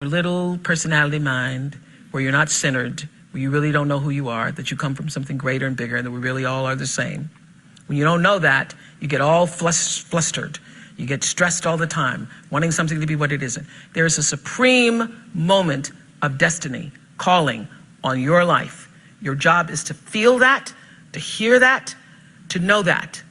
little personality mind, where you're not centered, where you really don't know who you are, that you come from something greater and bigger, and that we really all are the same. When you don't know that, you get all flustered. You get stressed all the time, wanting something to be what it isn't. There is a supreme moment of destiny calling on your life. Your job is to feel that, to hear that, to know that.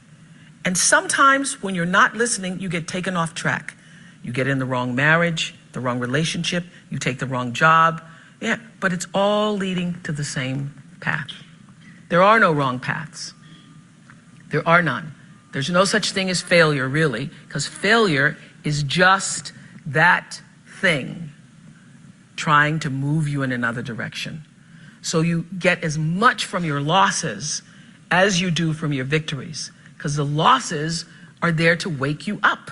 And sometimes when you're not listening, you get taken off track. You get in the wrong marriage, the wrong relationship, you take the wrong job. Yeah, but it's all leading to the same path. There are no wrong paths. There are none. There's no such thing as failure, really, because failure is just that thing trying to move you in another direction. So you get as much from your losses as you do from your victories, because the losses are there to wake you up.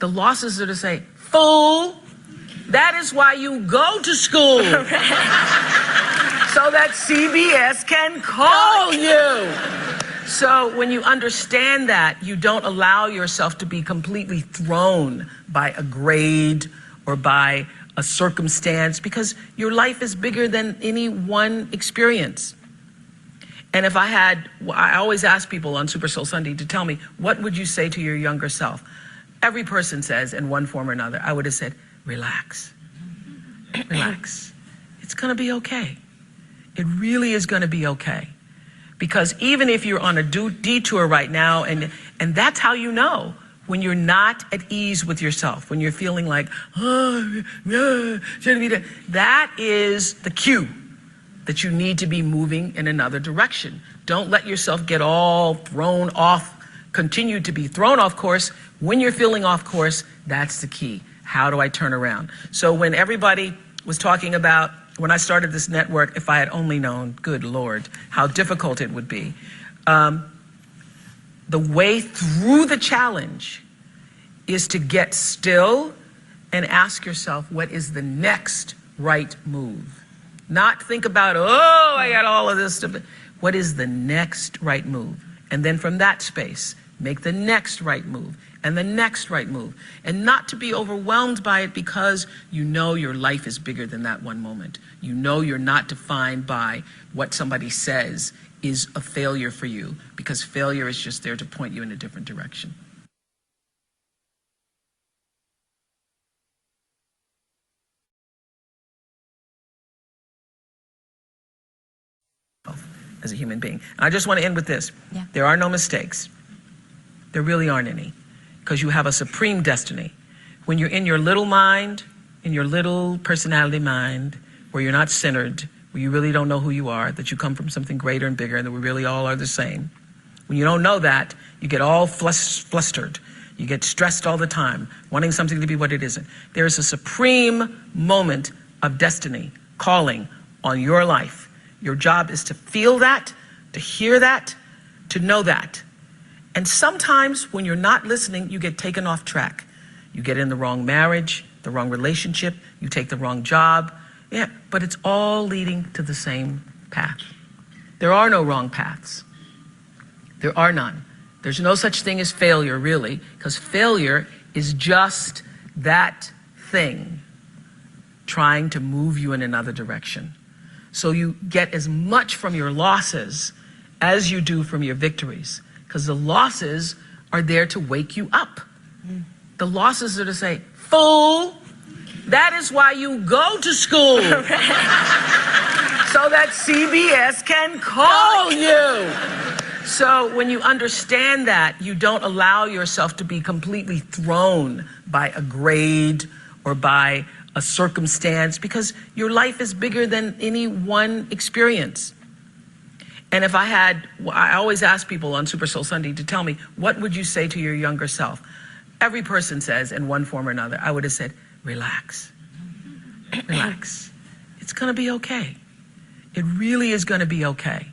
The losses are to say, fool, that is why you go to school. So that CBS can call you. So when you understand that, you don't allow yourself to be completely thrown by a grade or by a circumstance, because your life is bigger than any one experience. And if I always ask people on Super Soul Sunday to tell me, what would you say to your younger self? Every person says in one form or another, I would have said, relax, relax. It's gonna be okay. It really is gonna be okay. Because even if you're on a detour right now, and that's how you know when you're not at ease with yourself, when you're feeling like, oh, yeah, shouldn't be there. That is the cue that you need to be moving in another direction. Don't let yourself get all thrown off, continue to be thrown off course. When you're feeling off course, that's the key. How do I turn around? So when everybody was talking about, when I started this network, if I had only known, good Lord, how difficult it would be. The way through the challenge is to get still and ask yourself, what is the next right move? Not think about, oh, I got all of this stuff. What is the next right move? And then from that space, make the next right move and the next right move. And not to be overwhelmed by it, because you know your life is bigger than that one moment. You know you're not defined by what somebody says is a failure for you, because failure is just there to point you in a different direction. As a human being. I just want to end with this. Yeah. There are no mistakes. There really aren't any, because you have a supreme destiny. When you're in your little mind, in your little personality mind, where you're not centered, where you really don't know who you are, that you come from something greater and bigger, and that we really all are the same. When you don't know that, you get all flustered. You get stressed all the time, wanting something to be what it isn't. There is a supreme moment of destiny calling on your life. Your job is to feel that, to hear that, to know that. And sometimes when you're not listening, you get taken off track. You get in the wrong marriage, the wrong relationship, you take the wrong job. Yeah, but it's all leading to the same path. There are no wrong paths. There are none. There's no such thing as failure, really, because failure is just that thing trying to move you in another direction. So you get as much from your losses as you do from your victories, because the losses are there to wake you up. The losses are to say, fool, that is why you go to school. So that CBS can call you. So when you understand that, you don't allow yourself to be completely thrown by a grade or by a circumstance, because your life is bigger than any one experience. And if I always ask people on Super Soul Sunday to tell me, what would you say to your younger self? Every person says in one form or another, I would have said, relax, relax. It's gonna be okay. It really is gonna be okay.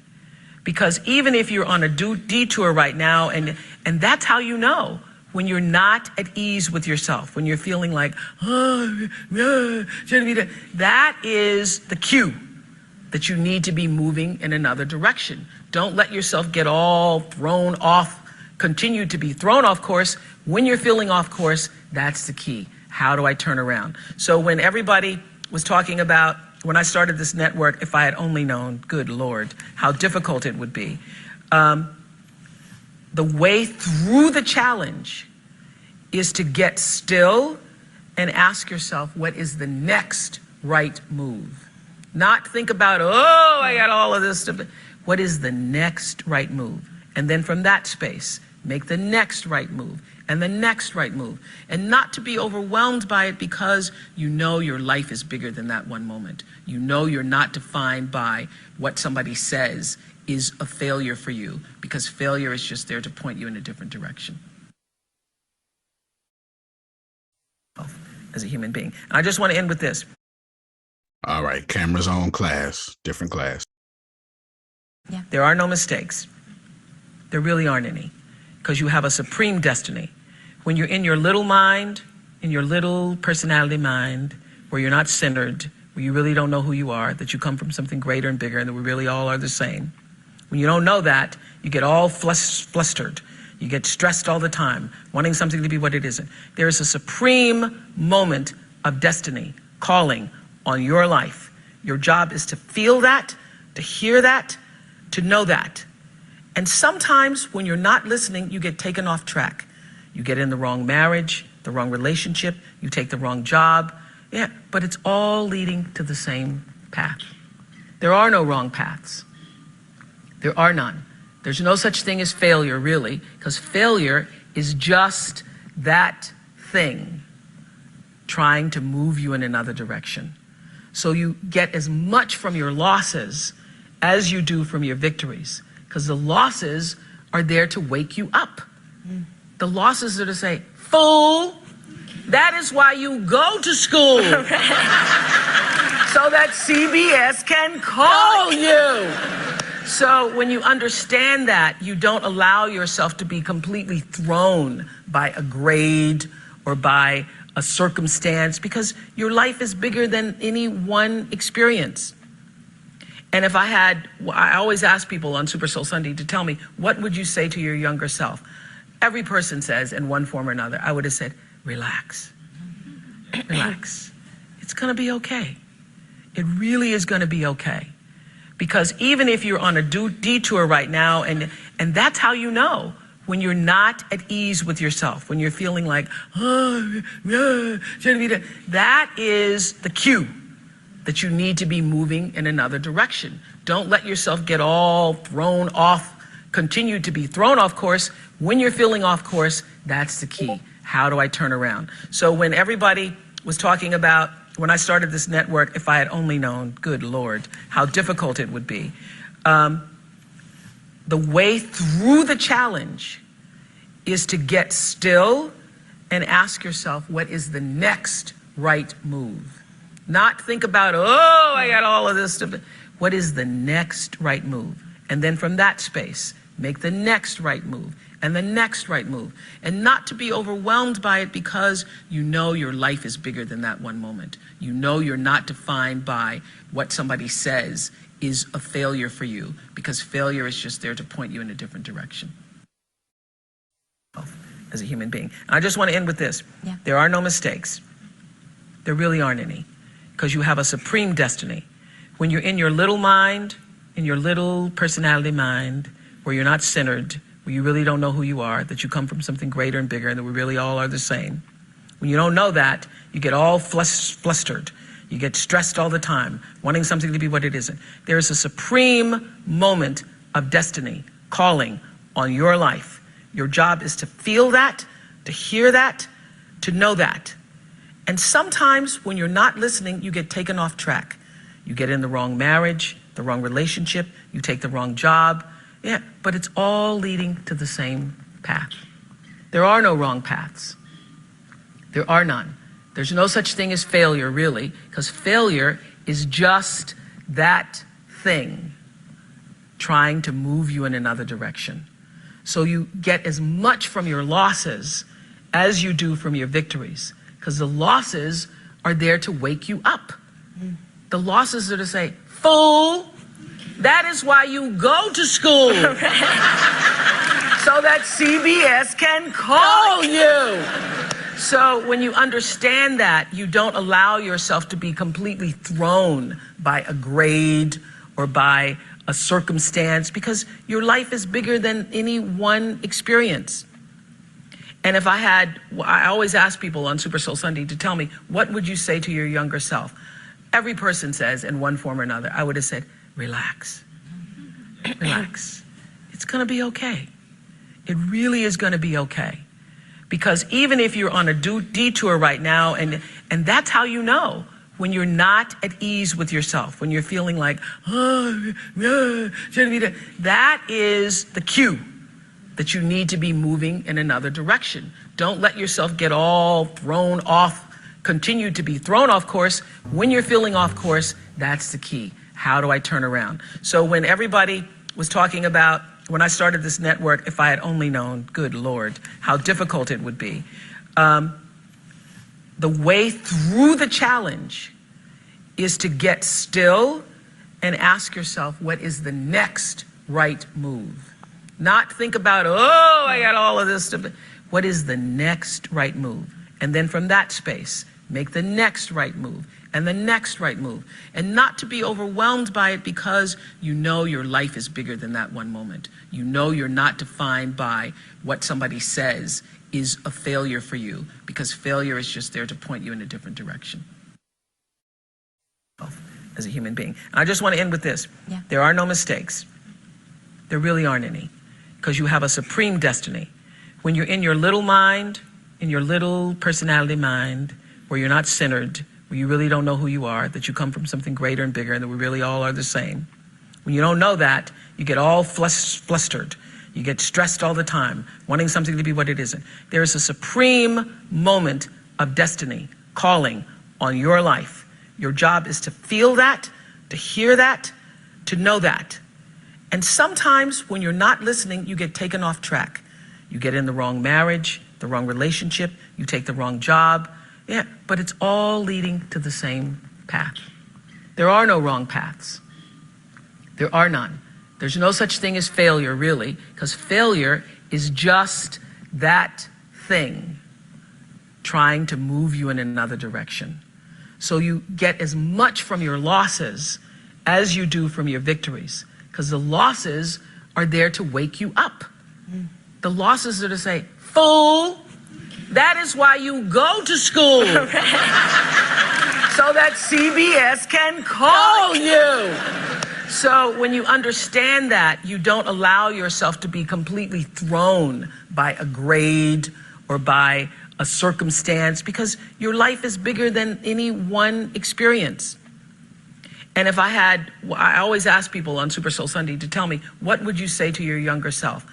Because even if you're on a detour right now, and that's how you know when you're not at ease with yourself, when you're feeling like, oh, yeah, shouldn't be there. That is the cue that you need to be moving in another direction. Don't let yourself get all thrown off, continue to be thrown off course. When you're feeling off course, that's the key. How do I turn around? So when everybody was talking about, when I started this network, if I had only known, good Lord, how difficult it would be. The way through the challenge is to get still and ask yourself, what is the next right move? Not think about, oh, I got all of this stuff. What is the next right move? And then from that space, make the next right move and the next right move. And not to be overwhelmed by it, because you know your life is bigger than that one moment. You know you're not defined by what somebody says is a failure for you, because failure is just there to point you in a different direction. As a human being. And I just want to end with this. All right, cameras on, class, different class. Yeah. There are no mistakes. There really aren't any, because you have a supreme destiny. When you're in your little mind, in your little personality mind, where you're not centered, where you really don't know who you are, that you come from something greater and bigger, and that we really all are the same. When you don't know that, you get all flustered. You get stressed all the time, wanting something to be what it isn't. There is a supreme moment of destiny calling on your life. Your job is to feel that, to hear that, to know that. And sometimes when you're not listening, you get taken off track. You get in the wrong marriage, the wrong relationship, you take the wrong job. Yeah, but it's all leading to the same path. There are no wrong paths. There are none. There's no such thing as failure, really, because failure is just that thing trying to move you in another direction. So you get as much from your losses as you do from your victories, because the losses are there to wake you up. The losses are to say, fool, that is why you go to school. So that CBS can call you. So when you understand that, you don't allow yourself to be completely thrown by a grade or by a circumstance, because your life is bigger than any one experience. And if I always ask people on Super Soul Sunday to tell me, what would you say to your younger self? Every person says in one form or another, I would have said, relax, relax. It's gonna be okay. It really is gonna be okay. Because even if you're on a detour right now, and that's how you know, when you're not at ease with yourself, when you're feeling like, oh, shouldn't be that is the cue that you need to be moving in another direction. Don't let yourself get all thrown off, continue to be thrown off course. When you're feeling off course, that's the key. How do I turn around? So when everybody was talking about, when I started this network, if I had only known, good Lord, how difficult it would be. The way through the challenge is to get still and ask yourself, what is the next right move? Not think about, oh, I got all of this stuff. What is the next right move? And then from that space, make the next right move and the next right move. And not to be overwhelmed by it, because you know your life is bigger than that one moment. You know you're not defined by what somebody says is a failure for you, because failure is just there to point you in a different direction. As a human being. And I just want to end with this. Yeah. There are no mistakes. There really aren't any, because you have a supreme destiny. When you're in your little mind, in your little personality mind, where you're not centered, where you really don't know who you are, that you come from something greater and bigger, and that we really all are the same. When you don't know that, you get all flustered. You get stressed all the time, wanting something to be what it isn't. There is a supreme moment of destiny calling on your life. Your job is to feel that, to hear that, to know that. And sometimes when you're not listening, you get taken off track. You get in the wrong marriage, the wrong relationship, you take the wrong job. Yeah, but it's all leading to the same path. There are no wrong paths. There are none. There's no such thing as failure, really, because failure is just that thing trying to move you in another direction. So you get as much from your losses as you do from your victories, because the losses are there to wake you up. The losses are to say, fool, that is why you go to school. So that CBS can call you. So when you understand that, you don't allow yourself to be completely thrown by a grade or by a circumstance, because your life is bigger than any one experience. And if I always ask people on Super Soul Sunday to tell me, what would you say to your younger self? Every person says in one form or another, I would have said, relax, relax. It's gonna be okay. It really is gonna be okay. Because even if you're on a detour right now, and that's how you know when you're not at ease with yourself, when you're feeling like, oh, shouldn't be that is the cue that you need to be moving in another direction. Don't let yourself get all thrown off, continue to be thrown off course. When you're feeling off course, that's the key. How do I turn around? So when everybody was talking about, when I started this network, if I had only known, good Lord, how difficult it would be. The way through the challenge is to get still and ask yourself, what is the next right move? Not think about, oh, I got all of this stuff. What is the next right move? And then from that space, make the next right move and the next right move. And not to be overwhelmed by it, because you know your life is bigger than that one moment. You know you're not defined by what somebody says is a failure for you, because failure is just there to point you in a different direction as a human being. And I just want to end with this. Yeah. There are no mistakes. There really aren't any, because you have a supreme destiny. When you're in your little mind, in your little personality mind, where you're not centered, where you really don't know who you are, that you come from something greater and bigger, and that we really all are the same. When you don't know that, you get all flustered. You get stressed all the time, wanting something to be what it isn't. There is a supreme moment of destiny calling on your life. Your job is to feel that, to hear that, to know that. And sometimes when you're not listening, you get taken off track. You get in the wrong marriage, the wrong relationship, you take the wrong job. Yeah, but it's all leading to the same path. There are no wrong paths. There are none. There's no such thing as failure, really, because failure is just that thing trying to move you in another direction. So you get as much from your losses as you do from your victories, because the losses are there to wake you up. The losses are to say, fool, that is why you go to school. So that CBS can call you. So when you understand that, you don't allow yourself to be completely thrown by a grade or by a circumstance, because your life is bigger than any one experience. And if I always ask people on Super Soul Sunday to tell me, what would you say to your younger self?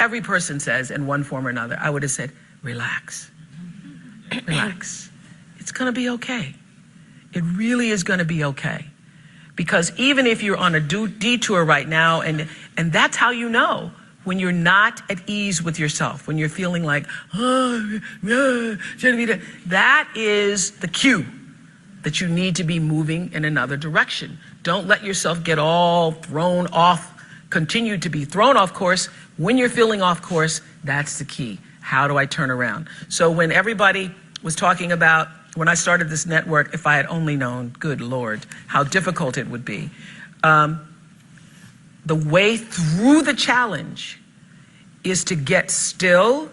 Every person says in one form or another, I would have said, relax, relax. It's gonna be okay. It really is gonna be okay. Because even if you're on a detour right now, and that's how you know when you're not at ease with yourself, when you're feeling like, oh, shouldn't be that is the cue that you need to be moving in another direction. Don't let yourself get all thrown off, continue to be thrown off course. When you're feeling off course, that's the key. How do I turn around? So when everybody was talking about, when I started this network, if I had only known, good Lord, how difficult it would be. The way through the challenge is to get still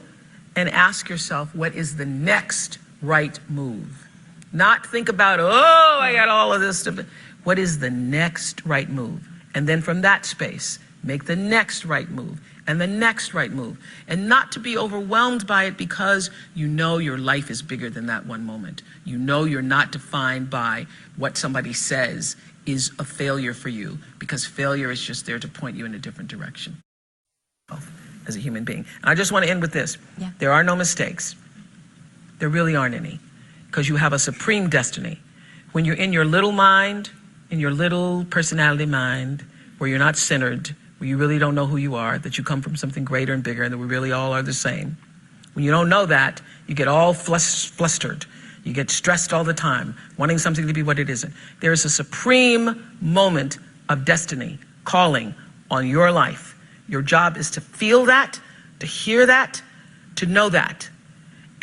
and ask yourself, what is the next right move? Not think about, oh, I got all of this stuff. What is the next right move? And then from that space, make the next right move and the next right move. And not to be overwhelmed by it, because you know your life is bigger than that one moment. You know you're not defined by what somebody says is a failure for you, because failure is just there to point you in a different direction as a human being. And I just want to end with this. Yeah. There are no mistakes. There really aren't any, because you have a supreme destiny. When you're in your little mind, in your little personality mind, where you're not centered, where you really don't know who you are, that you come from something greater and bigger, and that we really all are the same. When you don't know that, you get all flustered. You get stressed all the time, wanting something to be what it isn't. There is a supreme moment of destiny calling on your life. Your job is to feel that, to hear that, to know that.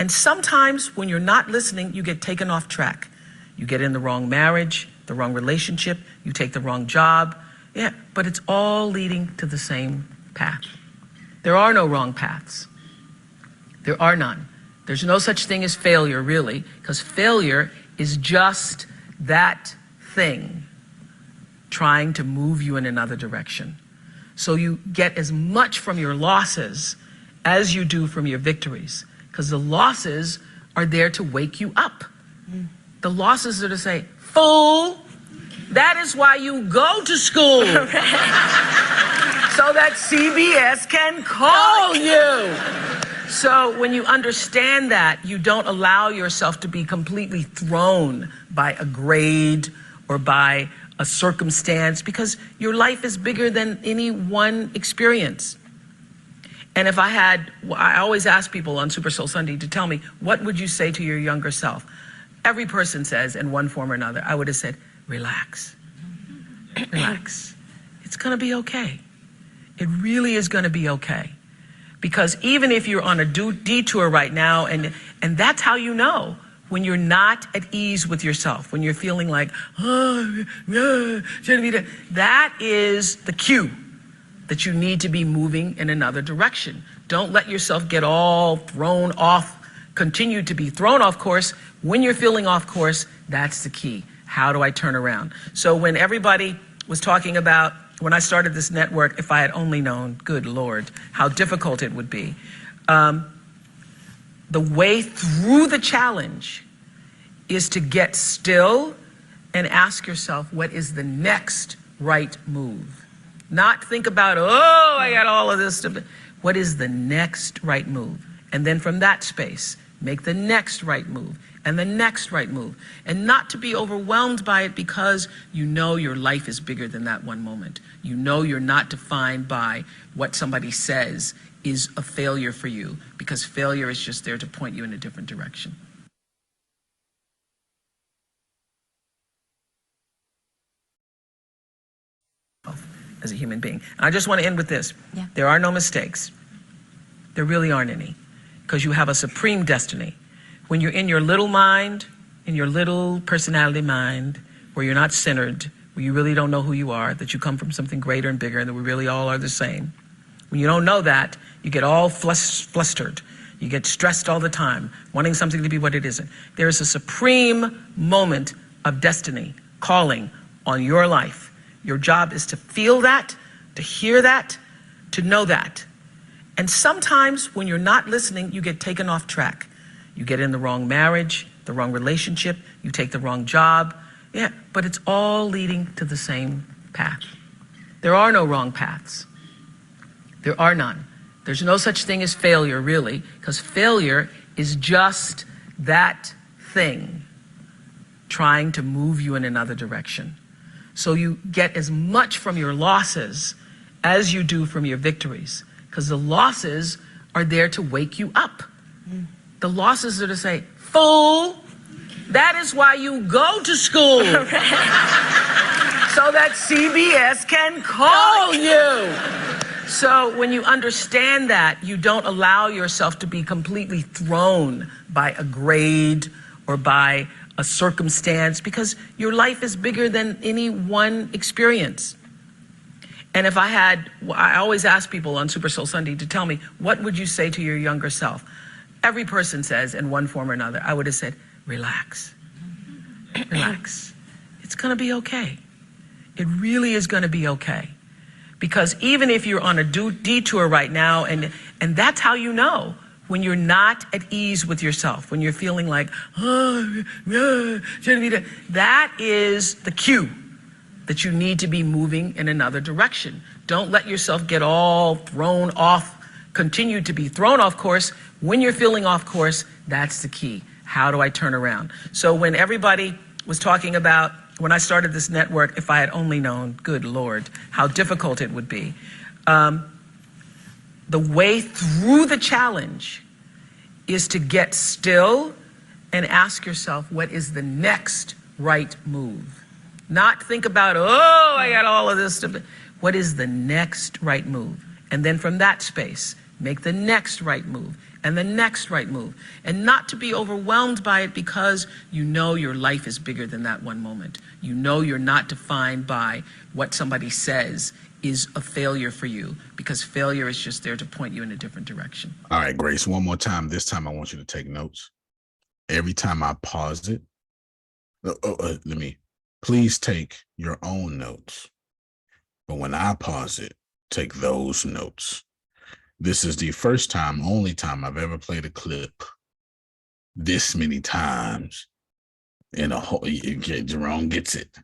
And sometimes when you're not listening, you get taken off track. You get in the wrong marriage, the wrong relationship, you take the wrong job. Yeah, but it's all leading to the same path. There are no wrong paths. There are none. There's no such thing as failure, really, because failure is just that thing trying to move you in another direction. So you get as much from your losses as you do from your victories, because the losses are there to wake you up. The losses are to say, fool, that is why you go to school. So that CBS can call you. So when you understand that, you don't allow yourself to be completely thrown by a grade or by a circumstance, because your life is bigger than any one experience. And if I always ask people on Super Soul Sunday to tell me, what would you say to your younger self? Every person says in one form or another, I would have said, relax, relax. It's gonna be okay. It really is gonna be okay. Because even if you're on a detour right now, and that's how you know when you're not at ease with yourself, when you're feeling like, oh, shouldn't be that. That is the cue that you need to be moving in another direction. Don't let yourself get all thrown off, continue to be thrown off course. When you're feeling off course, that's the key. How do I turn around? So when everybody was talking about, when I started this network, if I had only known, good Lord, how difficult it would be. The way through the challenge is to get still and ask yourself, what is the next right move? Not think about, oh, I got all of this stuff. What is the next right move? And then from that space, make the next right move and the next right move. And not to be overwhelmed by it, because you know your life is bigger than that one moment. You know you're not defined by what somebody says is a failure for you, because failure is just there to point you in a different direction. As a human being. And I just want to end with this. Yeah. There are no mistakes. There really aren't any, because you have a supreme destiny. When you're in your little mind, in your little personality mind, where you're not centered, where you really don't know who you are, that you come from something greater and bigger, and that we really all are the same. When you don't know that, you get all flustered. You get stressed all the time, wanting something to be what it isn't. There is a supreme moment of destiny calling on your life. Your job is to feel that, to hear that, to know that. And sometimes when you're not listening, you get taken off track. You get in the wrong marriage, the wrong relationship, you take the wrong job. Yeah, but it's all leading to the same path. There are no wrong paths. There are none. There's no such thing as failure, really, because failure is just that thing trying to move you in another direction. So you get as much from your losses as you do from your victories, because the losses are there to wake you up. The losses are to say, fool, that is why you go to school. So that CBS can call you. So when you understand that, you don't allow yourself to be completely thrown by a grade or by a circumstance, because your life is bigger than any one experience. And if I always ask people on Super Soul Sunday to tell me, what would you say to your younger self? Every person says in one form or another, I would have said, relax, relax. It's gonna be okay. It really is gonna be okay. Because even if you're on a detour right now, and that's how you know when you're not at ease with yourself, when you're feeling like, oh, shouldn't be that. That is the cue that you need to be moving in another direction. Don't let yourself get all thrown off, continue to be thrown off course. When you're feeling off course, that's the key. How do I turn around? So when everybody was talking about, when I started this network, if I had only known, good Lord, how difficult it would be. The way through the challenge is to get still and ask yourself, what is the next right move? Not think about, oh, I got all of this stuff. What is the next right move? And then from that space, make the next right move and the next right move, and not to be overwhelmed by it, because you know your life is bigger than that one moment. You know you're not defined by what somebody says is a failure for you, because failure is just there to point you in a different direction. All right, Grace, one more time. This time I want you to take notes. Every time I pause it, please take your own notes. But when I pause it, take those notes. This is the first time, only time I've ever played a clip this many times in a whole. Jerome gets it.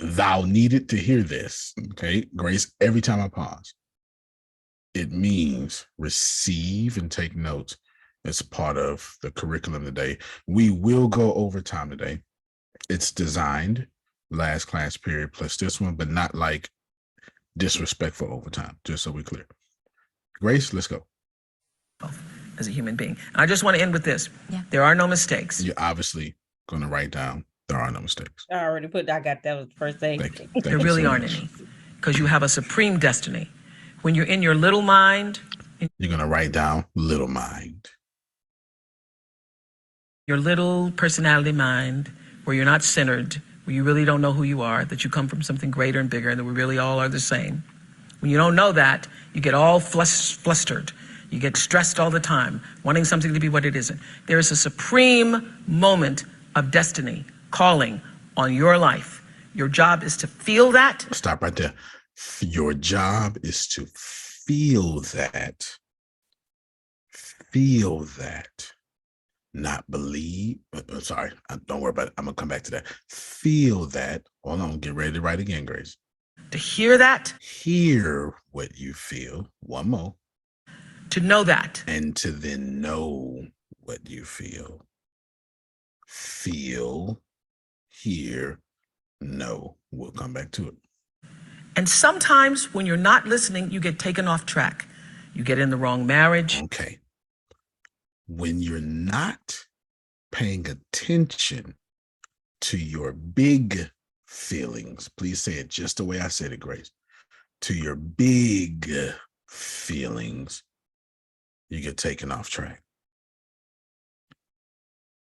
Thou needed to hear this. Okay, Grace, every time I pause, it means receive and take notes. It's part of the curriculum today. We will go over time today. It's designed last class period plus this one, but not like disrespectful overtime, just so we're clear. Grace, let's go. As a human being. I just want to end with this. Yeah. There are no mistakes. You're obviously going to write down, there are no mistakes. I already put, I got, that was the first thing. There really aren't any, because you have a supreme destiny. When you're in your little mind. You're going to write down little mind. Your little personality mind, where you're not centered, where you really don't know who you are, that you come from something greater and bigger, and that we really all are the same. When you don't know that, you get all flustered. You get stressed all the time, wanting something to be what it isn't. There is a supreme moment of destiny calling on your life. Your job is to feel that. Stop right there. Your job is to feel that. Feel that. Not believe. Sorry, don't worry about it. I'm going to come back to that. Feel that. Hold on, get ready to write again, Grace. To hear that. Hear what you feel. One more. To know that. And to then know what you feel. Feel, hear, know. We'll come back to it. And sometimes when you're not listening, you get taken off track. You get in the wrong marriage. Okay. When you're not paying attention to your big feelings, please say it just the way I said it, Grace. To your big feelings, you get taken off track.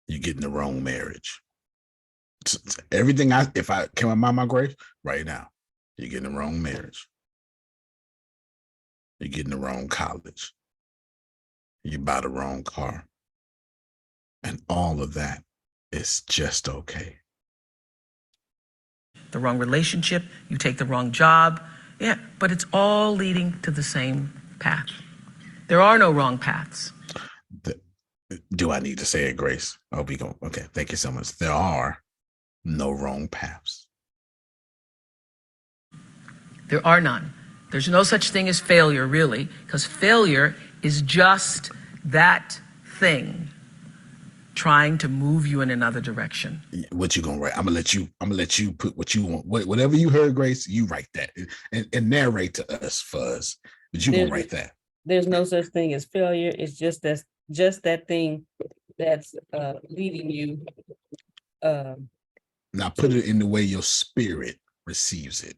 You get in the wrong marriage. Everything if I can remind my Grace right now, you get in the wrong marriage. You get in the wrong college. You buy the wrong car. And all of that is just okay. The wrong relationship, you take the wrong job. Yeah, but it's all leading to the same path. There are no wrong paths. Do I need to say it, Grace? Oh, we go. Okay, thank you so much. There are no wrong paths. There are none. There's no such thing as failure, really, because failure is just that thing trying to move you in another direction. What you gonna write? I'm gonna let you put what you want. Whatever you heard, Grace, you write that and narrate to us, Fuzz. But you gonna write that. There's no such thing as failure. It's just that thing that's leading you. Now put it in the way your spirit receives it.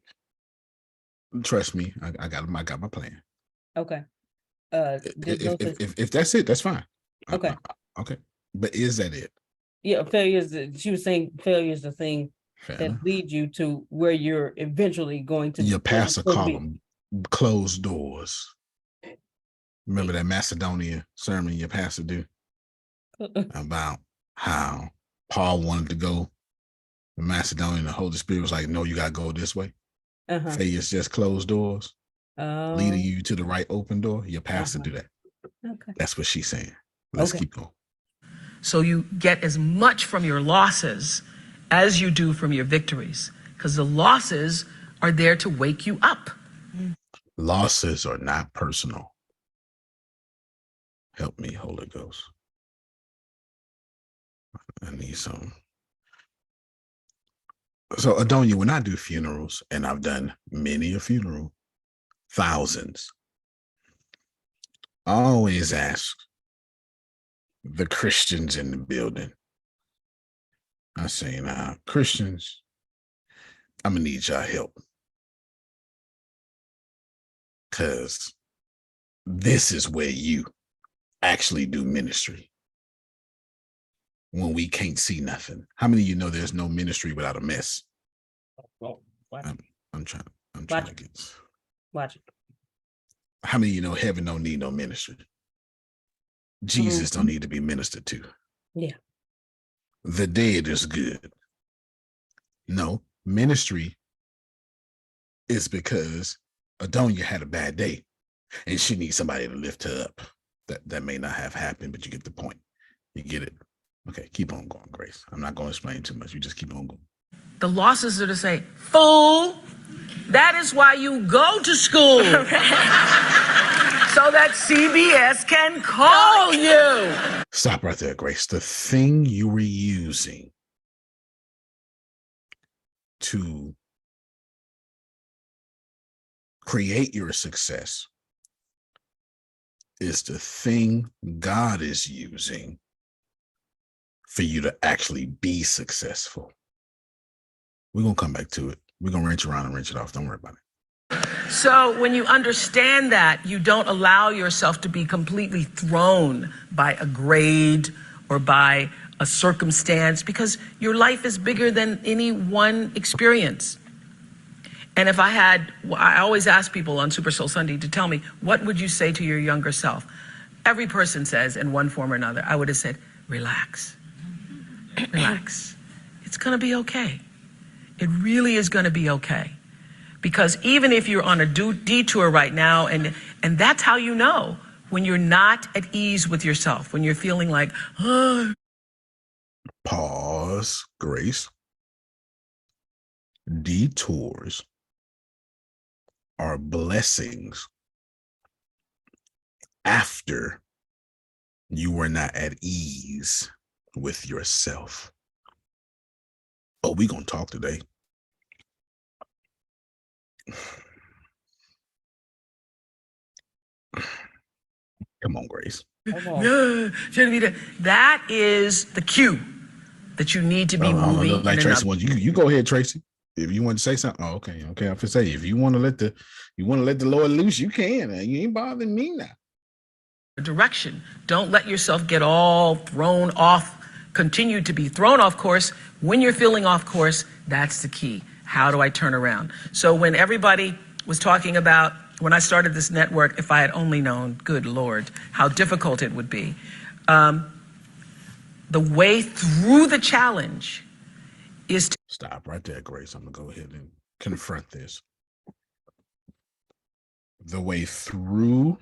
Trust me, I got my plan. Okay. If that's it, that's fine. Okay. Okay. But is that it? Yeah, she was saying failure is the thing that leads you to where you're eventually going to. Your pastor called them closed doors. Remember that Macedonia sermon your pastor do about how Paul wanted to go to Macedonia and the Holy Spirit was like, no, you got to go this way. Failure is just closed doors, leading you to the right open door. Your pastor do that. Okay. That's what she's saying. Let's keep going. So you get as much from your losses as you do from your victories, because the losses are there to wake you up. Losses are not personal. Help me, Holy Ghost. I need some. So, Adonia, when I do funerals, and I've done many a funeral, thousands, I always ask the Christians in the building. I say, now, Christians, I'm going to need y'all help. Because This is where you actually do ministry. When we can't see nothing. How many of you know there's no ministry without a mess? Well, I'm trying to get. Watch it. How many of you know heaven don't need no ministry? Jesus don't need to be ministered to. Yeah. The dead is good. No, ministry is because Adonia had a bad day and she needs somebody to lift her up. That may not have happened, but you get the point. You get it. Okay, keep on going, Grace. I'm not going to explain too much. You just keep on going. The losses are to say, fool, that is why you go to school. So that CBS can call you. Stop right there, Grace. The thing you were using to create your success is the thing God is using for you to actually be successful. We're going to come back to it. We're going to wrench around and wrench it off. Don't worry about it. So when you understand that, you don't allow yourself to be completely thrown by a grade or by a circumstance, because your life is bigger than any one experience. And if I always ask people on Super Soul Sunday to tell me, what would you say to your younger self? Every person says in one form or another, I would have said, relax. Relax. It's going to be okay. It really is going to be okay. Because even if you're on a detour right now, and that's how you know when you're not at ease with yourself, when you're feeling like, oh. Pause, Grace. Detours are blessings after you were not at ease with yourself. Oh, we're going to talk today. Come on, Grace. That is the cue that you need to be moving. Like Tracy wants you go ahead, Tracy. If you want to say something, okay. I have to say, if you want to let the Lord loose, you can. You ain't bothering me now. Direction. Don't let yourself get all thrown off. Continue to be thrown off course. When you're feeling off course, that's the key. How do I turn around? So when everybody was talking about, when I started this network, if I had only known, good Lord, how difficult it would be. The way through the challenge is to stop right there, Grace. I'm going to go ahead and confront this. The way through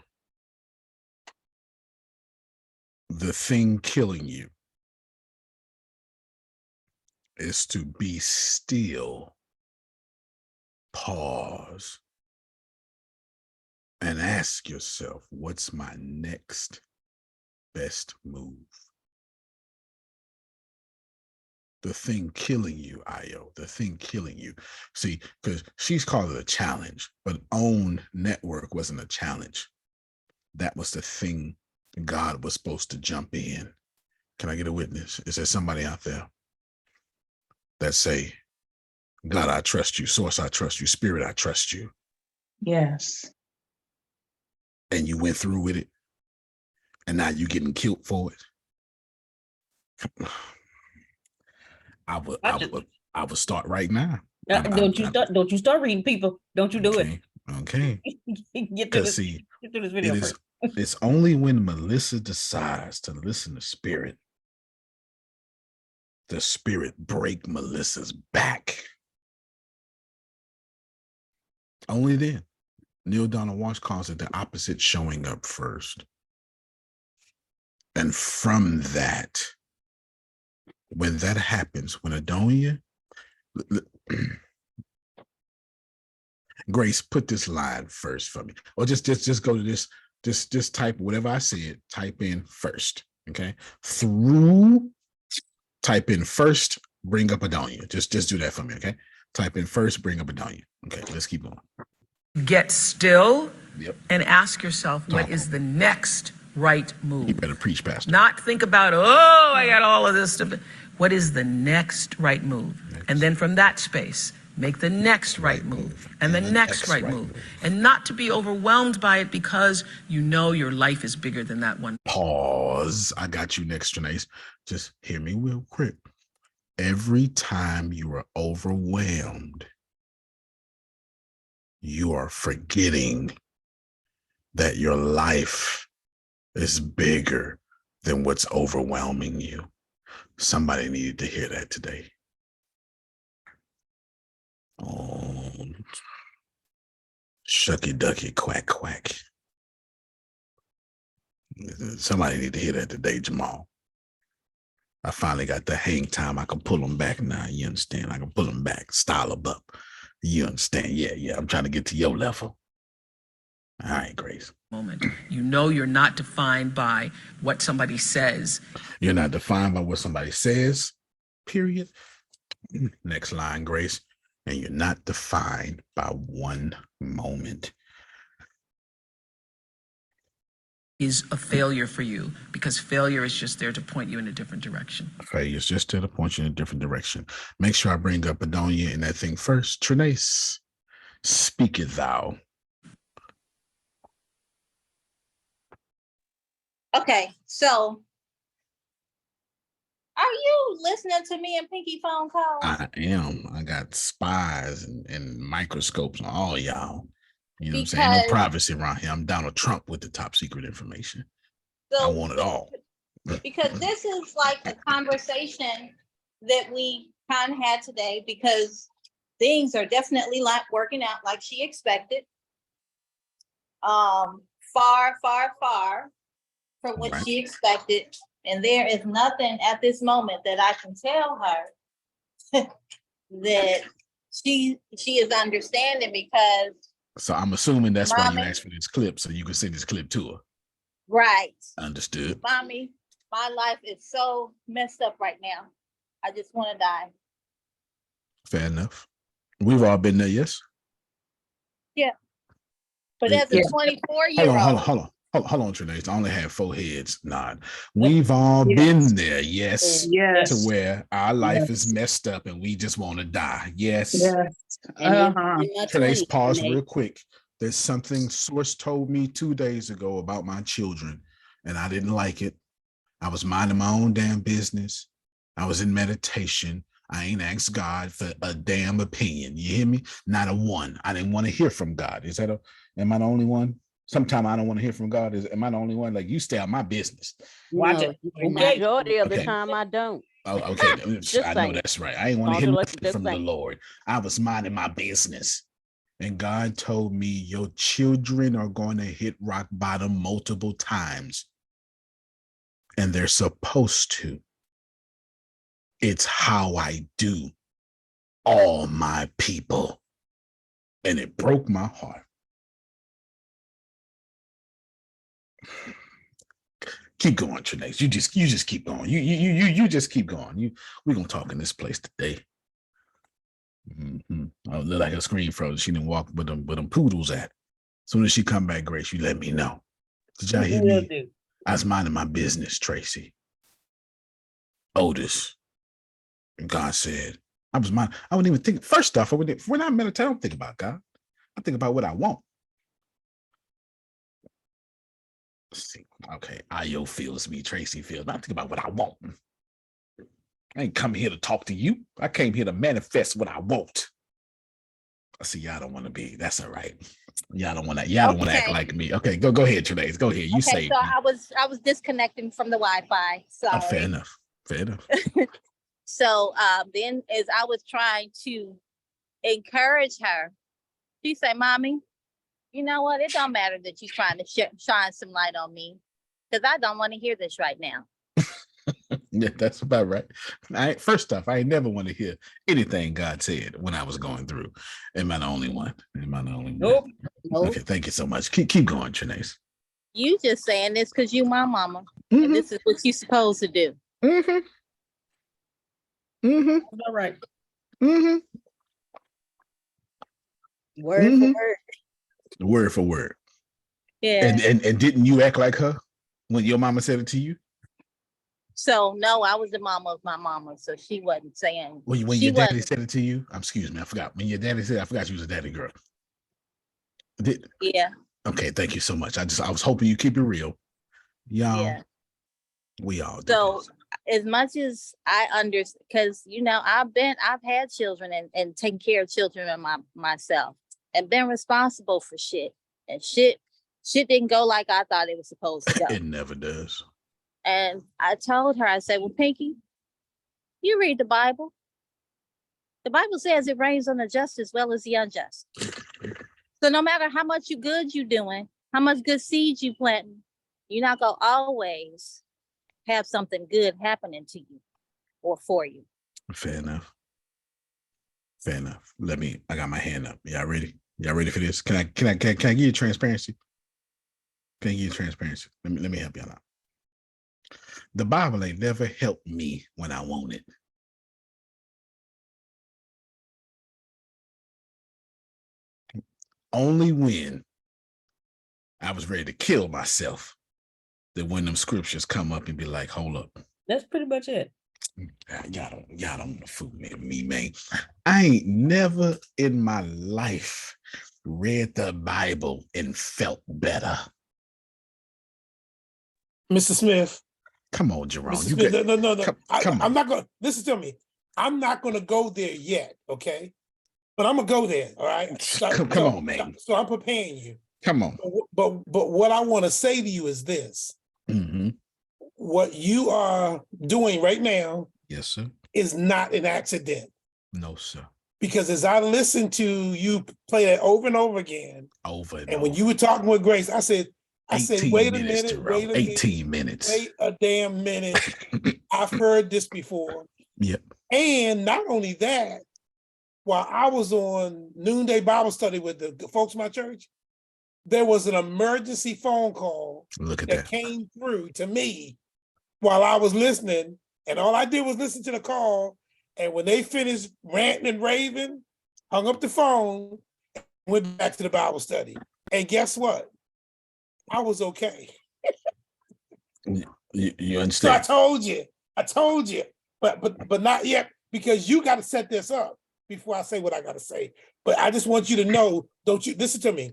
the thing killing you is to be still, pause, and ask yourself, what's my next best move? The thing killing you, Io, the thing killing you. See, because she's called it a challenge, but OWN Network wasn't a challenge. That was the thing God was supposed to jump in. Can I get a witness? Is there somebody out there that say, God, I trust you. Source, I trust you. Spirit, I trust you. Yes. And you went through with it, and now you're getting killed for it. I would start right now. Don't you start reading, people. Don't you do it. Okay. Get to this video first. It's only when Melissa decides to listen to Spirit, the Spirit break Melissa's back. Only then. Neil Donald Walsh calls it the opposite showing up first. And from that, when that happens, when Adonia, Grace, put this line first for me. Or just go to this, just type whatever I said, type in first. Okay. Type in first, bring up Adonia. Just do that for me. Okay. Type in first, bring up Adonia. Okay, let's keep going. Get still and ask yourself, what is the next right move? You better preach, Pastor. Not think about, oh, I got all of this stuff. What is the next right move? And then from that space, make the next right move, and the next right move, and not to be overwhelmed by it because you know your life is bigger than that one. Pause. I got you next, Trinace. Just hear me real quick. Every time you are overwhelmed, you are forgetting that your life is bigger than what's overwhelming you. Somebody needed to hear that today. Oh, shucky ducky quack quack. Somebody need to hear that today, Jamal. I finally got the hang time. I can pull them back now. You understand? I can pull them back, style them up. You understand? Yeah. I'm trying to get to your level. All right, Grace. Moment. You know you're not defined by what somebody says. You're not defined by what somebody says, period. Next line, Grace. And you're not defined by one moment. Is a failure for you, because failure is just there to point you in a different direction. Failure is just there to point you in a different direction. Make sure I bring up Adonia in that thing first. Trinace, speak it thou. Okay, so are you listening to me in Pinky phone call? I am. I got spies and microscopes on all y'all. You know what I'm saying? No privacy around here. I'm Donald Trump with the top secret information. So I want it all. Because this is like a conversation that we kind of had today, because things are definitely not working out like she expected. Far from what she expected. And there is nothing at this moment that I can tell her that she is understanding, because. So I'm assuming that's why you asked for this clip, so you can send this clip to her. Right. Understood. Mommy, my life is so messed up right now. I just want to die. Fair enough. We've all been there, yes? Yeah. But as a 24-year-old. Hold on, Trinace. I only have 4 heads. Nah, we've all been there, yes. To where our life is messed up and we just want to die. Yes. Trinace, pause real quick. There's something Source told me 2 days ago about my children, and I didn't like it. I was minding my own damn business. I was in meditation. I ain't asked God for a damn opinion. You hear me? Not a one. I didn't want to hear from God. Am I the only one? Sometimes I don't want to hear from God. Am I the only one? Like, you stay out my business. Watch it. Majority of the time I don't. Oh, okay. I know that's right. I ain't want to hear nothing from the Lord. I was minding my business. And God told me, your children are going to hit rock bottom multiple times. And they're supposed to. It's how I do all my people. And it broke my heart. Keep going, Trinace. You just keep going. You just keep going. We're gonna talk in this place today. Mm-hmm. I look like her screen froze. She didn't walk with them poodles at. As soon as she come back, Grace, you let me know. Did y'all hear me? I was minding my business, Tracy. Otis. And God said, I wouldn't even think. First off, when I meditate, I don't think about God. I think about what I want. Let's see. Okay, Io feels me, Tracy feels me. I think about what I want. I ain't come here to talk to you. I came here to manifest what I want. I see y'all don't want to be. That's all right. Y'all don't want to. Y'all don't want to act like me. Okay, go ahead, Trinace. Go ahead. You say. So I was disconnecting from the Wi-Fi. So fair enough. So then, as I was trying to encourage her, she said, "Mommy, you know what? It don't matter that you're trying to shine some light on me, because I don't want to hear this right now." Yeah, that's about right. First off, I ain't never want to hear anything God said when I was going through. Am I the only one? Nope. Okay, thank you so much. Keep going, Trinace. You just saying this because you my mama. Mm-hmm. And this is what you're supposed to do. Mm-hmm. All right. Mm-hmm. Word for word. Word for word. Yeah. And didn't you act like her when your mama said it to you? So no, I was the mama of my mama, so she wasn't saying. When she your daddy wasn't. said it to you, excuse me, I forgot. When your daddy said, I forgot you was a daddy girl. Yeah. Okay, thank you so much. I was hoping you keep it real. Y'all, Yeah. we all do So this. as much as I understand, because I've had children and taken care of children and myself and been responsible for shit. And shit didn't go like I thought it was supposed to go. It never does. And I told her, I said, well, Pinky, you read the Bible. The Bible says it rains on the just as well as the unjust. So no matter how much good you doing, how much good seeds you planting, you're not gonna always have something good happening to you or for you. Fair enough. Fair enough. I got my hand up. Y'all ready? Y'all ready for this? Can I give you transparency? Can I give you transparency? Let me help y'all out. The Bible ain't never helped me when I want it. Only when I was ready to kill myself that when them scriptures come up and be like, hold up. That's pretty much it. Y'all don't want to fool me, man. I ain't never in my life read the Bible and felt better. Mr. Smith. Come on, Jerome. Mr. Smith, no. Come on. I'm not going to, listen to me. I'm not going to go there yet, okay? But I'm going to go there, all right? Come on, man. So I'm preparing you. Come on. But what I want to say to you is this. Mm-hmm. What you are doing right now, yes, sir, is not an accident. No, sir. Because as I listened to you play that over and over again, and when you were talking with Grace, I said, wait a minute, Jerome, 18 minutes. Wait a damn minute. I've heard this before. Yep. And not only that, while I was on noonday Bible study with the folks in my church, there was an emergency phone call that came through to me while I was listening. And all I did was listen to the call. And when they finished ranting and raving, hung up the phone, and went back to the Bible study. And guess what? I was okay. You understand? So I told you, but not yet, because you got to set this up before I say what I got to say. But I just want you to know, don't you listen to me?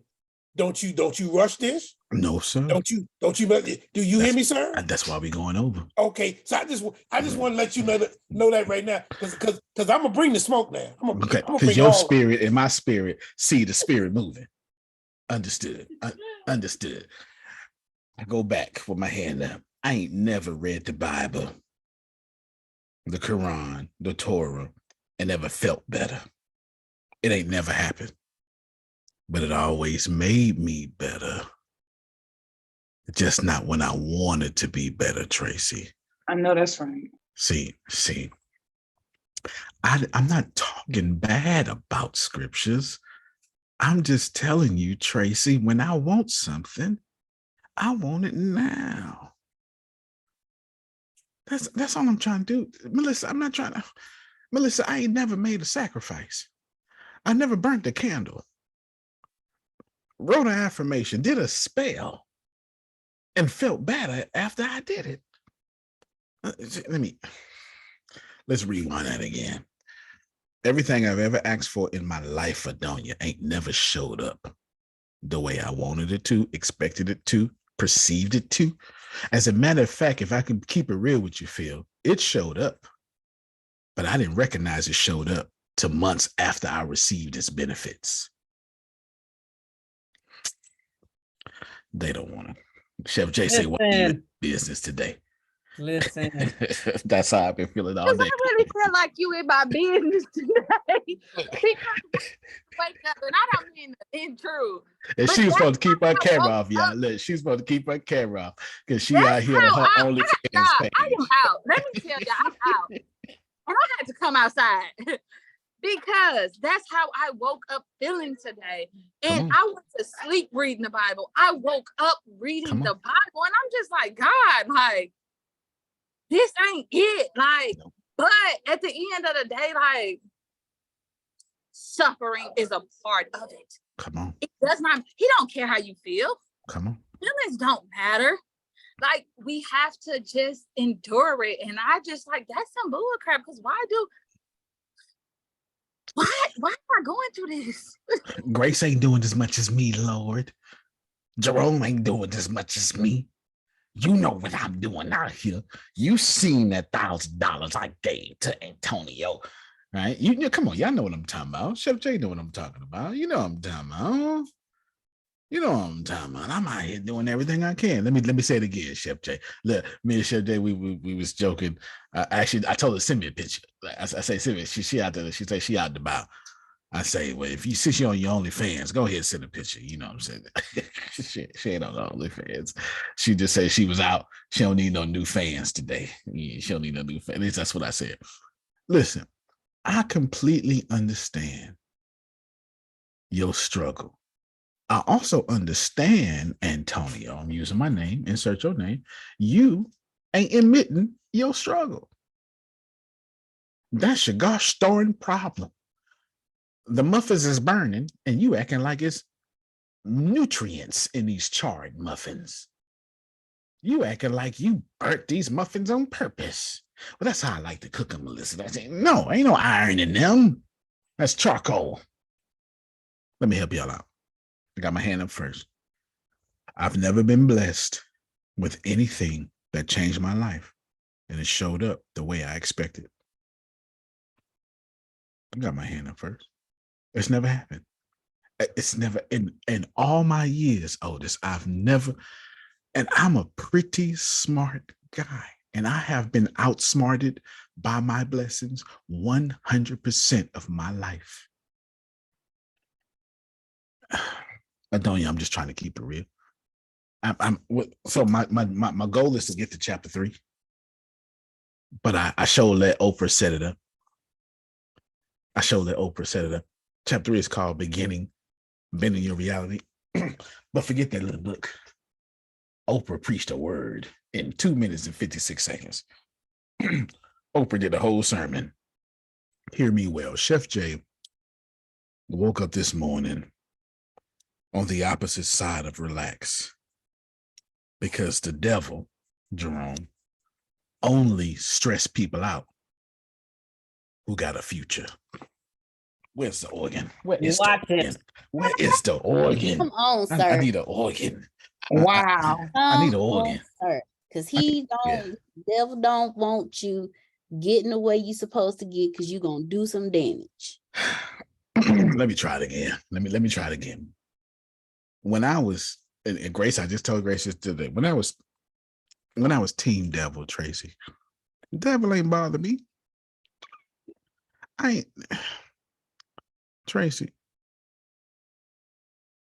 Don't you rush this? No, sir. Don't you? Do you hear me, sir? That's why we're going over. Okay, so I just want to let you know that right now, because I'm gonna bring the smoke now. Because your spirit and my spirit see the spirit moving. Understood. Understood. I go back with my hand up. I ain't never read the Bible, the Quran, the Torah, and ever felt better. It ain't never happened. But it always made me better. Just not when I wanted to be better, Tracy. I know that's right. See, I'm not talking bad about scriptures. I'm just telling you, Tracy, when I want something, I want it now. That's all I'm trying to do. Melissa, Melissa, I ain't never made a sacrifice. I never burnt a candle. Wrote an affirmation, did a spell, and felt better after I did it. Let's rewind that again. Everything I've ever asked for in my life, Adonia, ain't never showed up the way I wanted it to, expected it to, perceived it to. As a matter of fact, if I can keep it real with you, Phil, it showed up, but I didn't recognize it showed up till months after I received its benefits. They don't want to. Chef Jay say, "What are you business today?" Listen, that's how I've been feeling all day. I really feel like you in my business today. Wake up, and I don't mean to intrude. And she was supposed to keep her camera off, y'all. Look, she's supposed to keep her camera off because she out here on her only fans page. I am out. Let me tell you, I'm out, and I had to come outside. Because that's how I woke up feeling today. And I went to sleep reading the Bible. I woke up reading the Bible. And I'm just like, God, like, this ain't it. Like, but at the end of the day, like, suffering is a part of it. Come on. It does not, he don't care how you feel. Come on. Feelings don't matter. Like, we have to just endure it. And I just like, that's some bull crap. Because why am I going through this? Grace ain't doing as much as me, Lord. Jerome ain't doing as much as me. You know what I'm doing out here. You seen that $1,000 I gave to Antonio, right? You come on, y'all know what I'm talking about. Chef J know what I'm talking about. You know what I'm talking about. You know what I'm talking about. I'm out here doing everything I can. Let me say it again, Chef J. Look, me and Chef J, we was joking. Actually, I told her send me a picture. I say send me. She out there. She say she out the bow. I say, well, if you see she on your OnlyFans, go ahead and send a picture. You know what I'm saying? she ain't on the OnlyFans. She just said she was out. She don't need no new fans today. She don't need no new fans. At least that's what I said. Listen, I completely understand your struggle. I also understand, Antonio, I'm using my name, insert your name. You ain't admitting your struggle. That's your gosh darn problem. The muffins is burning and you acting like it's nutrients in these charred muffins. You acting like you burnt these muffins on purpose. Well, that's how I like to cook them, Melissa. I say, no, ain't no iron in them. That's charcoal. Let me help y'all out. I got my hand up first. I've never been blessed with anything that changed my life, and it showed up the way I expected. I got my hand up first. It's never happened. It's never in all my years, Otis, I've never, and I'm a pretty smart guy, and I have been outsmarted by my blessings 100% of my life. Adonia, I'm just trying to keep it real. So my goal is to get to chapter 3, but I sure let Oprah set it up. Chapter 3 is called Bending Your Reality. But forget that little book. Oprah preached a word in 2 minutes and 56 seconds. Oprah did a whole sermon. Hear me well. Chef J woke up this morning on the opposite side of relax, because the devil, Jerome, only stress people out who got a future. Where's the organ? Where is the organ? Come on, sir. I need an organ. Wow. I need an organ. Because devil don't want you getting the way you supposed to get, because you're gonna do some damage. Let me try it again. Let me try it again. When I was, and Grace, I just told Grace yesterday, when I was team devil, Tracy, devil ain't bother me. Tracy,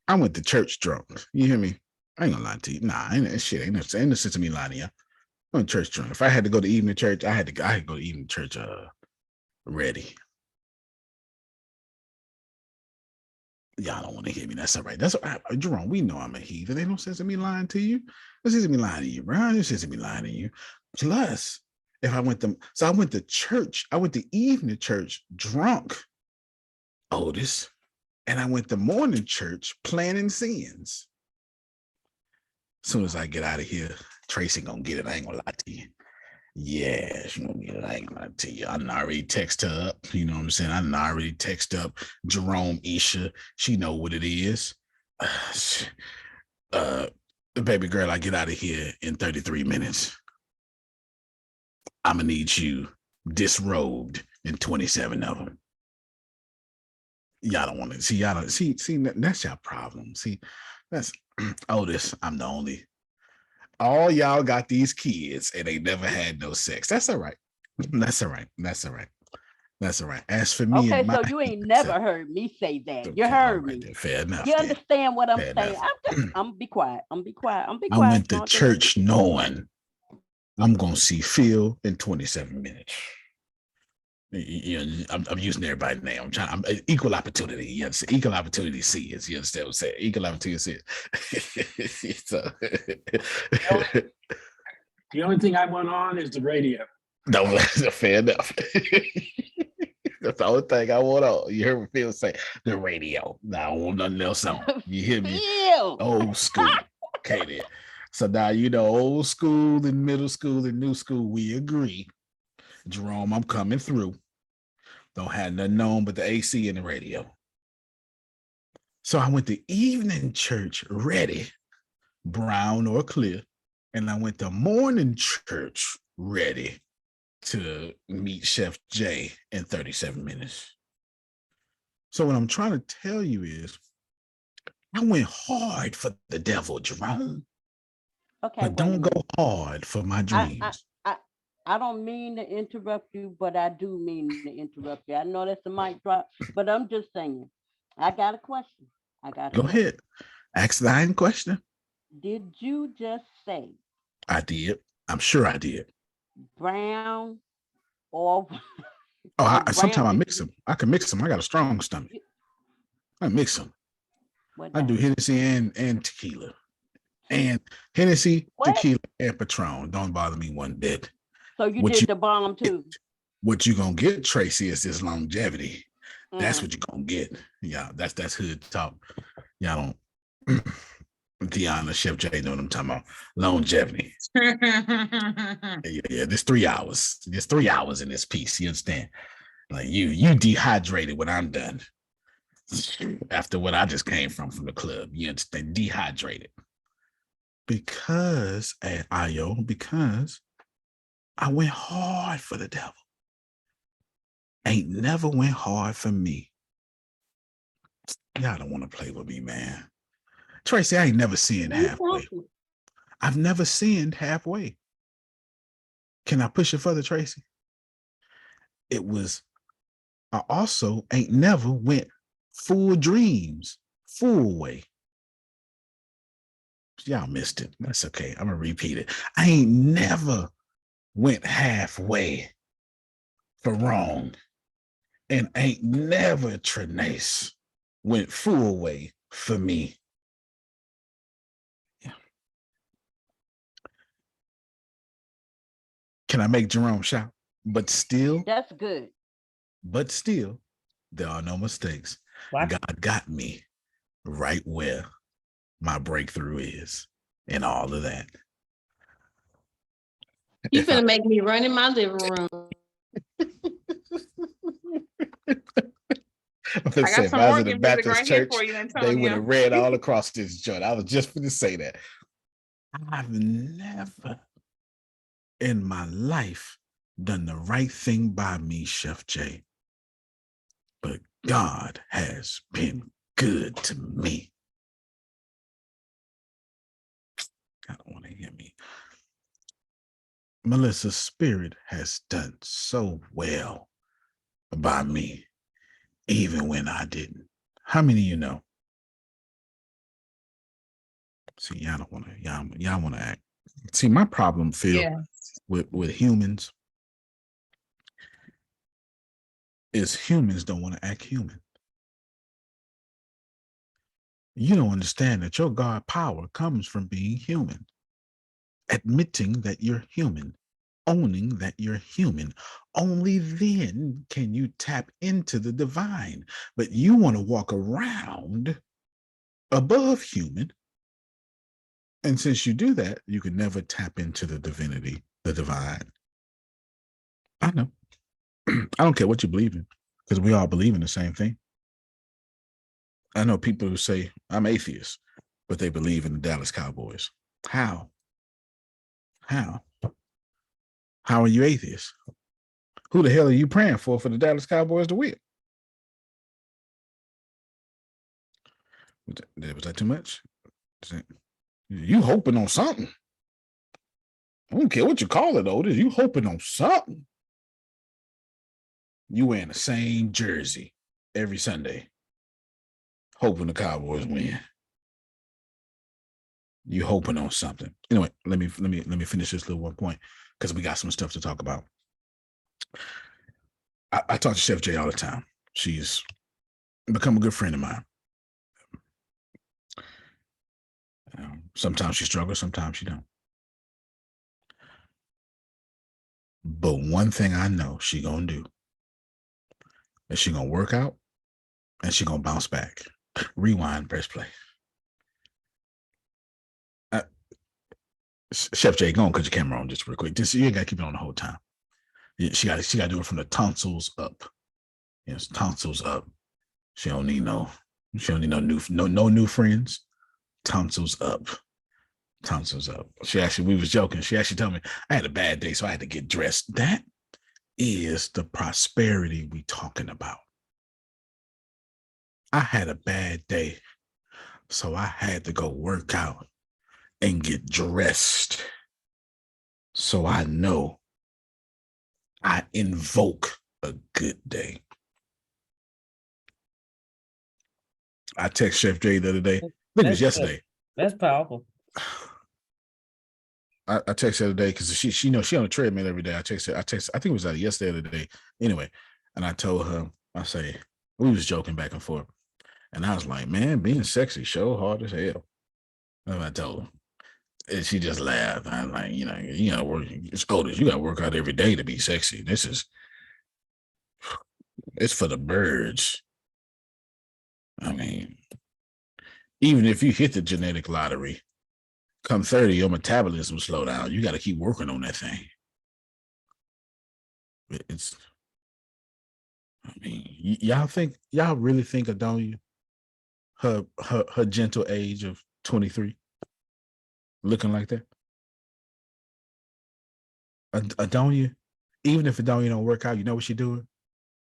I went to church drunk. You hear me? I ain't gonna lie to you. Nah, ain't no sense of me lying to you. I went to church drunk. If I had to go to evening church, I had to go to evening church ready. Y'all don't want to hear me. That's all right. That's all right. Jerome, we know I'm a heathen. Ain't no sense of me lying to you. No sense of me lying to you, bro. No sense of me lying to you. Plus, if I went to church, I went to evening church drunk, Otis, and I went to morning church planning sins. As soon as I get out of here, Tracy gonna get it. I ain't gonna lie to you. Yeah, she gonna get it. I ain't gonna lie to you. I already text her up. You know what I'm saying? I already text up Jerome Isha. She know what it is. The baby girl, I get out of here in 33 minutes. I'm gonna need you disrobed in 27 of them. Y'all don't want to see. Y'all don't see. That's your problem. See, that's Otis. I'm the only. All y'all got these kids and they never had no sex. That's all right. That's all right. That's all right. That's all right. As for me, okay, so you ain't never heard me say that. You heard me. Fair enough. You understand what I'm saying? I'm be quiet. I'm be quiet. I went to church knowing I'm gonna see Phil in 27 minutes. You know, I'm using everybody's name. I'm equal opportunity. You understand? Equal opportunity sees. You understand what I'm saying? Equal opportunity sees. So, the only thing I went on is the radio. No, that's fair enough. That's the only thing I want on. You heard me Phil say the radio. No, I don't want nothing else on. You hear me? Ew. Old school. Okay then. So now, you know, old school and middle school and new school, we agree. Jerome, I'm coming through. Don't have nothing on but the AC and the radio. So I went to evening church ready, brown or clear. And I went to morning church ready to meet Chef Jay in 37 minutes. So what I'm trying to tell you is I went hard for the devil, Jerome. Okay, but don't go hard for my dreams. I don't mean to interrupt you, but I do mean to interrupt you. I know that's a mic drop, but I'm just saying, I got a question. Go ahead. Ask thine question. Did you just say? I did. I'm sure I did. Brown or sometimes I mix them. I can mix them. I got a strong stomach. I mix them. I do Hennessy and tequila. And Hennessy, tequila, and Patron. Don't bother me one bit. So you did the bomb too. What you gonna get, Tracy, is this longevity. That's what you're gonna get. Yeah, that's hood talk. Y'all don't Deanna, Chef Jay know what I'm talking about. Longevity. yeah, there's 3 hours. There's 3 hours in this piece. You understand? Like you dehydrated when I'm done. After what I just came from the club. You understand? Dehydrated. Because I went hard for the devil. Ain't never went hard for me. Y'all don't want to play with me, man. Tracy, I ain't never sinned halfway. I've never sinned halfway. Can I push it further, Tracy? I also ain't never went full dreams, full way. Y'all missed it. That's okay. I'm going to repeat it. I ain't never went halfway for wrong. And ain't never, Trinace, went full way for me. Yeah. Can I make Jerome shout? But still. That's good. But still, there are no mistakes. What? God got me right where my breakthrough is and all of that. You finna make me run in my living room. I got some more the Baptist right church, for you, Antonio. They would have read all across this joint. I was just going to say that. I've never in my life done the right thing by me, Chef Jay. But God has been good to me. I don't want to hear me. Melissa's spirit has done so well by me, even when I didn't. How many of you know? See, y'all don't want to. Y'all want to act. See, my problem, Phil, with humans is humans don't want to act human. You don't understand that your God power comes from being human, admitting that you're human, owning that you're human. Only then can you tap into the divine. But you want to walk around above human. And since you do that, you can never tap into the divinity, the divine. I know. I don't care what you believe in, because we all believe in the same thing. I know people who say, I'm atheist, but they believe in the Dallas Cowboys. How? How are you atheist? Who the hell are you praying for the Dallas Cowboys to win? Was that too much? You hoping on something. I don't care what you call it, Otis. You hoping on something. You wearing the same jersey every Sunday, hoping the Cowboys win. You hoping on something. Anyway, let me finish this little one point, because we got some stuff to talk about. I talk to Chef Jay all the time. She's become a good friend of mine. Sometimes she struggles, sometimes she don't. But one thing I know she gonna do is she gonna work out and she gonna bounce back. Rewind, press play. Chef Jay, go on, cut your camera on just real quick. Just you ain't gotta keep it on the whole time. She gotta do it from the tonsils up. Yes, tonsils up. She don't need no new friends. Tonsils up. Tonsils up. We was joking. She actually told me I had a bad day, so I had to get dressed. That is the prosperity we talking about. I had a bad day, so I had to go work out and get dressed. So I know I invoke a good day. I text Chef Jay the other day. I think it was yesterday. That's powerful. I texted her the other day because she knows she on a treadmill every day. I think it was yesterday or the day. Anyway, and I told her, I say, we was joking back and forth. And I was like, man, being sexy so hard as hell. And I told her. And she just laughed. I'm like, you gotta work. It's Otis. You gotta work out every day to be sexy. It's for the birds. I mean, even if you hit the genetic lottery, come 30, your metabolism will slow down. You got to keep working on that thing. Y'all really think Adonia, her gentle age of 23, looking like that? Adonia, even if Adonia don't work out, you know what she doing?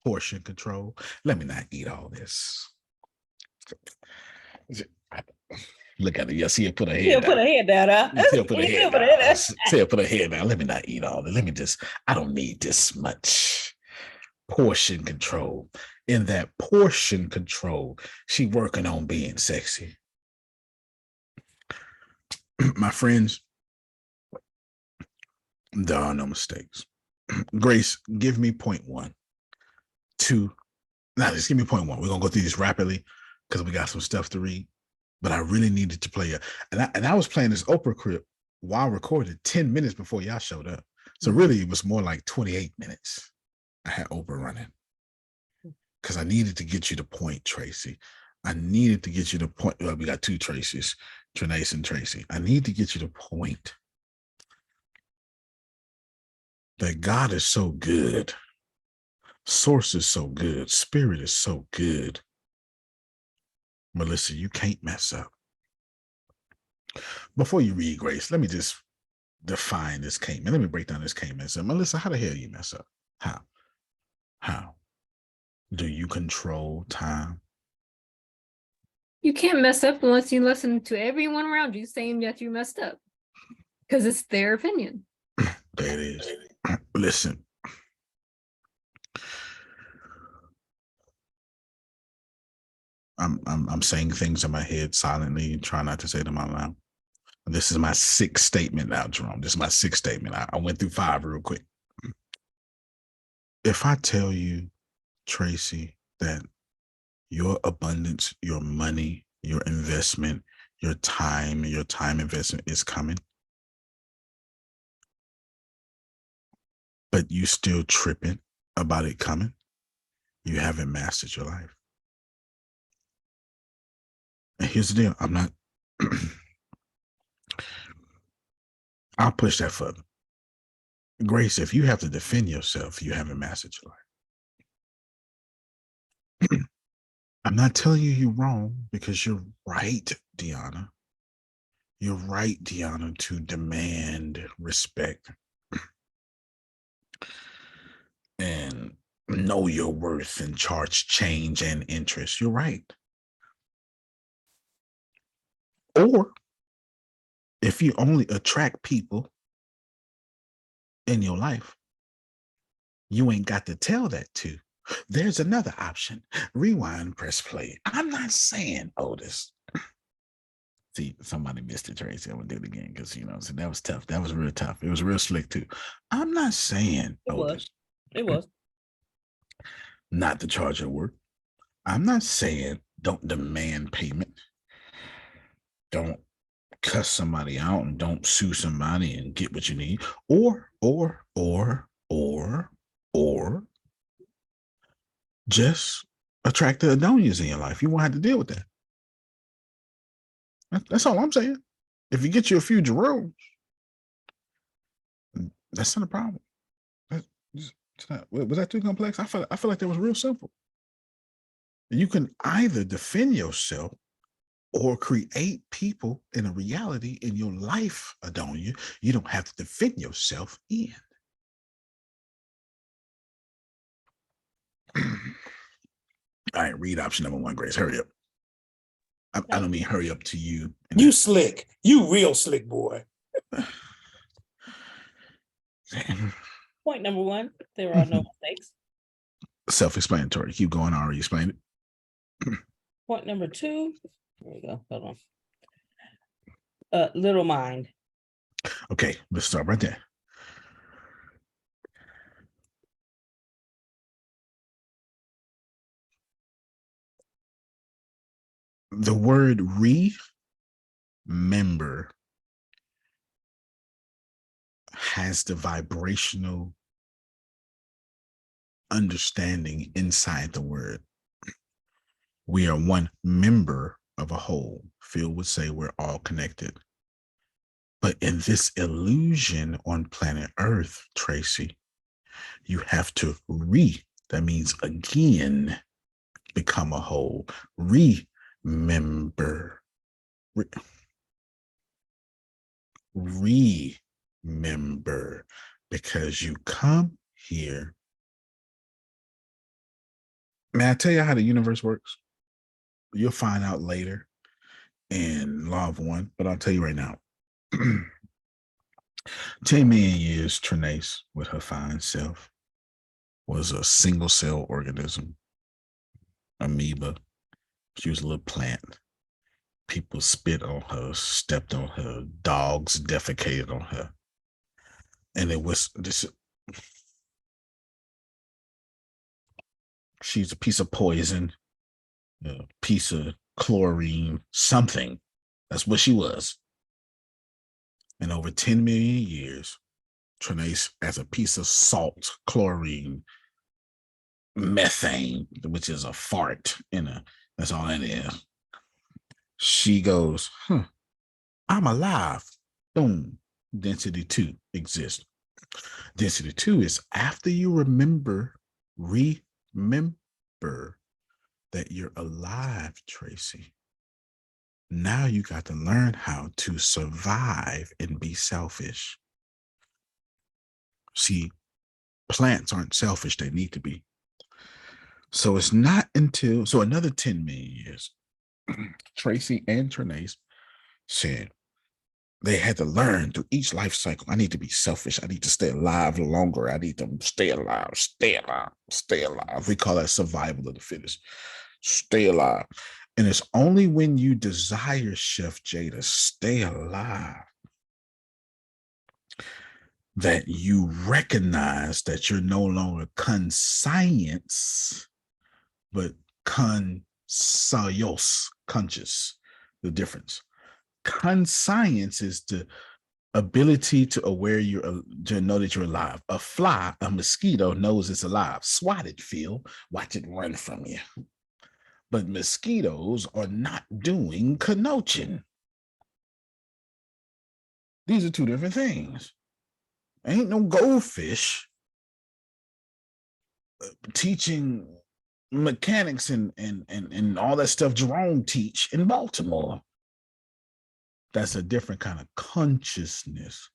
Portion control. Let me not eat all this. Look at her. Yeah, see her put her head down. Put her head down, huh? See her put her head down. See her put her head down. Let me not eat all this. I don't need this much. Portion control. In that portion control, she working on being sexy. My friends, there are no mistakes. Grace, give me point 1. 2. Now, just give me point 1. We're going to go through this rapidly because we got some stuff to read. But I really needed to play it. And I was playing this Oprah clip while recorded 10 minutes before y'all showed up. So really, it was more like 28 minutes. I had Oprah running because I needed to get you the point, Tracy. I needed to get you the point. Well, we got 2 Tracy's, Trinace and Tracy. I need to get you the point that God is so good. Source is so good. Spirit is so good. Melissa, you can't mess up. Before you read, Grace, let me just define this Cayman. Let me break down this Cayman. So, Melissa, how the hell you mess up? How? Do you control time? You can't mess up unless you listen to everyone around you saying that you messed up. Because it's their opinion. There it is. Listen. I'm saying things in my head silently and try not to say them out loud. This is my 6th statement now, Jerome. This is my 6th statement. I went through 5 real quick. If I tell you, Tracy, that your abundance, your money, your investment, your time investment is coming, but you still tripping about it coming, you haven't mastered your life. And here's the deal. I'm not, I'll push that further. Grace, if you have to defend yourself, you haven't mastered your life. I'm not telling you you're wrong because you're right, Deanna. You're right, Deanna, to demand respect and know your worth and charge change and interest. You're right. Or if you only attract people in your life you ain't got to tell that to, there's another option. Rewind, press play. I'm not saying, Otis. See, somebody missed it, Tracy. I'm gonna do it again because so that was tough. That was real tough. It was real slick too. I'm not saying, Otis. It was. Not to charge your work. I'm not saying don't demand payment. Don't cuss somebody out and don't sue somebody and get what you need. Or just attract the Adonias in your life. You won't have to deal with that. That's all I'm saying. If you get you a few Jeromes, That's not a problem. It's not, was that too complex? I feel like that was real simple. You can either defend yourself or create people in a reality in your life, Adonia, you don't have to defend yourself in. All right, read option number 1, Grace. Hurry up. I don't mean hurry up to you. You slick. You real slick, boy. Point number 1, there are no mistakes. Self-explanatory. Keep going. I already explained it. Point number 2, there we go. Hold on. Little mind. Okay, let's start right there. The word remember has the vibrational understanding inside the word. We are one member of a whole. Phil would say we're all connected. But in this illusion on planet Earth, Tracy, you have to that means again, become a whole. Remember. Remember, because you come here. May I tell you how the universe works? You'll find out later in Law of One, but I'll tell you right now. 10 million years, Trinace, with her fine self, was a single cell organism, amoeba. She was a little plant. People spit on her, stepped on her, dogs defecated on her. And it was this. She's a piece of poison, a piece of chlorine, something. That's what she was. And over 10 million years, Trinace, as a piece of salt, chlorine, methane, which is a fart that's all that is. She goes, I'm alive. Boom. Density 2 exists. Density 2 is after you remember that you're alive, Tracy. Now you got to learn how to survive and be selfish. See, plants aren't selfish. They need to be. So it's not until, another 10 million years, Tracy and Trinace said they had to learn through each life cycle. I need to be selfish. I need to stay alive longer. I need to stay alive, stay alive, stay alive. We call that survival of the fittest. Stay alive. And it's only when you desire, Chef Jay, to stay alive that you recognize that you're no longer conscience, but conscious, conscious, the difference. Conscience is the ability to to know that you're alive. A fly, a mosquito knows it's alive. Swat it, Phil. Watch it run from you. But mosquitoes are not doing connotation. These are two different things. Ain't no goldfish teaching mechanics and all that stuff Jerome teach in Baltimore. That's a different kind of consciousness.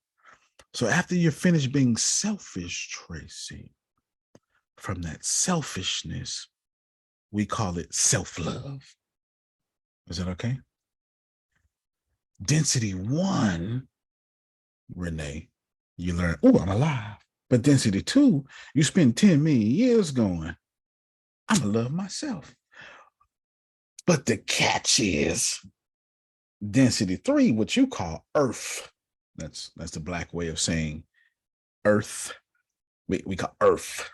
So after you're finished being selfish, Tracy, from that selfishness, we call it self-love. Is that okay? Density 1, Renee, you learn, oh, I'm alive. But density 2, you spend 10 million years going, I'm gonna love myself. But the catch is density 3, what you call earth. That's the black way of saying earth. We call earth.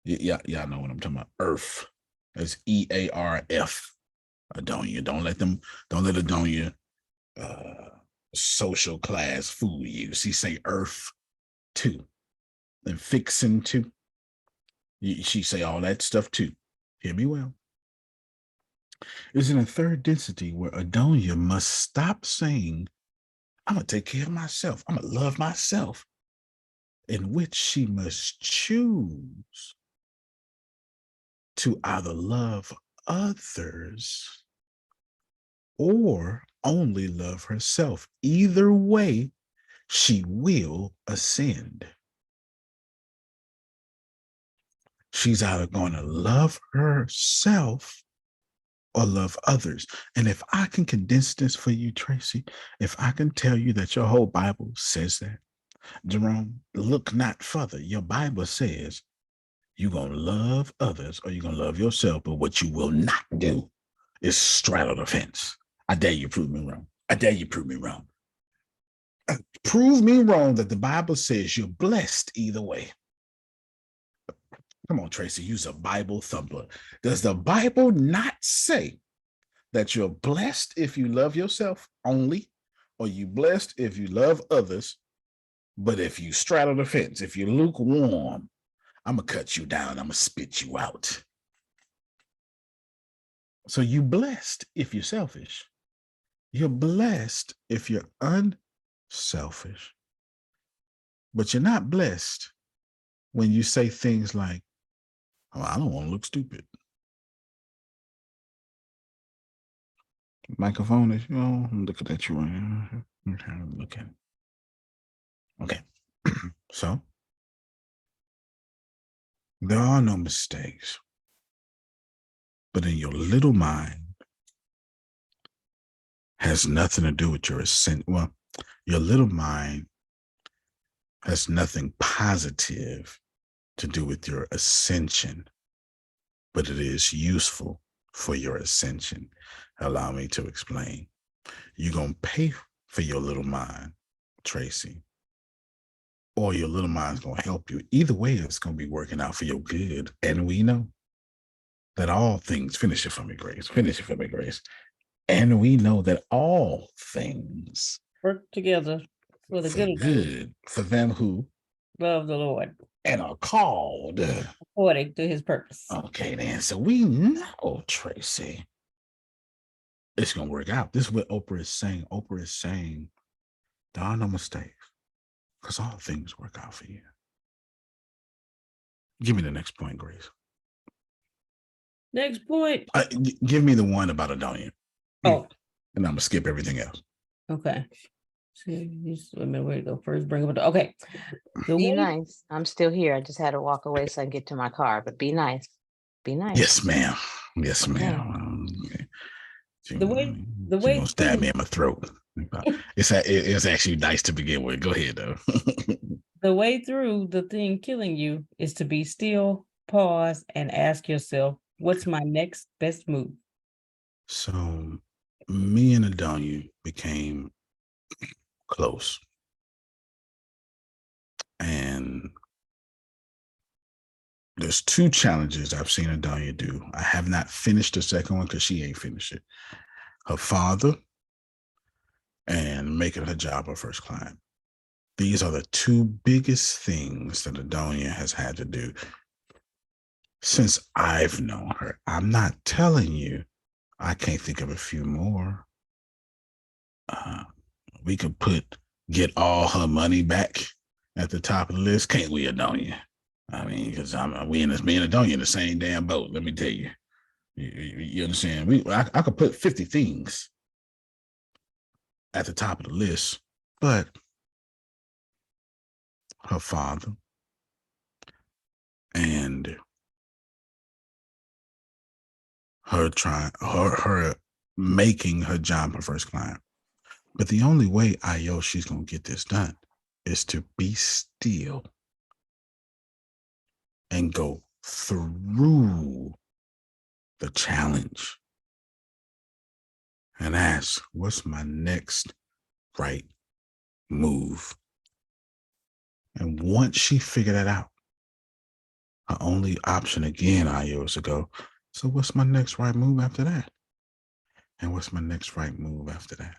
Yeah, I know what I'm talking about. Earth. It's EARF. Don't let Adonia social class fool you. She say earth 2 and fixing 2. She say all that stuff too. Hear me well. It's in a third density where Adonia must stop saying, I'm gonna take care of myself. I'm gonna love myself. in which she must choose to either love others or only love herself. Either way, she will ascend. She's either going to love herself or love others. And if I can condense this for you, Tracy, if I can tell you that your whole Bible says that, Jerome, look not further. Your Bible says you're going to love others or you're going to love yourself, but what you will not do is straddle the fence. I dare you prove me wrong. I dare you prove me wrong. Prove me wrong that the Bible says you're blessed either way. Come on, Tracy, use a Bible thumper. Does the Bible not say that you're blessed if you love yourself only, or you blessed if you love others, but if you straddle the fence, if you're lukewarm, I'm going to cut you down, I'm going to spit you out. So you're blessed if you're selfish. You're blessed if you're unselfish. But you're not blessed when you say things like, oh, I don't want to look stupid. Microphone is, I'm looking at you right now. I'm trying to look at it. Okay. So there are no mistakes. But in your little mind has nothing to do with your ascent. Well, your little mind has nothing positive to do with your ascension, but it is useful for your ascension. Allow me to explain. You're going to pay for your little mind, Tracy, or your little mind's going to help you. Either way, it's going to be working out for your good. And we know that all things, finish it for me, Grace. Finish it for me, Grace. And we know that all things work together for the good for them who love the Lord and are called according to his purpose. Okay, then. So we know, Tracy, it's going to work out. This is what Oprah is saying. Oprah is saying there are no mistakes because all things work out for you. Give me the next point, Grace. Next point. Give me the one about Adonia. Oh. And I'm going to skip everything else. Okay. Wait a minute, where to go first? Bring up okay. Be nice. I'm still here. I just had to walk away so I can get to my car, but be nice. Be nice. Yes, ma'am. Yes, ma'am. Okay. The way gonna stab me in my throat. It's actually nice to begin with. Go ahead, though. The way through the thing killing you is to be still, pause, and ask yourself, what's my next best move? So me and Adonia became close. And there's two challenges I've seen Adonia do. I have not finished the second one because she ain't finished it. Her father and making her job her first client. These are the two biggest things that Adonia has had to do since I've known her. I'm not telling you, I can't think of a few more. We could get all her money back at the top of the list, can't we, Adonia? I mean, because me and Adonia in the same damn boat. Let me tell you. You understand? I could put 50 things at the top of the list, but her father and her making her job her first client. But the only way she's gonna get this done is to be still and go through the challenge and ask, what's my next right move? And once she figured that out, her only option again, is to go, so what's my next right move after that? And what's my next right move after that?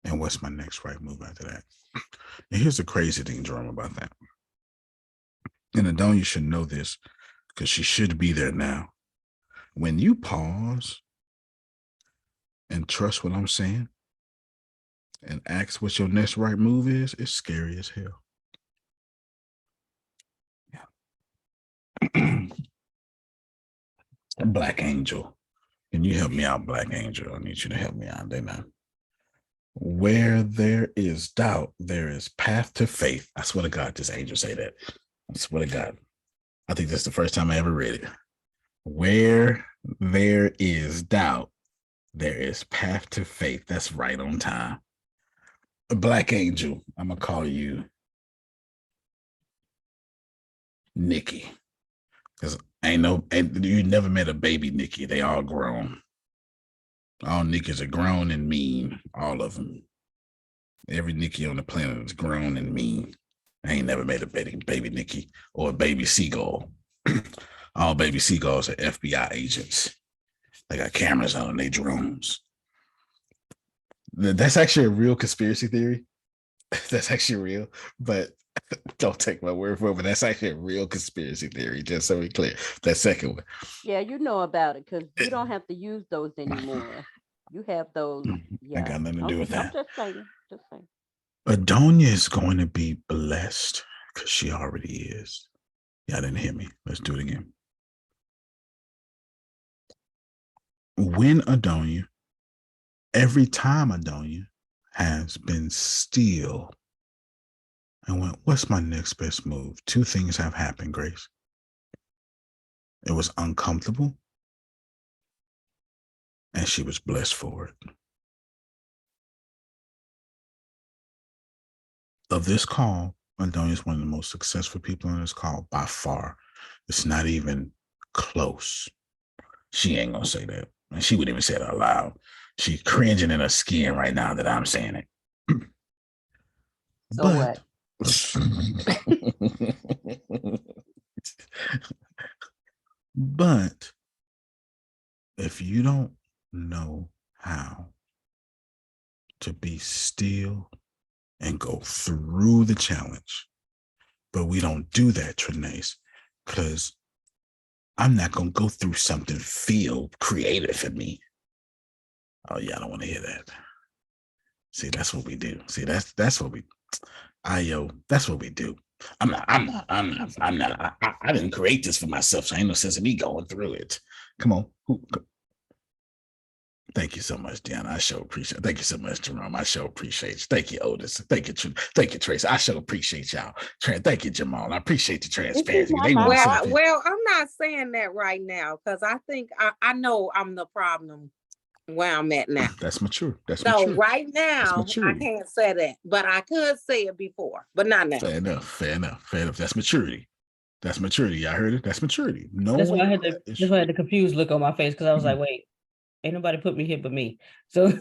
And what's my next right move after that? And here's the crazy thing, Jerome, about that. And Adonia should know this because she should be there now. When you pause and trust what I'm saying and ask what your next right move is, it's scary as hell. Black Angel. Can you help me out, Black Angel? I need you to help me out. They know. Where there is doubt, there is path to faith. I swear to God, this angel say that. I swear to God. I think that's the first time I ever read it. Where there is doubt, there is path to faith. That's right on time. Black Angel, I'm going to call you Nikki. Because you never met a baby Nikki. They all grown. All Nickies are grown and mean. All of them. Every Nikki on the planet is grown and mean. I ain't never met a baby Nikki or a baby seagull. All baby seagulls are FBI agents. They got cameras on their drones. That's actually a real conspiracy theory. That's actually real, but don't take my word for it. But that's actually a real conspiracy theory, just so we're clear. That second one. Yeah, you know about it because you don't have to use those anymore. You have those. Yeah. I got nothing to do with that. I'm just saying. Just saying. Adonia is going to be blessed because she already is. Y'all didn't hear me. Let's do it again. When Adonia, every time Adonia has been still and went, what's my next best move? Two things have happened, Grace. It was uncomfortable and she was blessed for it. Of this call, Adonia is one of the most successful people on this call by far. It's not even close. She ain't gonna say that. And she wouldn't even say it out loud. She's cringing in her skin right now that I'm saying it. So what? But if you don't know how to be still and go through the challenge, but we don't do that, Trinace, because I'm not going to go through something feel creative for me. Oh, yeah, I don't want to hear that. See, that's what we do. See, that's what we, that's what we do. I didn't create this for myself, so ain't no sense of me going through it. Come on. Thank you so much, Deanna. I sure appreciate it. Thank you so much, Jerome. I sure appreciate you. Thank you, Otis. Thank you, Tracy. I sure appreciate y'all. Thank you, Jamal. I appreciate the transparency. Well, I'm not saying that right now because I think I know I'm the problem where I'm at now. That's mature. So right now, I can't say that, but I could say it before, but not now. Fair enough. That's maturity. Y'all heard it? That's maturity. That's why I had the confused look on my face because I was like, wait, ain't nobody put me here but me. So,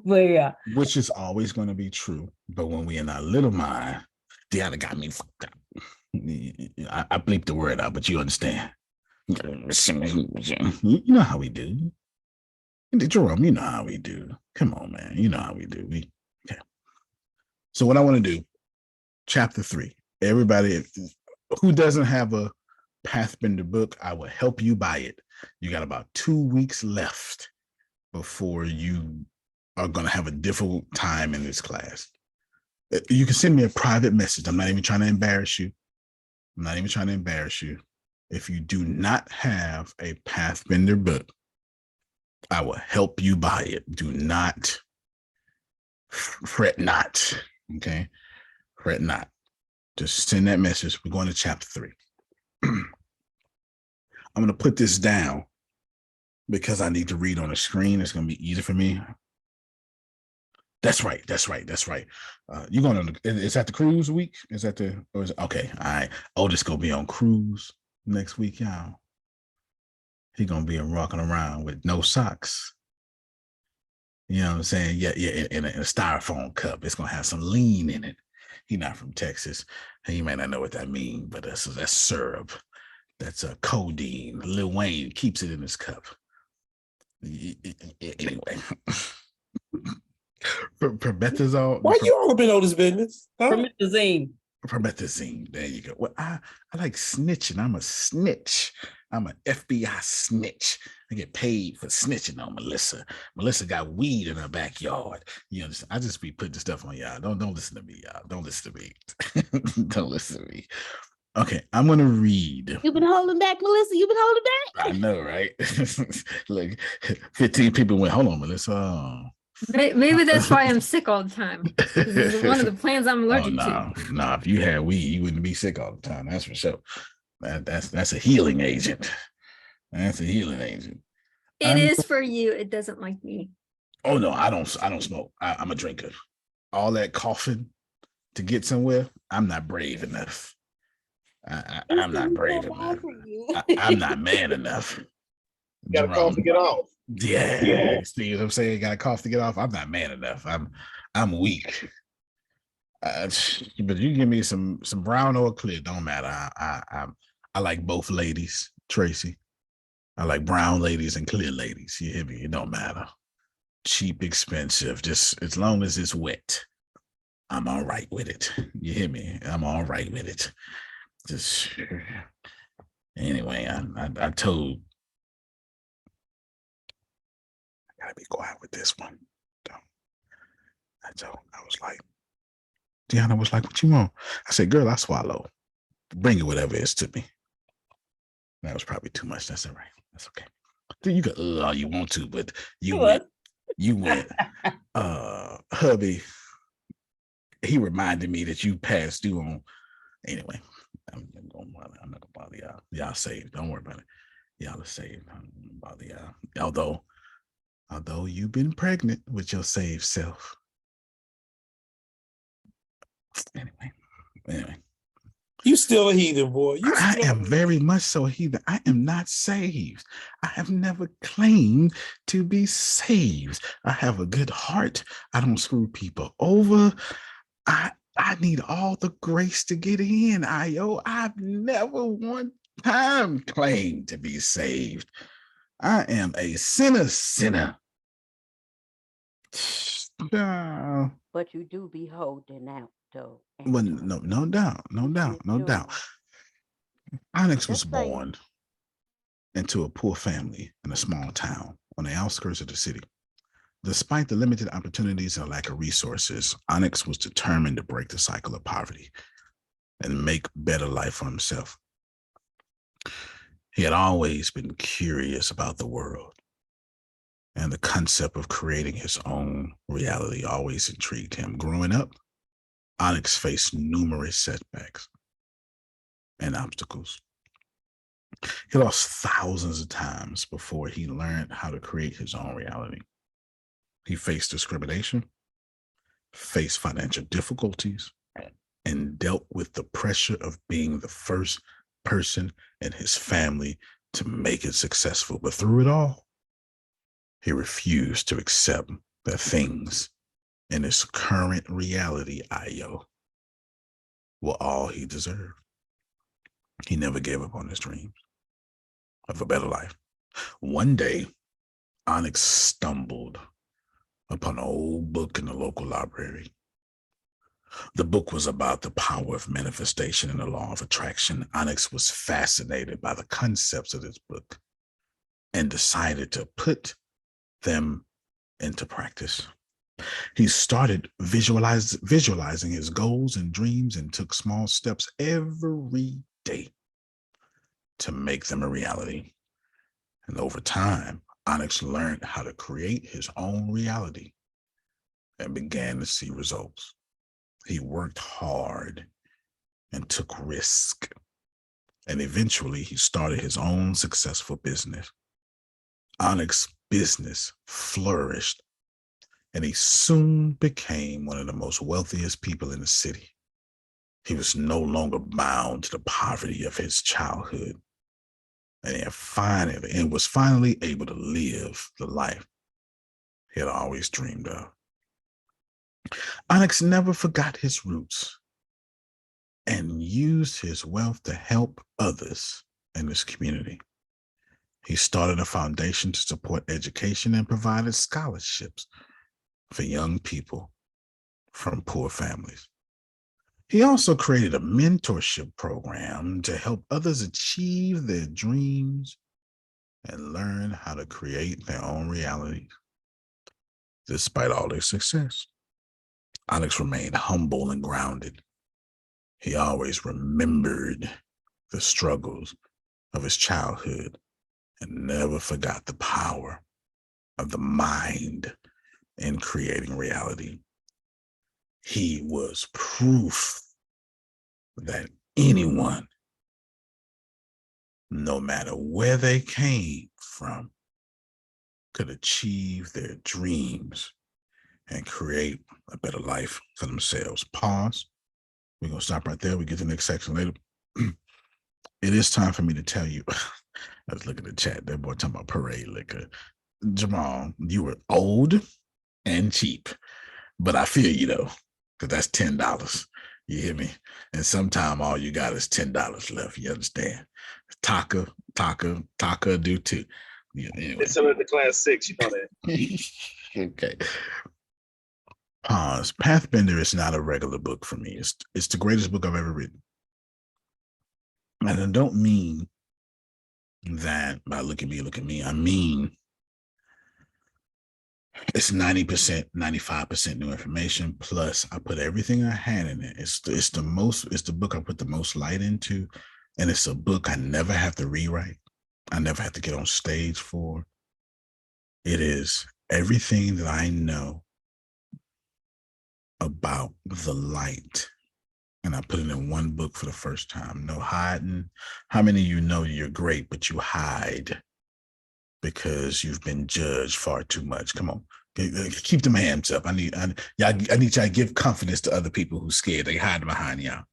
but yeah. Which is always going to be true. But when we in our little mind, Deanna got me fucked up. I bleeped the word out, but you understand. You know how we do. Jerome, you know how we do. Come on, man. You know how we do. Okay. So what I want to do, chapter 3. Everybody who doesn't have a Pathbender book, I will help you buy it. You got about 2 weeks left before you are going to have a difficult time in this class. You can send me a private message. I'm not even trying to embarrass you. If you do not have a Pathbender book, I will help you buy it. Do not fret not. Okay? Fret not. Just send that message. We're going to chapter 3. I'm going to put this down because I need to read on the screen. It's going to be easy for me. That's right. You're going to, is that the cruise week? Okay. All right. Otis going to be on cruise next week, y'all. He going to be rocking around with no socks. You know what I'm saying? Yeah, in a styrofoam cup. It's going to have some lean in it. He's not from Texas. He may not know what that means, but that's syrup. That's a codeine. Lil Wayne keeps it in his cup. Anyway. Promethazole. Why you all been on this business? Huh? Promethazine. There you go. Well, I like snitching. I'm a snitch. I'm an FBI snitch. I get paid for snitching on Melissa. Melissa got weed in her backyard. You understand? I just be putting stuff on y'all. Don't listen to me, y'all. Don't listen to me. Don't listen to me. Okay, I'm gonna read. You've been holding back, Melissa. You've been holding back. I know, right? Look, 15 people went, hold on, Melissa. Maybe that's why I'm sick all the time. This is one of the plants I'm allergic to. No, if you had weed, you wouldn't be sick all the time. That's for sure. That's a healing agent. That's a healing agent. It is for you. It doesn't like me. Oh no, I don't smoke. I'm a drinker. All that coughing to get somewhere, I'm not brave enough. I'm not brave enough. I'm not man enough. You got to cough to get off. Yeah. See what I'm saying? Got to cough to get off. I'm not man enough. I'm weak. But you give me some brown or clear, don't matter. I like both ladies, Tracy. I like brown ladies and clear ladies. You hear me? It don't matter. Cheap, expensive, just as long as it's wet, I'm all right with it. You hear me? I'm all right with it. Just anyway, I told. I gotta be quiet with this one. I was like, Deanna was like, what you want? I said, girl, I swallow. Bring it whatever it is to me. That was probably too much. That's all right. That's okay. You can all you want to, but you went. Hubby, he reminded me that you passed due on. Anyway, I'm not gonna bother y'all. Y'all saved. Don't worry about it. Y'all are saved. I'm not gonna bother y'all. Although you've been pregnant with your saved self. Anyway. You still a heathen, boy. I am very much so heathen. I am not saved. I have never claimed to be saved. I have a good heart. I don't screw people over. I need all the grace to get in. I've never one time claimed to be saved. I am a sinner. But you do be holding out, though. Well, no doubt. Onyx was born into a poor family in a small town on the outskirts of the city. Despite the limited opportunities and lack of resources, Onyx was determined to break the cycle of poverty and make better life for himself. He had always been curious about the world, and the concept of creating his own reality always intrigued him. Growing up, Onyx faced numerous setbacks and obstacles. He lost thousands of times before he learned how to create his own reality. He faced discrimination, faced financial difficulties, and dealt with the pressure of being the first person in his family to make it successful. But through it all, he refused to accept that things in his current reality, were all he deserved. He never gave up on his dreams of a better life. One day, Onyx stumbled upon an old book in the local library. The book was about the power of manifestation and the law of attraction. Onyx was fascinated by the concepts of this book and decided to put them into practice. He started visualizing his goals and dreams and took small steps every day to make them a reality. And over time, Onyx learned how to create his own reality and began to see results. He worked hard and took risks. And eventually he started his own successful business. Onyx's business flourished, and he soon became one of the most wealthiest people in the city. He was no longer bound to the poverty of his childhood, and was finally able to live the life he had always dreamed of. Onyx never forgot his roots and used his wealth to help others in his community. He started a foundation to support education and provided scholarships for young people from poor families. He also created a mentorship program to help others achieve their dreams and learn how to create their own reality. Despite all their success, Onyx remained humble and grounded. He always remembered the struggles of his childhood and never forgot the power of the mind in creating reality. He was proof that anyone, no matter where they came from, could achieve their dreams and create a better life for themselves. Pause. We're going to stop right there. We get to the next section later. It is time for me to tell you. I was looking at the chat. That boy talking about parade liquor. Jamal, you were old and cheap, but I feel you though, because that's $10. You hear me? And sometime all you got is $10 left. You understand? Taka do too. Yeah, anyway. It's some of the class 6, you know that. Okay. Pause. Pathbender is not a regular book for me. It's the greatest book I've ever written. And I don't mean that by look at me. I mean, it's 90%, 95% new information. Plus, I put everything I had in it. It's the book I put the most light into. And it's a book I never have to rewrite. I never have to get on stage for. It is everything that I know about the light. And I put it in one book for the first time. No hiding. How many of you know you're great, but you hide because you've been judged far too much? Come on. Keep them hands up. I need y'all to give confidence to other people who's scared. They hide behind y'all.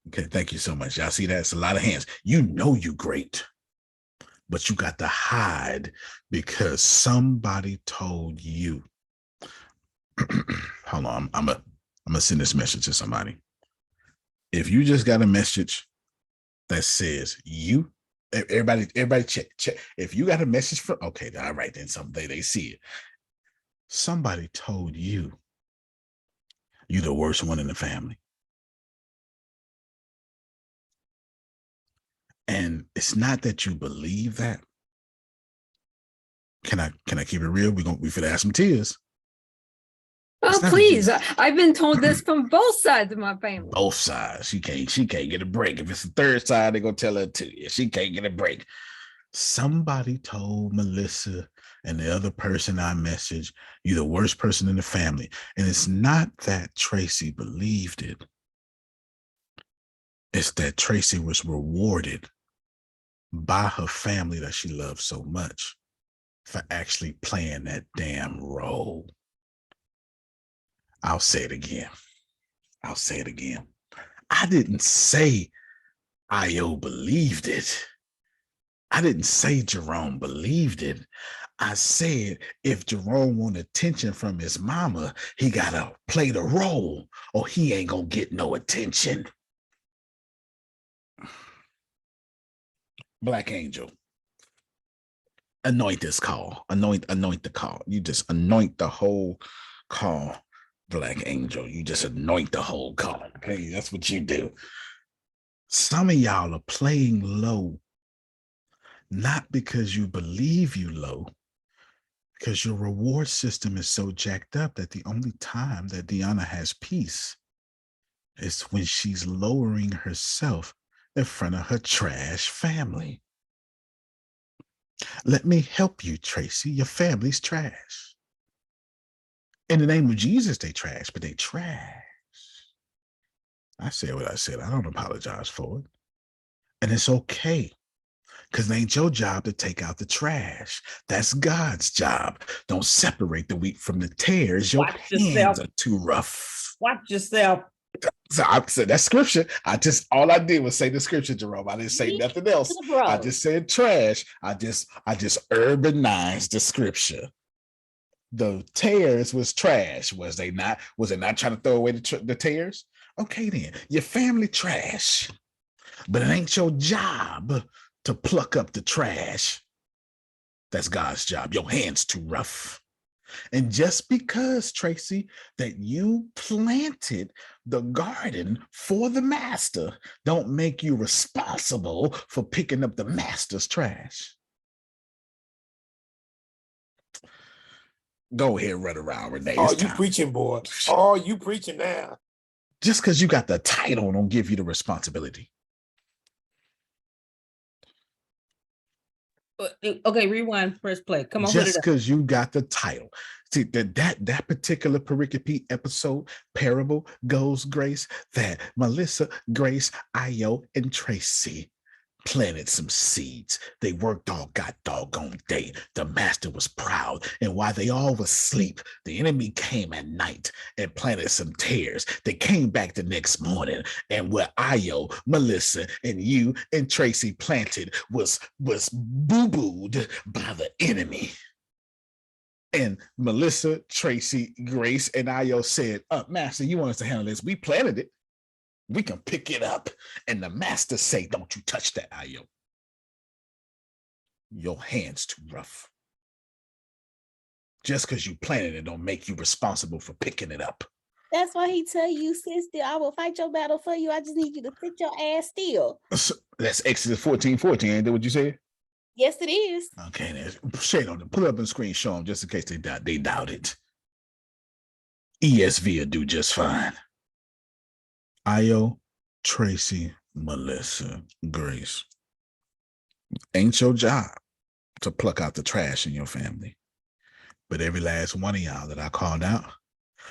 Okay, thank you so much. Y'all see that? It's a lot of hands. You know you great, but you got to hide because somebody told you. Hold on, I'm gonna send this message to somebody. If you just got a message that says you, everybody check. If you got a message from, okay, all right, then someday they see it. Somebody told you you're the worst one in the family. And it's not that you believe that. Can I keep it real? We finna have some tears. Oh, please. I've been told this from both sides of my family. Both sides. She can't get a break. If it's the third side, they're gonna tell her to you. She can't get a break. Somebody told Melissa and the other person I messaged, you're the worst person in the family. And it's not that Tracy believed it. It's that Tracy was rewarded by her family that she loves so much for actually playing that damn role. I'll say it again. I didn't say Io believed it. I didn't say Jerome believed it. I said if Jerome want attention from his mama, he gotta play the role or he ain't gonna get no attention. Black Angel, anoint this call. Anoint the call. You just anoint the whole call. Black Angel, you just anoint the whole call. Okay, that's what you do. Some of y'all are playing low, not because you believe you low, because your reward system is so jacked up that the only time that Deanna has peace is when she's lowering herself in front of her trash family. Let me help you, Tracy. Your family's trash. In the name of Jesus, they trash, but they trash. I said what I said. I don't apologize for it. And it's okay, because it ain't your job to take out the trash. That's God's job. Don't separate the wheat from the tares. Your hands are too rough. Watch yourself. So I said that scripture. All I did was say the scripture, Jerome. I didn't say nothing else. I just said trash. I just urbanized the scripture. The tares was trash. Was it not trying to throw away the tares? Okay, then your family trash, but it ain't your job to pluck up the trash. That's God's job. Your hands too rough. And just because, Tracy, that you planted the garden for the master, don't make you responsible for picking up the master's trash. Go ahead, run around, Renee. Oh, you preaching, boy. Oh, you preaching now. Just because you got the title don't give you the responsibility. Okay, rewind, press play. Come on, just because you got the title. See, that particular pericope episode, Parable Goes Grace, that Melissa, Grace, Io, and Tracy planted some seeds. They worked all god doggone day. The master was proud. And while they all was asleep, the enemy came at night and planted some tares. They came back the next morning, and what Io, Melissa, and you and Tracy planted was boo-booed by the enemy. And Melissa, Tracy, Grace, and Io said, Master, you want us to handle this? We planted it. We can pick it up. And the master say, don't you touch that, Io. Your hand's too rough. Just because you planted it don't make you responsible for picking it up. That's why he tell you, sit still. I will fight your battle for you. I just need you to sit your ass still. So that's Exodus 14:14. Ain't that what you said? Yes, it is. Okay, then shade on them. Put it up on the screen, show them just in case they doubt it. ESV will do just fine. Io, Tracy, Melissa, Grace. Ain't your job to pluck out the trash in your family. But every last one of y'all that I called out,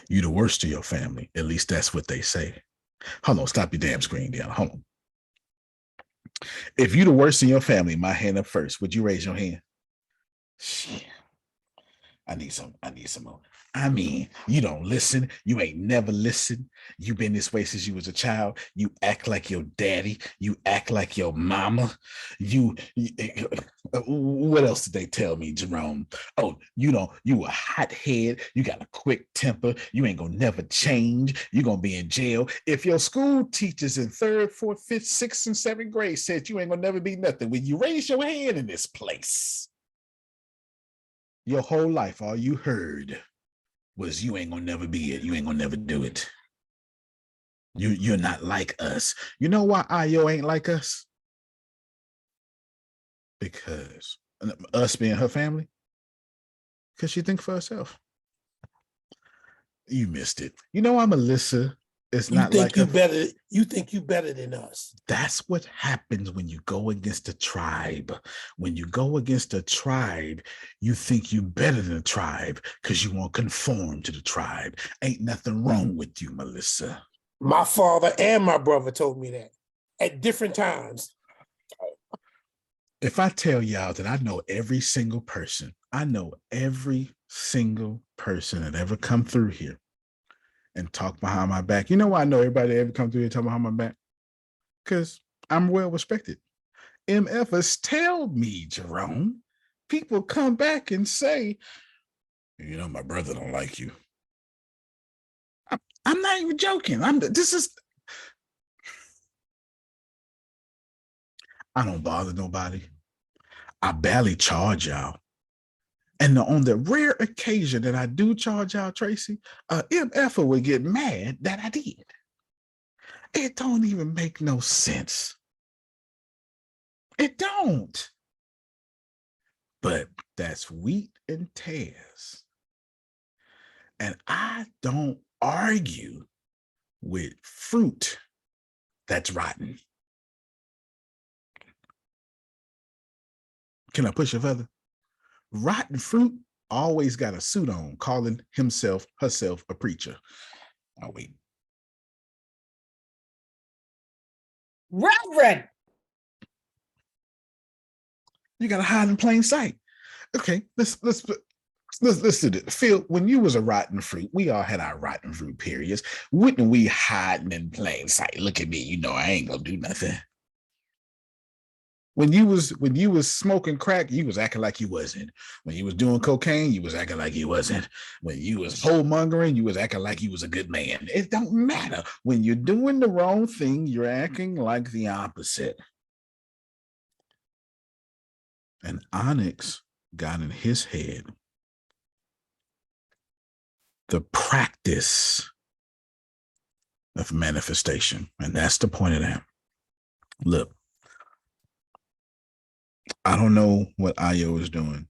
you the worst of your family. At least that's what they say. Hold on, stop your damn screen down. Hold on. If you the worst in your family, my hand up first. Would you raise your hand? Shit. I need some more. I mean, you don't listen. You ain't never listened. You been this way since you was a child. You act like your daddy. You act like your mama. What else did they tell me, Jerome? Oh, you a hothead. You got a quick temper. You ain't gonna never change. You gonna be in jail. If your school teachers in 3rd, 4th, 5th, 6th, and 7th grade said you ain't gonna never be nothing, when you raise your hand in this place, your whole life, all you heard was you ain't gonna never be it. You ain't gonna never do it. You're not like us. You know why Io ain't like us? Because us being her family, because she think for herself. You missed it. You know why Melissa is not like you better. You think you better than us. That's what happens when you go against a tribe. When you go against a tribe, you think you better than a tribe because you won't conform to the tribe. Ain't nothing wrong with you, Melissa. My father and my brother told me that at different times. If I tell y'all that I know every single person that ever come through here and talk behind my back. You know why I know everybody that ever come through here talk behind my back? Because I'm well respected. MFers tell me, Jerome, people come back and say, you know, my brother don't like you. I'm not even joking. I don't bother nobody. I barely charge y'all. And on the rare occasion that I do charge y'all, Tracy, MF would get mad that I did. It don't even make no sense. It don't. But that's wheat and tares. And I don't argue with fruit that's rotten. Can I push it further? Rotten fruit always got a suit on, calling himself, herself a preacher. I'll wait. Reverend. You gotta hide in plain sight. Okay, let's do this. Phil, when you was a rotten fruit, we all had our rotten fruit periods. Wouldn't we hiding in plain sight? Look at me, you know I ain't gonna do nothing. When you was smoking crack, you was acting like you wasn't. When you was doing cocaine, you was acting like you wasn't. When you was whoremongering, you was acting like you was a good man. It don't matter. When you're doing the wrong thing, you're acting like the opposite. And Onyx got in his head the practice of manifestation. And that's the point of that. Look, I don't know what Io is doing.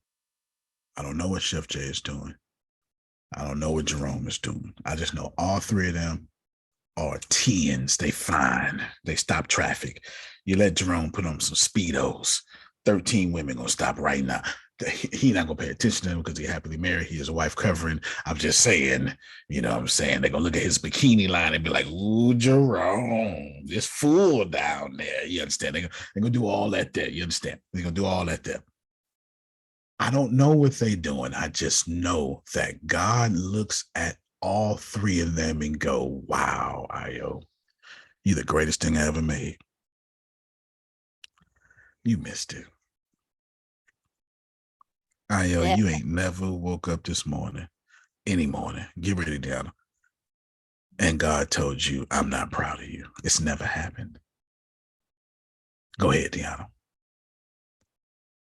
I don't know what Chef J is doing. I don't know what Jerome is doing. I just know all three of them are 10s. They fine. They stop traffic. You let Jerome put on some Speedos. 13 women gonna stop right now. He not gonna pay attention to them because he happily married. He has a wife covering. I'm just saying, you know what I'm saying? They're gonna look at his bikini line and be like, ooh, Jerome, it's full down there. You understand? They're gonna do all that there. You understand? They're gonna do all that there. I don't know what they're doing. I just know that God looks at all three of them and go, wow, Io, you're the greatest thing I ever made. You missed it. Io, you ain't never woke up this morning, any morning. Get ready, Deanna. And God told you, I'm not proud of you. It's never happened. Go ahead, Deanna.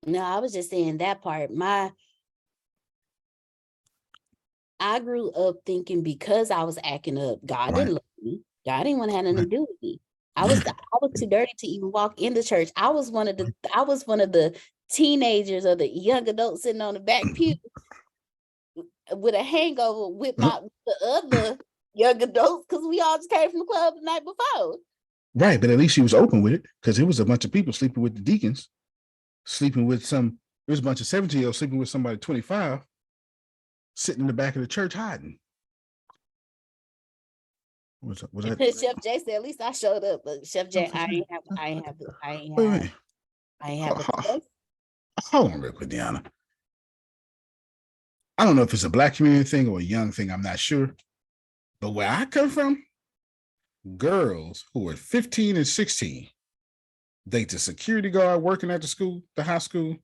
No, I was just saying that part. I grew up thinking because I was acting up, God didn't love me. God didn't want to have nothing to do with me. I was too dirty to even walk into church. I was one of the teenagers or the young adults sitting on the back pew with a hangover with the other young adults because we all just came from the club the night before. Right, but at least she was open with it because it was a bunch of people sleeping with the deacons, sleeping with there was a bunch of 17-year-olds sleeping with somebody 25, sitting in the back of the church hiding. Was that? Chef Jay said, at least I showed up, but Chef Jay, I ain't have a choice. Hold on real quick, Deanna. I don't know if it's a Black community thing or a young thing, I'm not sure. But where I come from, girls who are 15 and 16 date the security guard working at the high school,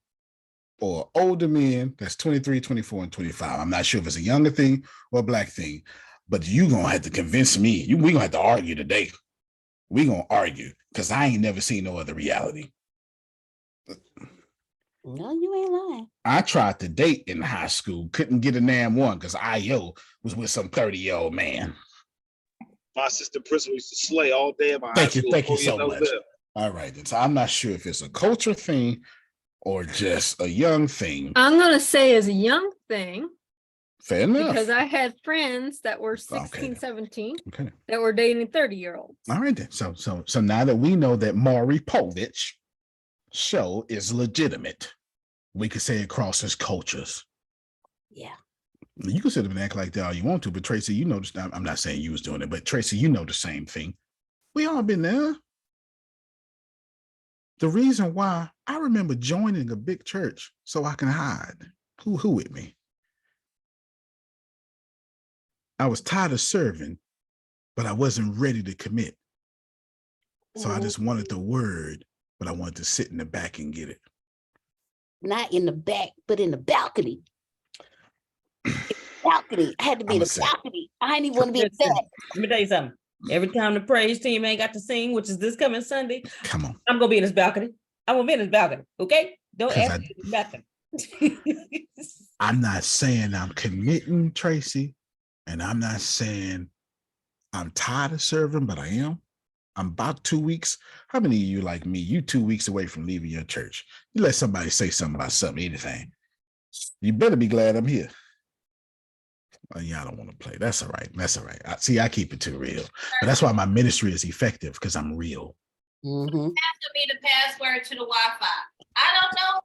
or older men that's 23, 24, and 25. I'm not sure if it's a younger thing or a Black thing, but you gonna have to convince me. We gonna have to argue today. We gonna argue because I ain't never seen no other reality. No, you ain't lying. I tried to date in high school, couldn't get a damn one because Io was with some 30-year-old man. My assistant principal used to slay all day at my high school. Thank you so much. All right, then. So I'm not sure if it's a culture thing or just a young thing. I'm gonna say it's a young thing. Fair enough. Because I had friends that were 16, 17 that were dating 30-year-olds. All right then. So now that we know that Maury Povich show is legitimate, we could say it crosses cultures. Yeah. You can sit up and act like that all you want to, but Tracy, you know, I'm not saying you was doing it, but Tracy, you know the same thing. We all been there. The reason why I remember joining a big church so I can hide. Who with me? I was tired of serving, but I wasn't ready to commit. So I just wanted the word, but I wanted to sit in the back and get it. Not in the back, but in the balcony. Balcony. I had to be in the balcony. I didn't even want to be in the back. Let me tell you something. Every time the praise team ain't got to sing, which is this coming Sunday, come on, I'm gonna be in this balcony. I'm gonna be in this balcony. Okay, don't ask me nothing. I'm not saying I'm committing, Tracy, and I'm not saying I'm tired of serving, but I am. I'm about 2 weeks. How many of you like me? You 2 weeks away from leaving your church. You let somebody say something about something, anything. You better be glad I'm here. Well, y'all don't want to play. That's all right. That's all right. I keep it too real. But that's why my ministry is effective, because I'm real. Has to be the password to the Wi-Fi. I don't know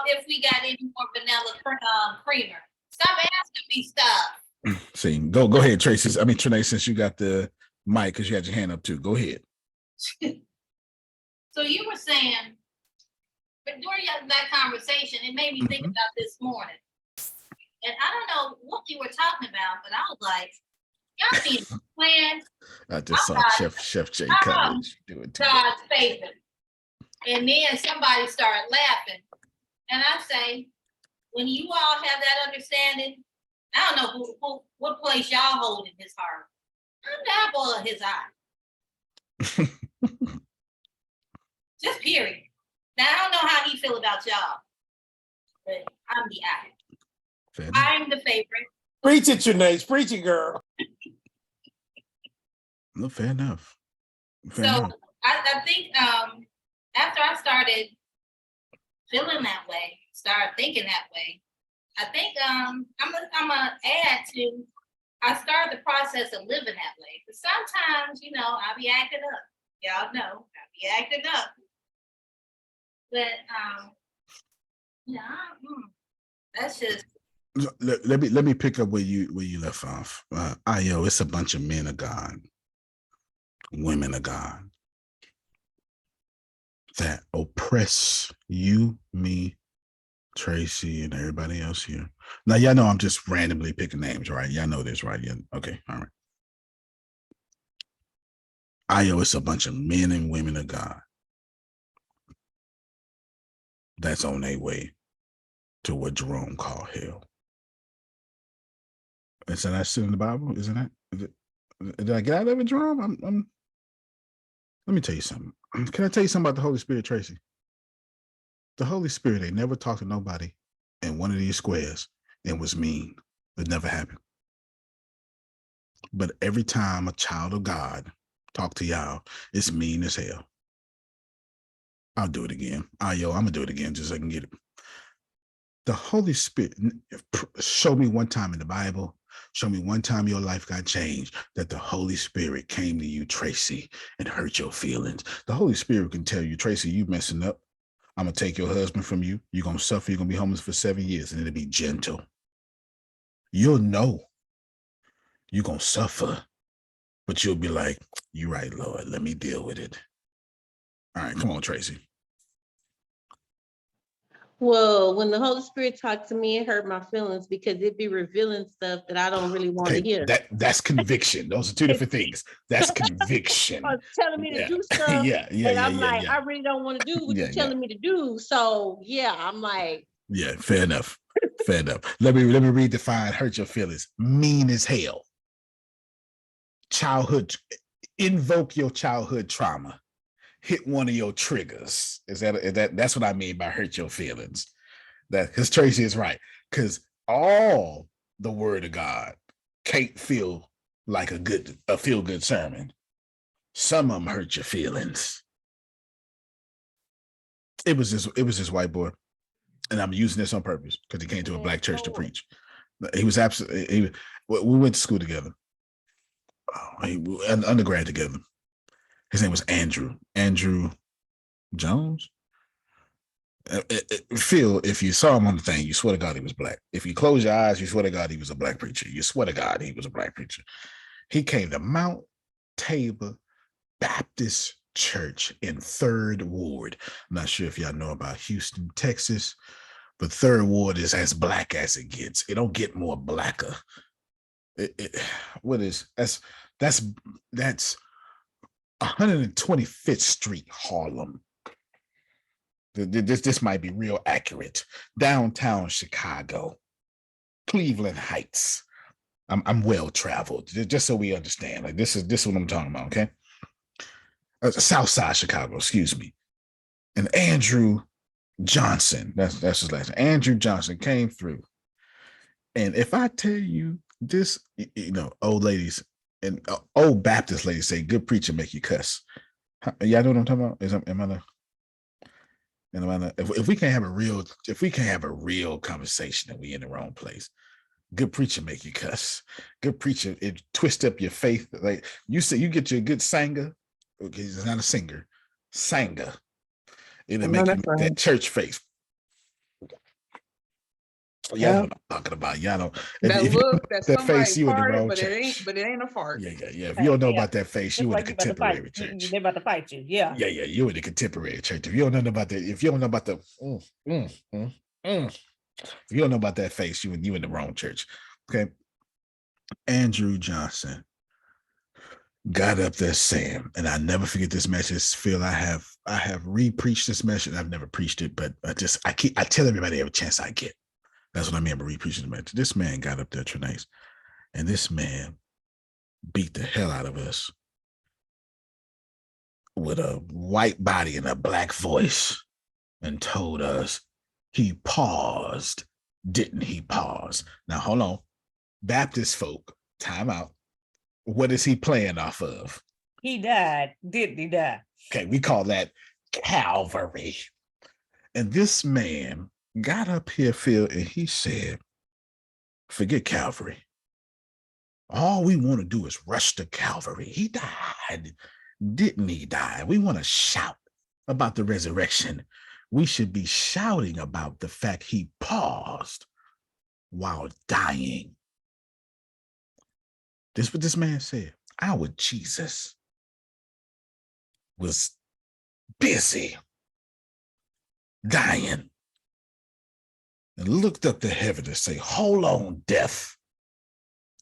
if we got any more vanilla creamer. Stop asking me stuff. See, go ahead, Tracy. I mean, Trinae, since you got the mic, because you had your hand up too. Go ahead. So you were saying, but during that conversation, it made me think about this morning. And I don't know what you were talking about, but I was like, y'all need to plan. I just saw Chef Jay Cutledge do it too. God's favor. And then somebody started laughing. And I say, when you all have that understanding, I don't know what place y'all hold in his heart. I'm the apple of his eye. Just period. Now, I don't know how he feel about y'all, but I'm the eye. I'm the favorite. Preach it, Trinae. Preach it, girl. No, fair enough. I think after I started feeling that way, started thinking that way, I think I'm gonna add to. I started the process of living that way. But sometimes, I'll be acting up. Y'all know I'll be acting up. But That's just Let me pick up where you left off. Io, it's a bunch of men of God, women of God that oppress you, me, Tracy, and everybody else here. Now, y'all know I'm just randomly picking names, right? Y'all know this, right? Yeah. Okay. All right. Io, it's a bunch of men and women of God that's on their way to what Jerome called hell. Isn't that still in the Bible? Isn't that? Did I get out of it, Jerome? Let me tell you something. Can I tell you something about the Holy Spirit, Tracy? The Holy Spirit ain't never talked to nobody in one of these squares and was mean. It never happened. But every time a child of God talk to y'all, it's mean as hell. I'll do it again. I'm gonna do it again just so I can get it. The Holy Spirit, show me one time in the Bible, show me one time your life got changed, that the Holy Spirit came to you, Tracy, and hurt your feelings. The Holy Spirit can tell you, Tracy, you messing up. I'm going to take your husband from you. You're going to suffer. You're going to be homeless for 7 years, and it'll be gentle. You'll know you're going to suffer, but you'll be like, you're right, Lord, let me deal with it. All right, come on, Tracy. Well, when the Holy Spirit talked to me, it hurt my feelings because it'd be revealing stuff that I don't really want to hear. That's conviction. Those are two different things. That's conviction. Telling me to do stuff. And I'm like, yeah. I really don't want to do what you're telling me to do. So yeah, I'm like. Yeah, fair enough. Fair enough. Let me redefine hurt your feelings. Mean as hell. Childhood, invoke your childhood trauma. Hit one of your triggers. That's what I mean by hurt your feelings. That because Tracy is right. Because all the word of God can't feel like a feel-good sermon. Some of them hurt your feelings. It was this white boy, and I'm using this on purpose because he came to a black church to preach. He was absolutely. We went to school together. Undergrad together. His name was Andrew Jones. Phil, if you saw him on the thing, you swear to God he was black. If you close your eyes, you swear to God he was a black preacher. You swear to God he was a black preacher. He came to Mount Tabor Baptist Church in 3rd Ward. I'm not sure if y'all know about Houston, Texas, but 3rd Ward is as black as it gets. It don't get more blacker. That's 125th Street, Harlem. This might be real accurate. Downtown Chicago, Cleveland Heights. I'm well traveled, just so we understand. Like this is what I'm talking about. Okay, South Side Chicago. Excuse me. And Andrew Johnson. That's his last name. Andrew Johnson came through. And if I tell you this, old ladies and old Baptist ladies say, "Good preacher make you cuss." Y'all know what I'm talking about? If we can't have a real conversation, then we in the wrong place. Good preacher make you cuss. Good preacher, it twist up your faith. Like you say, you get you a good singer. Okay, he's not a singer, singer. It'll make you make that church face. Y'all know what I'm talking about. Y'all know that face. You in the wrong church. But it ain't a fart. Yeah. If you don't know about that face, you in the contemporary church. They're about to fight you. Yeah. Yeah. You in the contemporary church. If you don't know about that, if you don't know about the, if you don't know about that face, you in the wrong church. Okay. Andrew Johnson got up there saying, and I never forget this message. Phil, I have re-preached this message. I've never preached it, but I tell everybody every chance I get. That's what I mean by re-preaching the message. This man got up there, Trinace, and this man beat the hell out of us with a white body and a black voice and told us he paused. Didn't he pause? Now, hold on. Baptist folk, time out. What is he playing off of? He died. Didn't he die? Okay, we call that Calvary. And this man got up here, Phil, and he said, forget Calvary. All we want to do is rush to Calvary. He died. Didn't he die? We want to shout about the resurrection. We should be shouting about the fact he paused while dying. This is what this man said. Our Jesus was busy dying and looked up to heaven to say, hold on, death.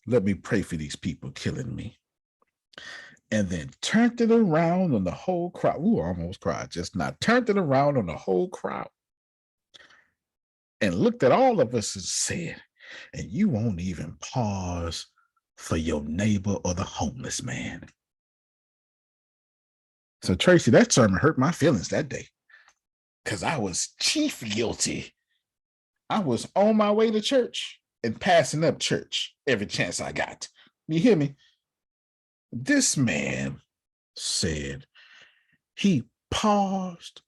Let me pray for these people killing me. And then turned it around on the whole crowd. Ooh, I almost cried just now. Turned it around on the whole crowd and looked at all of us and said, and you won't even pause for your neighbor or the homeless man. So Tracy, that sermon hurt my feelings that day because I was chief guilty. I was on my way to church and passing up church every chance I got. You hear me? This man said he paused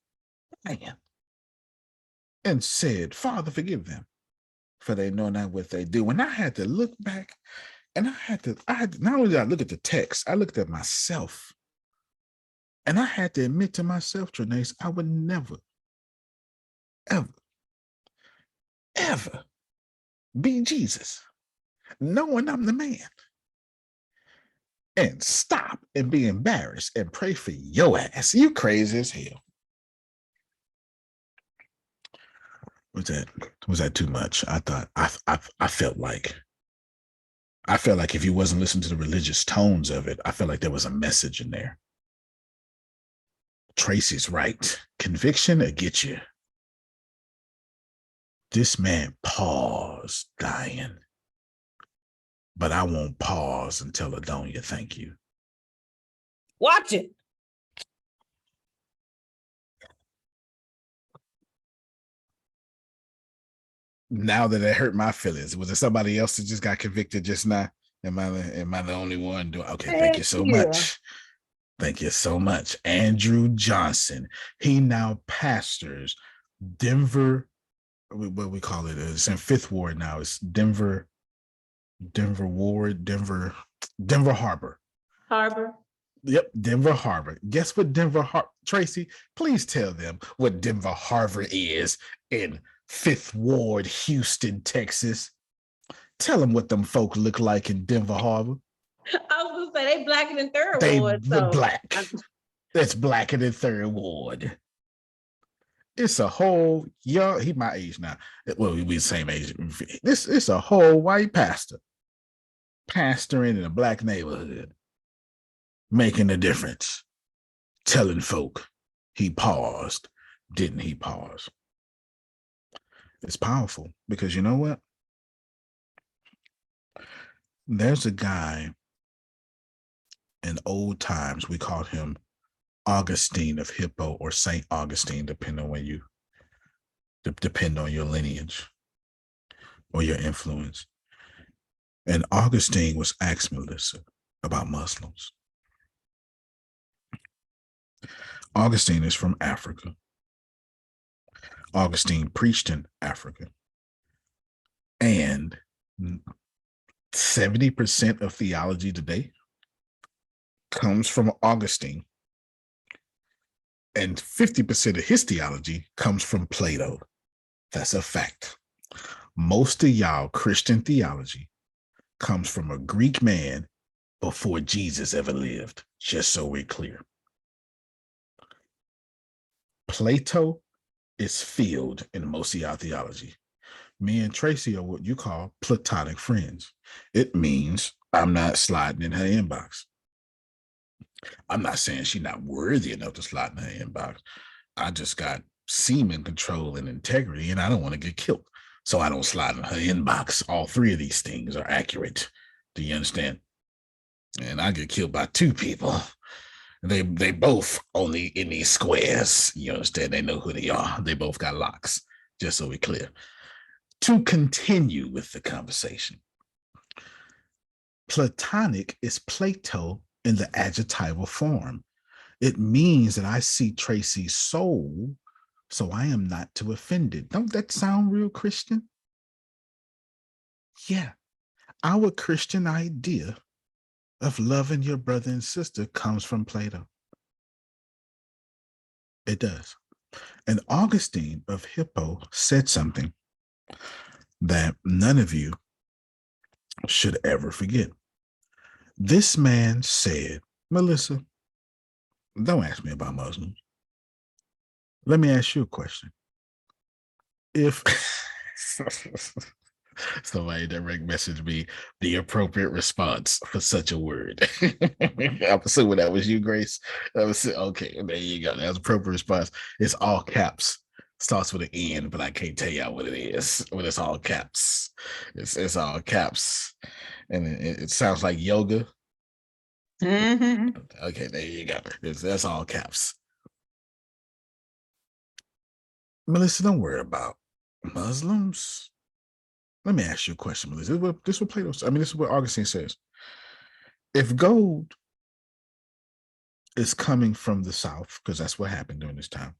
and said, Father, forgive them, for they know not what they do. And I had to look back and I had not only did I look at the text, I looked at myself. And I had to admit to myself, Trinace, I would never, ever be Jesus, knowing I'm the man. And stop and be embarrassed and pray for your ass. You crazy as hell. Was that too much? I thought I felt like if you wasn't listening to the religious tones of it, I felt like there was a message in there. Tracy's right. Conviction will get you. This man paused dying. But I won't pause until Adonia, thank you. Watch it. Now that it hurt my feelings, was it somebody else that just got convicted just now? Am I the only one doing? Okay, thank you so much. Thank you so much. Andrew Johnson. He now pastors Denver, what we call it, it's in 5th Ward now. It's Denver Harbor. Yep, Denver Harbor. Guess what Denver Harbor, Tracy, please tell them what Denver Harbor is in 5th Ward, Houston, Texas. Tell them what them folk look like in Denver Harbor. I was gonna say they blacker than 3rd Ward. They black. That's blacker than 3rd Ward. It's a whole young, he my age now. Well, we the same age. It's a whole white pastor pastoring in a black neighborhood, making a difference, telling folk he paused. Didn't he pause? It's powerful because you know what? There's a guy in old times, we called him Augustine of Hippo or Saint Augustine, depending on your lineage or your influence. And Augustine was asked Melissa about Muslims. Augustine is from Africa. Augustine preached in Africa. And 70% of theology today comes from Augustine. And 50% of his theology comes from Plato. That's a fact. Most of y'all Christian theology comes from a Greek man before Jesus ever lived, just so we're clear. Plato is filled in most of y'all theology. Me and Tracy are what you call platonic friends. It means I'm not sliding in her inbox. I'm not saying she's not worthy enough to slide in her inbox. I just got semen control and integrity, and I don't want to get killed. So I don't slide in her inbox. All 3 of these things are accurate. Do you understand? And I get killed by 2 people. They both only in these squares. You understand? They know who they are. They both got locks, just so we're clear. To continue with the conversation, Platonic is Plato in the adjectival form. It means that I see Tracy's soul, so I am not too offended. Don't that sound real Christian? Yeah. Our Christian idea of loving your brother and sister comes from Plato. It does. And Augustine of Hippo said something that none of you should ever forget. This man said, Melissa, don't ask me about Muslims. Let me ask you a question. If somebody direct message me the appropriate response for such a word. I'm assuming that was you, Grace. Okay, there you go. That was appropriate response. It's all caps. Starts with an N, but I can't tell y'all what it is when it's all caps. It's all caps. And it sounds like yoga. Okay, there you go. That's all caps. Melissa, don't worry about Muslims. Let me ask you a question, Melissa. This is what Plato. I mean, this is what Augustine says. If gold is coming from the south, because that's what happened during this time.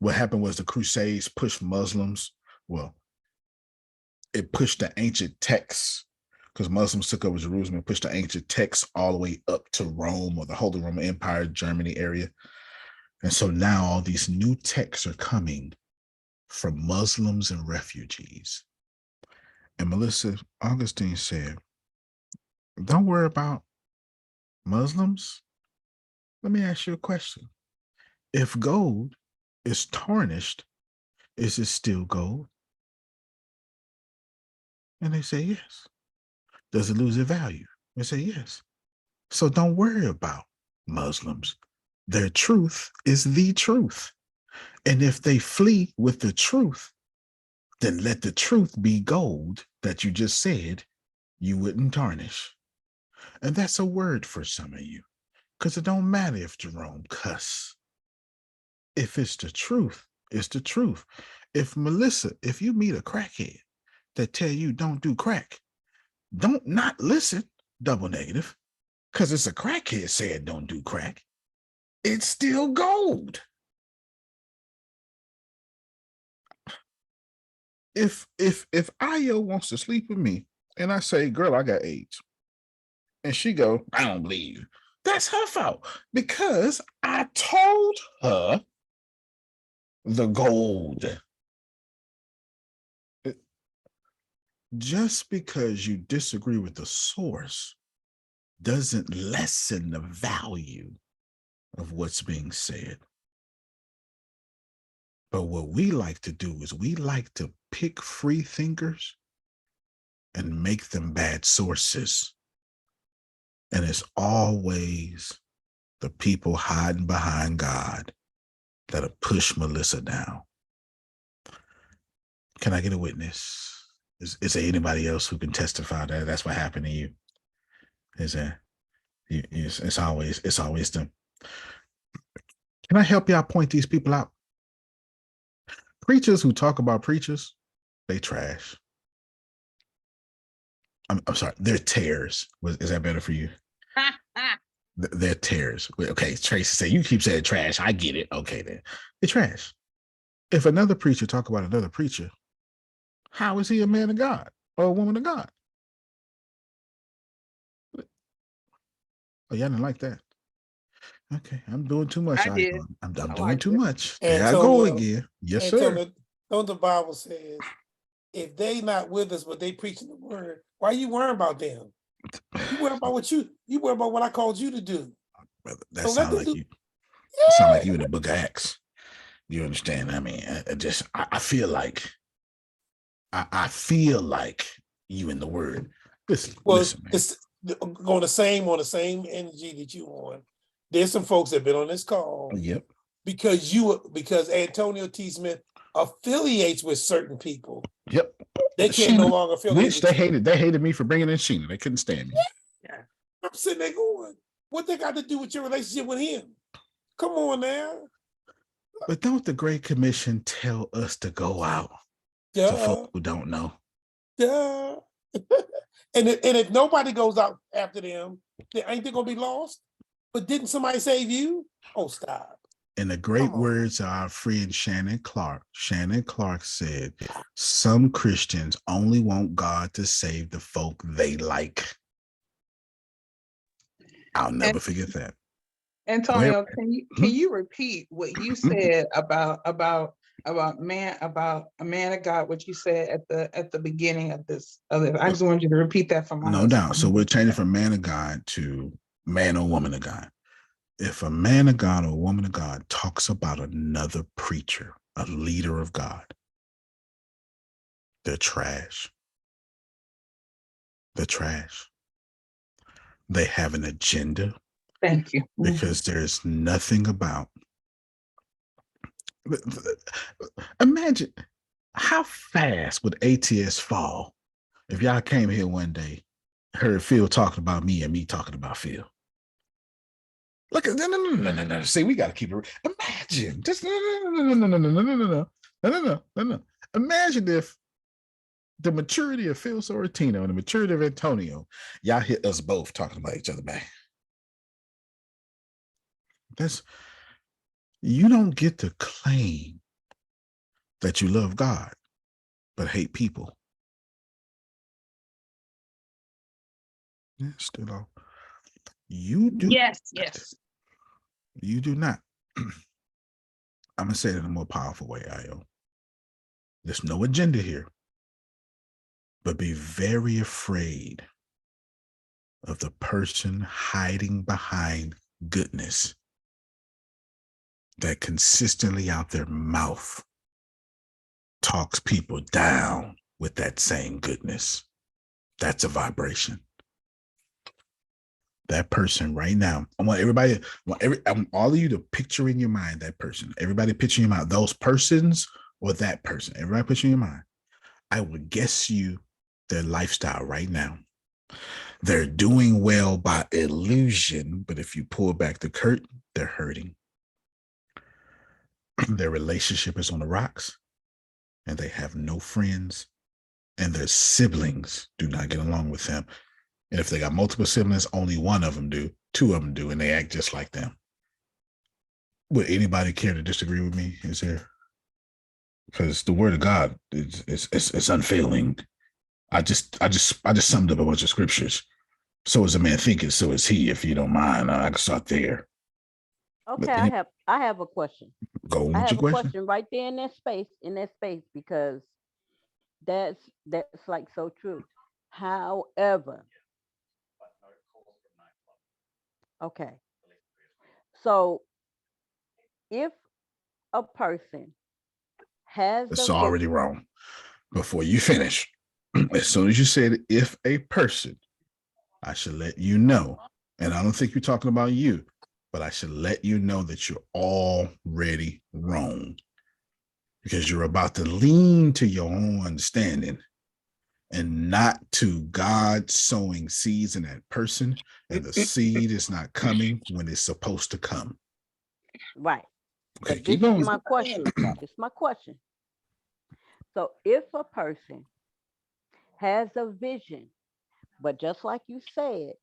What happened was the Crusades pushed Muslims. Well, it pushed the ancient texts, because Muslims took over Jerusalem and pushed the ancient texts all the way up to Rome or the Holy Roman Empire, Germany area. And so now all these new texts are coming from Muslims and refugees. And Melissa, Augustine said, don't worry about Muslims. Let me ask you a question. If gold is tarnished, is it still gold? And they say yes. Does it lose its value? They say yes. So don't worry about Muslims. Their truth is the truth. And if they flee with the truth, then let the truth be gold that you just said you wouldn't tarnish. And that's a word for some of you, because it don't matter if Jerome cuss. If it's the truth, it's the truth. If Melissa, if you meet a crackhead that tell you don't do crack, don't not listen, double negative, because it's a crackhead saying don't do crack. It's still gold. If Ayo wants to sleep with me and I say, girl, I got AIDS, and she go, I don't believe you, that's her fault, because I told her the gold. Just because you disagree with the source doesn't lessen the value of what's being said. But what we like to do is we like to pick free thinkers and make them bad sources. And it's always the people hiding behind God that'll push Melissa down. Can I get a witness? Is there anybody else who can testify that that's what happened to you? Is there? It's always them. Can I help y'all point these people out? Preachers who talk about preachers, they trash. I'm sorry, they're tares. Is that better for you? They're tares. Okay, Tracy said, you keep saying trash. I get it. Okay, then. They're trash. If another preacher talk about another preacher, how is he a man of God or a woman of God? Oh, y'all didn't like that. Okay, I'm doing too much. I did. I'm doing too much. And there I go again. Yes, sir. Don't the Bible says, if they not with us, but they preaching the word, why you worrying about them? You worry about you worry about what I called you to do. Brother, that sounds like you. Yeah. Sound like you in the book of Acts. You understand? I mean, I feel like I feel like you in the word. Listen, man. It's on the same energy that you on. There's some folks that have been on this call. Yep. Because Antonio T. Smith affiliates with certain people. Yep. They can't no longer affiliate. Which they hated me for bringing in Sheena. They couldn't stand me. Yeah. I'm sitting there going, what they got to do with your relationship with him? Come on now. But don't the Great Commission tell us to go out to folks who don't know? Duh. and if nobody goes out after them, ain't they gonna be lost? But didn't somebody save you? Oh, stop. In the great words of our friend Shannon Clark said, some Christians only want God to save the folk they like. I'll never forget that. Antonio, can you repeat what you said about a man of God, what you said at the beginning of this? I just wanted you to repeat that for my No husband. doubt. So we're changing from man of God to man or woman of God. If a man of God or a woman of God talks about another preacher, a leader of God, they're trash. They're trash. They have an agenda. Thank you. Because there's nothing about. Imagine how fast would ATS fall if y'all came here one day, heard Phil talking about me and me talking about Phil. Look at no. See, we got to keep it. Imagine just no. Imagine if the maturity of Phil Sorrentino and the maturity of Antonio, y'all hit us both talking about each other, man. You don't get to claim that you love God, but hate people. Yeah, still on. You do. Yes. You do not. I'm going to say it in a more powerful way, Io. There's no agenda here, but be very afraid of the person hiding behind goodness that consistently out their mouth talks people down with that same goodness. That's a vibration. That person right now, I want all of you to picture in your mind that person. Everybody picture in your mind those persons or that person. Everybody picture in your mind. I would guess you their lifestyle right now. They're doing well by illusion, but if you pull back the curtain, they're hurting. Their relationship is on the rocks, and they have no friends, and their siblings do not get along with them. And if they got multiple siblings, only one of them do, two of them do, and they act just like them. Would anybody care to disagree with me? Is there? Because the word of God is unfailing. I just summed up a bunch of scriptures. So is a man thinketh, so is he. If you don't mind, I can start there. Okay, I have a question. Go with I have your a question right there in that space, because that's like so true. However, okay. So if a person has It's already wrong. Before you finish, as soon as you said if a person, I should let you know, and I don't think you're talking about you, but I should let you know that you're already wrong, because you're about to lean to your own understanding and not to God sowing seeds in that person, and the seed is not coming when it's supposed to come. Right. Okay, but keep this going. is my question. This is my question. So if a person has a vision, but just like you said,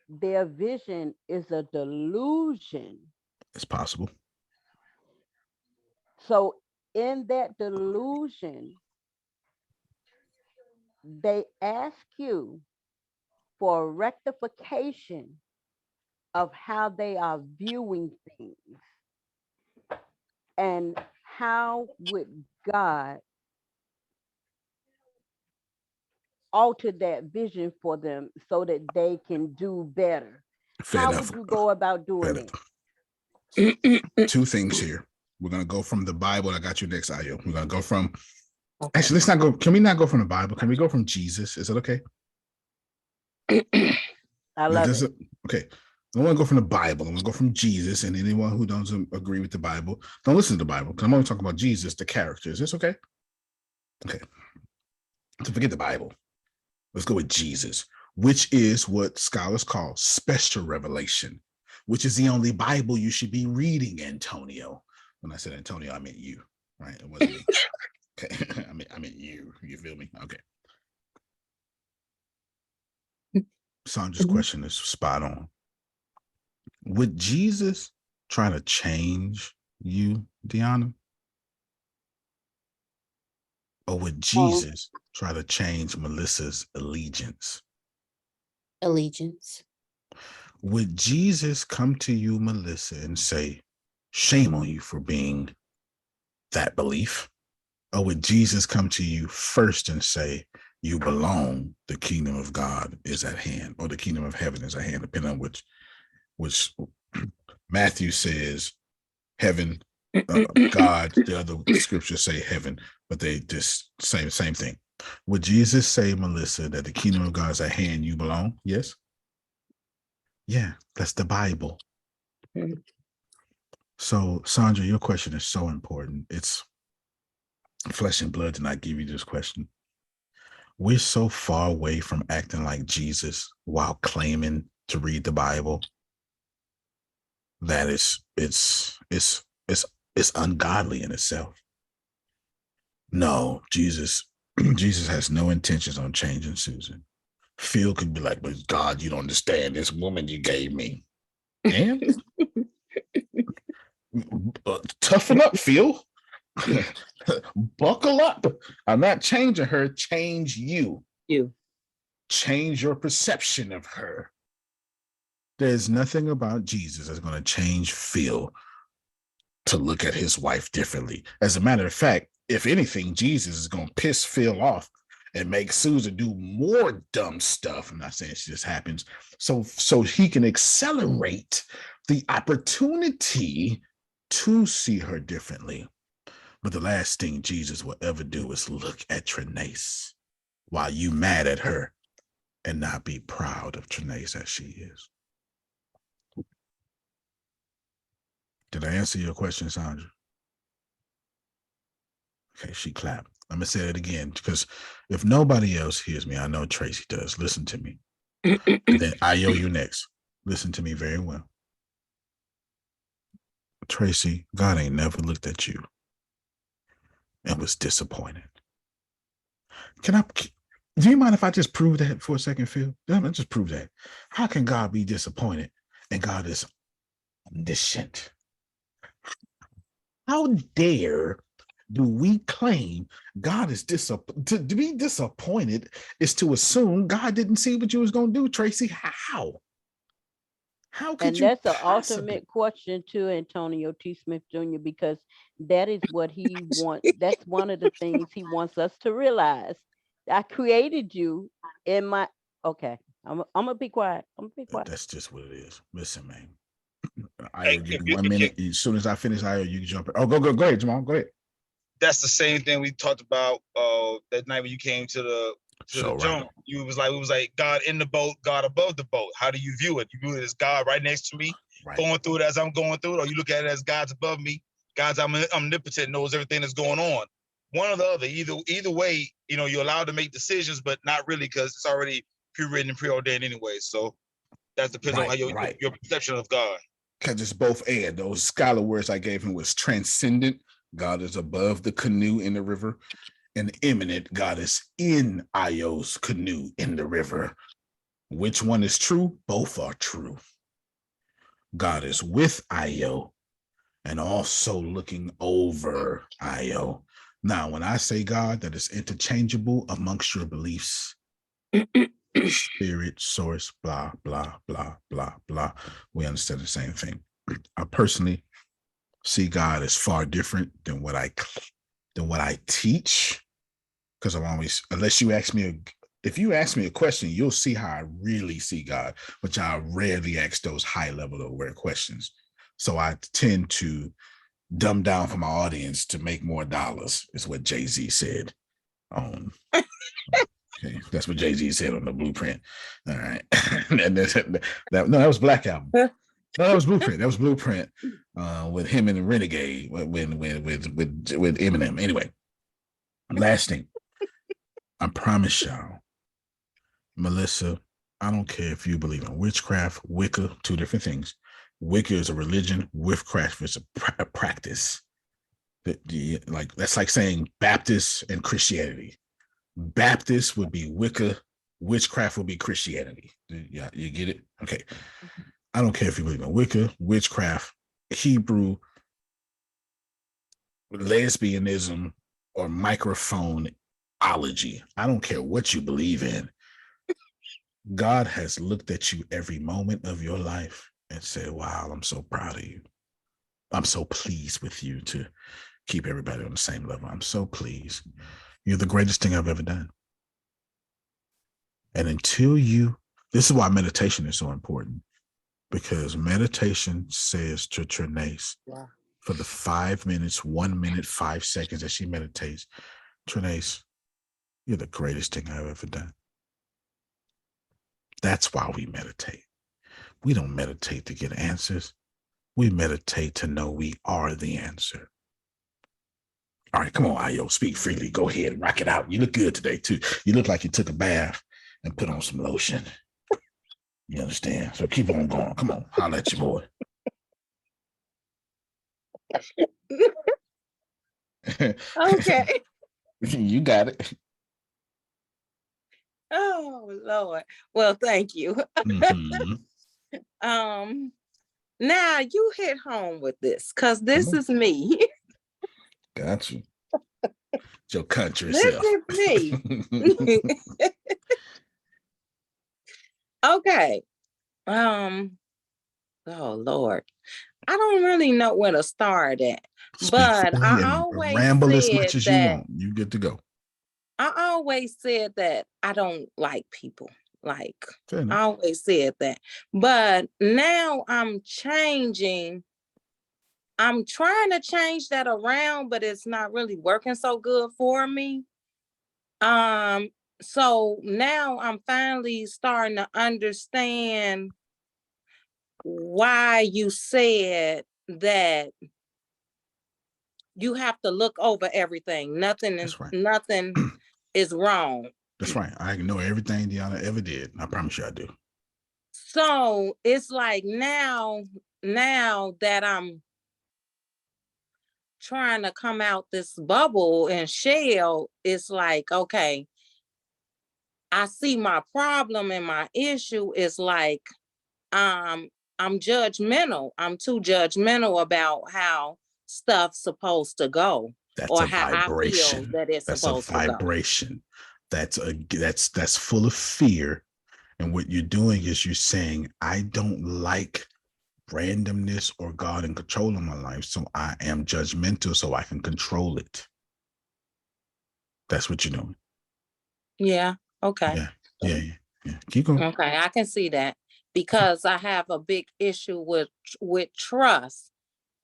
their vision is a delusion. It's possible. So in that delusion, they ask you for rectification of how they are viewing things. And how would God alter that vision for them so that they can do better? How would you go about doing it? Two things here. We're going to go from the Bible. I got you next, Ayo. We're going to go from, actually, let's not go. Can we not go from the Bible? Can we go from Jesus? Is it okay? I love it. Okay. I want to go from the Bible. I'm going to go from Jesus, and anyone who doesn't agree with the Bible, don't listen to the Bible, because I'm only talking about Jesus, the character. Is this okay? Okay. So forget the Bible. Let's go with Jesus, which is what scholars call special revelation, which is the only Bible you should be reading, Antonio. When I said Antonio, I meant you, right? It wasn't me. Okay. I meant you. You feel me? Okay. Sandra's question is spot on. Would Jesus try to change you, or would Jesus try to change Melissa's allegiance? Allegiance. Would Jesus come to you, Melissa, and say, shame on you for being that belief? Or would Jesus come to you first and say, you belong, the kingdom of God is at hand, or the kingdom of heaven is at hand, depending on which Matthew says heaven, God, the other scriptures say heaven, but they just same thing. Would Jesus say, Melissa, that the kingdom of God is at hand, you belong? Yes? Yeah, that's the Bible. So, Sandra, your question is so important. It's flesh and blood to not give you this question. We're so far away from acting like Jesus while claiming to read the Bible that it's ungodly in itself. No, Jesus has no intentions on changing Susan. Phil could be like, but God, you don't understand this woman you gave me. And toughen up, Phil. Buckle up. I'm not changing her. Change you. Change your perception of her. There's nothing about Jesus that's going to change Phil to look at his wife differently. As a matter of fact, if anything, Jesus is going to piss Phil off and make Susan do more dumb stuff. I'm not saying it just happens. So he can accelerate the opportunity to see her differently. But the last thing Jesus will ever do is look at Trinace while you mad at her and not be proud of Trinace as she is. Did I answer your question, Sandra? Okay, she clapped. I'm going to say it again because if nobody else hears me, I know Tracy does. Listen to me. And then Io, you next. Listen to me very well. Tracy, God ain't never looked at you and was disappointed. Do you mind if I just prove that for a second, Phil? Let me just prove that. How can God be disappointed and God is omniscient? How dare do we claim God is to be disappointed is to assume God didn't see what you was going to do, Tracy? How? How could you? And that's the ultimate question to Antonio T. Smith Jr. because that is what he wants. That's one of the things he wants us to realize. I created you in my. Okay, I'm gonna be quiet. That's just what it is. Listen, man. I owe you 1 minute. As soon as I finish, I owe you jump. Oh, go ahead, Jamal. Go ahead. That's the same thing we talked about that night when you came to the jump. You was like God in the boat, God above the boat. How do you view it? You view it as God right next to me, going through it as I'm going through it, or you look at it as God's above me. God's omnipotent, knows everything that's going on. One or the other. Either way, you're allowed to make decisions, but not really because it's already pre-written and preordained anyway. So that depends on how your perception of God. Because it's both and. Those scholar words I gave him was transcendent. God is above the canoe in the river. And imminent, God is in Io's canoe in the river. Which one is true? Both are true. God is with Io and also looking over Io. Now, when I say God, that is interchangeable amongst your beliefs. Spirit, source, blah, blah, blah, blah, blah. We understand the same thing. I personally see God as far different than what I teach, because I'm always, unless you ask me, if you ask me a question, you'll see how I really see God, which I rarely ask those high level aware questions. So I tend to dumb down for my audience to make more dollars, is what Jay-Z said. Okay, that's what Jay-Z said on the Blueprint. All right. And that was Black Album. No, that was Blueprint. That was Blueprint with him and Renegade with Eminem. Anyway, last thing. I promise y'all, Melissa, I don't care if you believe in witchcraft, Wicca, two different things. Wicca is a religion, witchcraft is a practice. That's like saying Baptist and Christianity. Baptist would be Wicca, witchcraft would be Christianity. Yeah, you get it? Okay. I don't care if you believe in Wicca, witchcraft, Hebrew, lesbianism, or microphoneology. I don't care what you believe in. God has looked at you every moment of your life and said, wow, I'm so proud of you. I'm so pleased with you to keep everybody on the same level. I'm so pleased. You're the greatest thing I've ever done. And this is why meditation is so important, because meditation says to Trinace, for the 5 minutes, 1 minute, 5 seconds that she meditates, Trinace, you're the greatest thing I've ever done. That's why we meditate. We don't meditate to get answers. We meditate to know we are the answer. All right, come on, Ayo, speak freely. Go ahead and rock it out. You look good today, too. You look like you took a bath and put on some lotion. You understand? So keep on going. Come on, holla at your boy. Okay. You got it. Oh Lord. Well, thank you. Now you hit home with this, because this is me. Got you. It's your country This self. is me. Okay. Oh Lord. I don't really know where to start at. But I always ramble as much said as you that want. You good to go. I always said that I don't like people. Like, Fair I enough. always said that. But now I'm changing. I'm trying to change that around, but it's not really working so good for me. So now I'm finally starting to understand why you said that you have to look over everything. Nothing is wrong. That's right. I ignore everything Deanna ever did. I promise you I do. So it's like now that I'm trying to come out this bubble and shell, it's like, okay, I see my problem and my issue is like, I'm judgmental. I'm too judgmental about how stuff's supposed to go. That's or a how vibration. I feel that it's That's supposed a to go. vibration. That's full of fear. And what you're doing is you're saying, I don't like randomness or God in control of my life. So I am judgmental so I can control it. That's what you're doing. Yeah. Okay. Yeah. Keep going. Okay. I can see that, because I have a big issue with trust.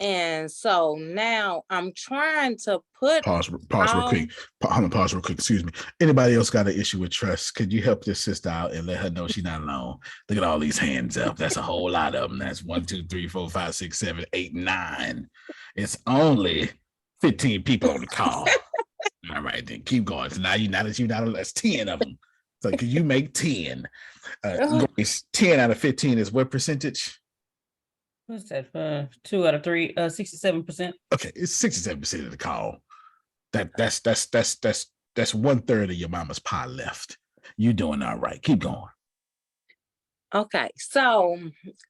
And so now I'm trying to put Pause real quick. I'm gonna pause real quick. Excuse me. Anybody else got an issue with trust? Could you help this sister out and let her know she's not alone? Look at all these hands up. That's a whole lot of them. That's 1, 2, 3, 4, 5, 6, 7, 8, 9. It's only 15 people on the call. All right, then keep going. So now that's 10 of them. So could you make 10? Grace, 10 out of 15 is what percentage? What's that? 2 out of 3, 67%. Okay, it's 67% of the call. That's 1/3 of your mama's pie left. You doing all right. Keep going. Okay, so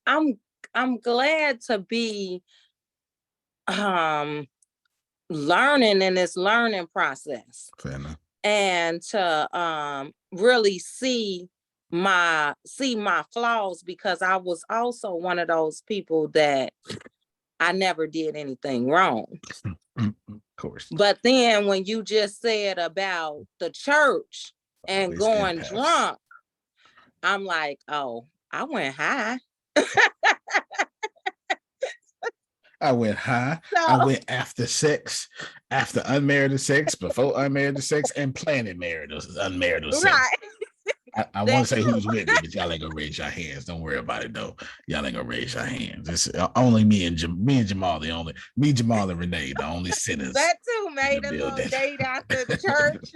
I'm glad to be learning in this learning process. Fair enough. And to really see my flaws, because I was also one of those people that I never did anything wrong. Of course. But then when you just said about the church and Always going empaths. drunk, I'm like, oh, I went high. I went high. I went after sex, after unmerited sex, before unmerited sex, and planning unmerited sex. Right. I want to say who's with me, but y'all ain't gonna raise your hands. Don't worry about it though. Y'all ain't gonna raise your hands. It's only me and Jamal, Jamal and Renee, the only sinners. That too made a little date after church.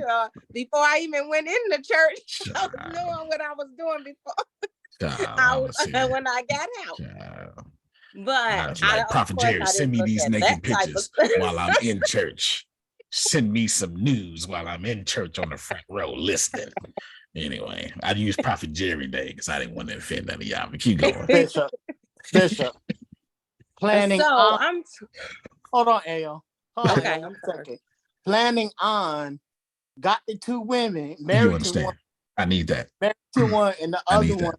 Before I even went in the church, I was knowing what I was doing before. When I got out. But Prophet Jerry, send me these naked pictures while I'm in church. Send me some news while I'm in church on the front row listening. Anyway, I used Prophet Jerry Day because I didn't want to offend none of y'all. But keep going. Bishop. Planning on. I'm hold on, Ayo. Okay, I'm sorry. Planning on got the 2 women married to one. I need that. Married to one, and the other one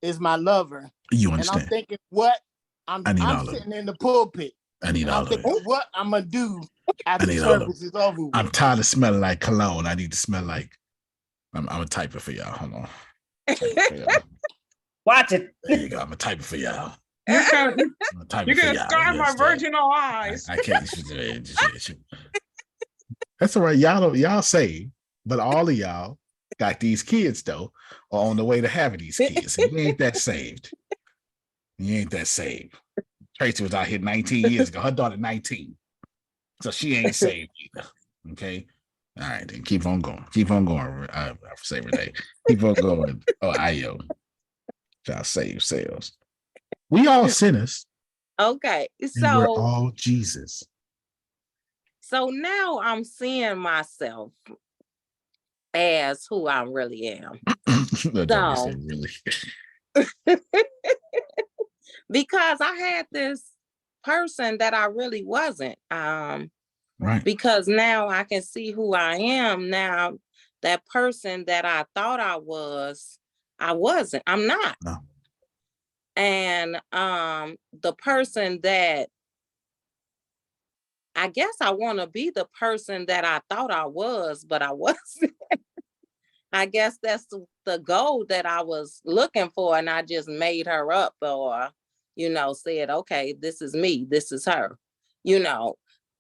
is my lover. You And I'm understand? thinking, what I'm all of sitting in the pulpit. I need and all I'm of thinking, it. what I'm gonna do I after need all of service is over with. I'm tired of smelling like cologne. I need to smell like. I'm gonna type it for y'all. Hold on. Watch it. There you go. I'm gonna type it for y'all. You're gonna scar my virginal eyes. I can't. That's all right. Y'all say, but all of y'all got these kids though, are on the way to having these kids. And you ain't that saved. You ain't that saved. Tracy was out here 19 years ago. Her daughter 19, so she ain't saved either. Okay. All right, then keep on going. Keep on going. I say Renee. Keep on going. Oh, Ayo. Y'all save sales. We all sinners. Okay. And we're all Jesus. So now I'm seeing myself as who I really am. Don't really. Because I had this person that I really wasn't. Right. Because now I can see who I am. Now that person that I thought I was, I wasn't. I'm not. No. And the person that I guess I want to be the person that I thought I was, but I wasn't. I guess that's the goal that I was looking for. And I just made her up or, said, okay, this is me. This is her.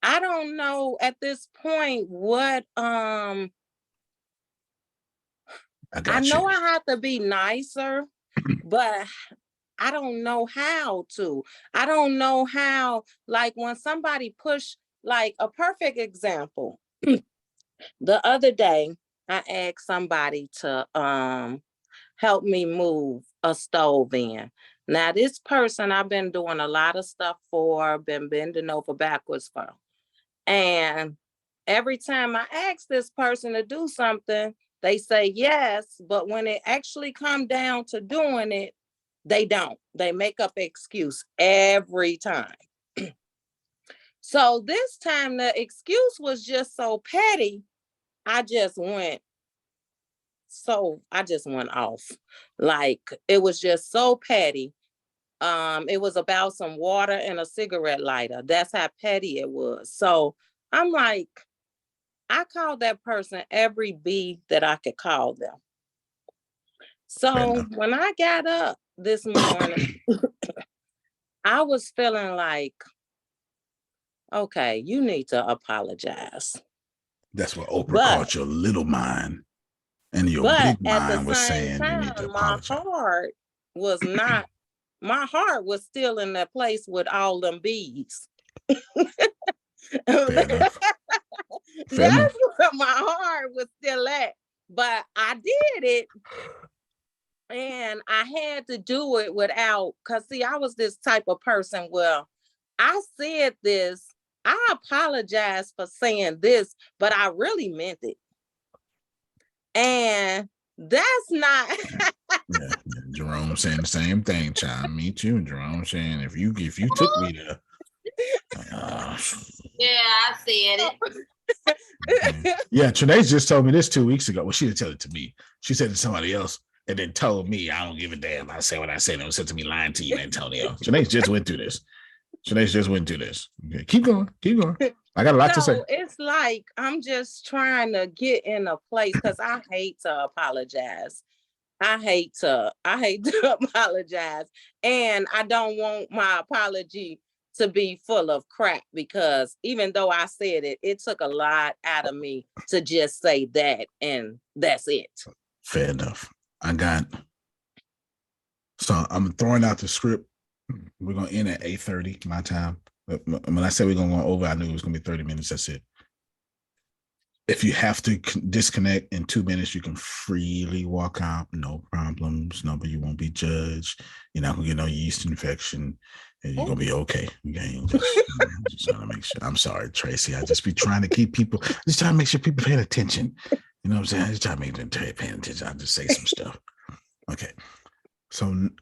I don't know at this point what, I know I have to be nicer, but I don't know how to. I don't know how, like when somebody push, like a perfect example. The other day, I asked somebody to help me move a stove in. Now, this person I've been doing a lot of stuff for, been bending over backwards for. And every time I ask this person to do something, they say yes, but when it actually come down to doing it, they don't. They make up an excuse every time. So this time the excuse was just so petty. I just went off. Like it was just so petty. It was about some water and a cigarette lighter. That's how petty it was. So I'm like, I called that person every B that I could call them. So when I got up this morning, I was feeling like, okay, you need to apologize. That's what Oprah called your little mind. And your big mind was saying you need to apologize. My heart was still in that place with all them beads. Fair enough. That's where my heart was still at. But I did it. And I had to do it without, because see, I was this type of person. Well, I said this. I apologize for saying this, but I really meant it. And that's not. yeah. Jerome saying the same thing, child. Me too. Jerome saying if you took me there. Yeah, I said it. Yeah, Trinae just told me this 2 weeks ago. Well, she didn't tell it to me. She said it to somebody else and then told me, I don't give a damn. I say what I said. It was said to me lying to you, Antonio. Trinae just went through this. Okay, keep going. I got a lot to say. It's like I'm just trying to get in a place because I hate to apologize. I hate to apologize. And I don't want my apology to be full of crap because even though I said it, it took a lot out of me to just say that and that's it. Fair enough. So I'm throwing out the script. We're going to end at 8:30 my time. When I said we're going to go over, I knew it was going to be 30 minutes. That's it. If you have to disconnect in 2 minutes, you can freely walk out. No problems. No, but you won't be judged. You're not going to get no yeast infection. And you're going to be okay. Just trying to make sure. I'm sorry, Tracy. I just be trying to keep people, just trying to make sure people paying attention. You know what I'm saying? I just try to make them pay attention. I'll just say some stuff. Okay. So I'm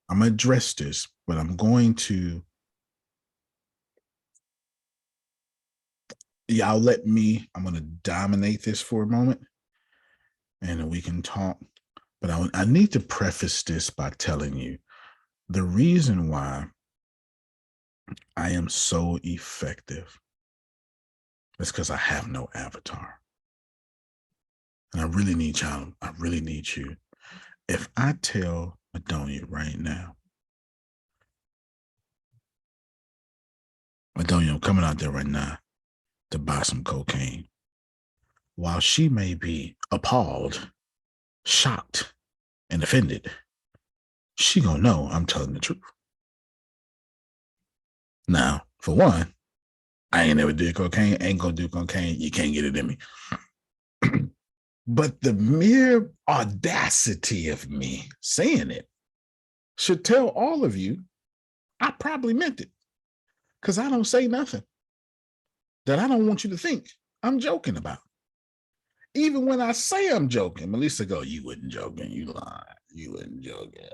going to address this, but I'm going to, I'm going to dominate this for a moment. and we can talk. But I need to preface this by telling you the reason why I am so effective is because I have no avatar. And I really need y'all, I really need you. If I tell Adonia right now, Adonia, I'm coming out there right now to buy some cocaine, while she may be appalled, shocked, and offended, she gonna know I'm telling the truth. Now, for one, I ain't never did cocaine, ain't gonna do cocaine, you can't get it in me. But the mere audacity of me saying it should tell all of you I probably meant it, because I don't say nothing that I don't want you to think I'm joking about. Even when I say I'm joking, Melissa go, you wasn't joking, you lied, you wasn't joking.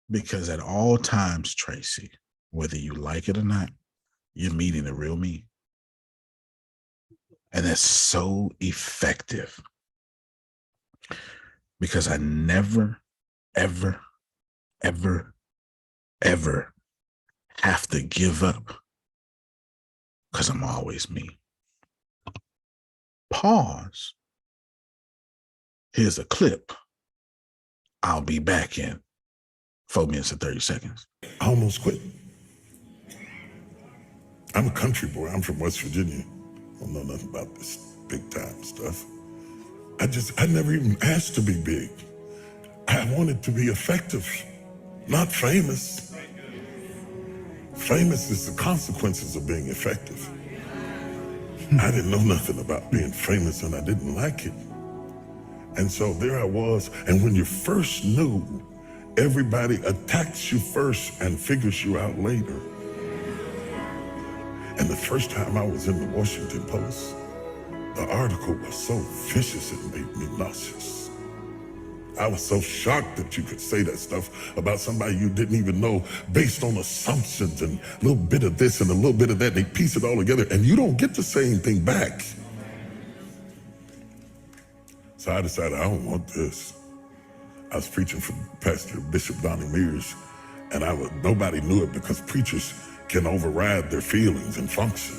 Because at all times, Tracy, whether you like it or not, you're meeting the real me. And that's so effective. Because I never, ever, ever, ever have to give up. Because I'm always me. Pause. Here's a clip. I'll be back in 4 minutes and 30 seconds. I almost quit. I'm a country boy. I'm from West Virginia. I don't know nothing about this big time stuff. I never even asked to be big. I wanted to be effective, not famous. Famous is the consequences of being effective. I didn't know nothing about being famous and I didn't like it. And so there I was. And when you first knew, everybody attacks you first and figures you out later. And the first time I was in the Washington Post, the article was so vicious it made me nauseous. I was so shocked that you could say that stuff about somebody you didn't even know based on assumptions and a little bit of this and a little bit of that. They piece it all together and you don't get to say anything back. So I decided I don't want this. I was preaching for Pastor Bishop Donnie Mears, and nobody knew it because preachers can override their feelings and function.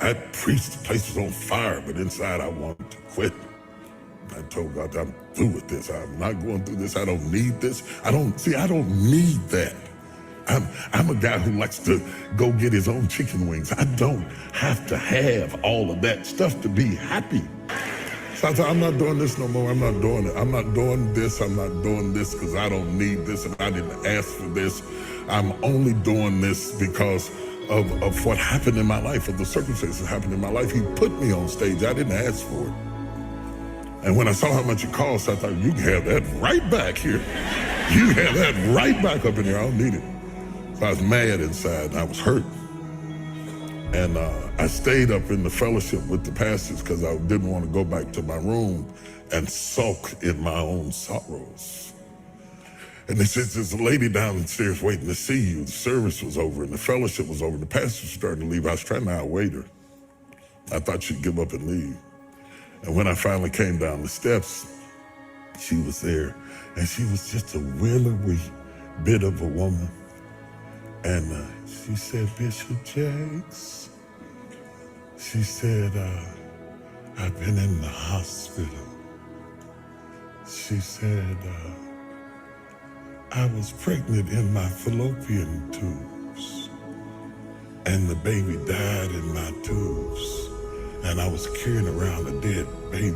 I preached, the place was on fire, but inside I wanted to quit. I told God, I'm through with this. I'm not going through this. I don't need this. I don't need that. I'm a guy who likes to go get his own chicken wings. I don't have to have all of that stuff to be happy. So I thought, I'm not doing this no more. I'm not doing it. I'm not doing this. I'm not doing this because I don't need this and I didn't ask for this. I'm only doing this because of what happened in my life, of the circumstances that happened in my life. He put me on stage. I didn't ask for it. And when I saw how much it cost, I thought, you can have that right back here. You can have that right back up in here. I don't need it. So I was mad inside and I was hurt. And I stayed up in the fellowship with the pastors because I didn't want to go back to my room and sulk in my own sorrows. And they said, there's a lady downstairs waiting to see you. The service was over and the fellowship was over. The pastor was starting to leave. I was trying to outwait her. I thought she'd give up and leave. And when I finally came down the steps, she was there. And she was just a willowy bit of a woman. And she said, Bishop Jakes, she said, I've been in the hospital. She said, I was pregnant in my fallopian tubes and the baby died in my tubes and I was carrying around a dead baby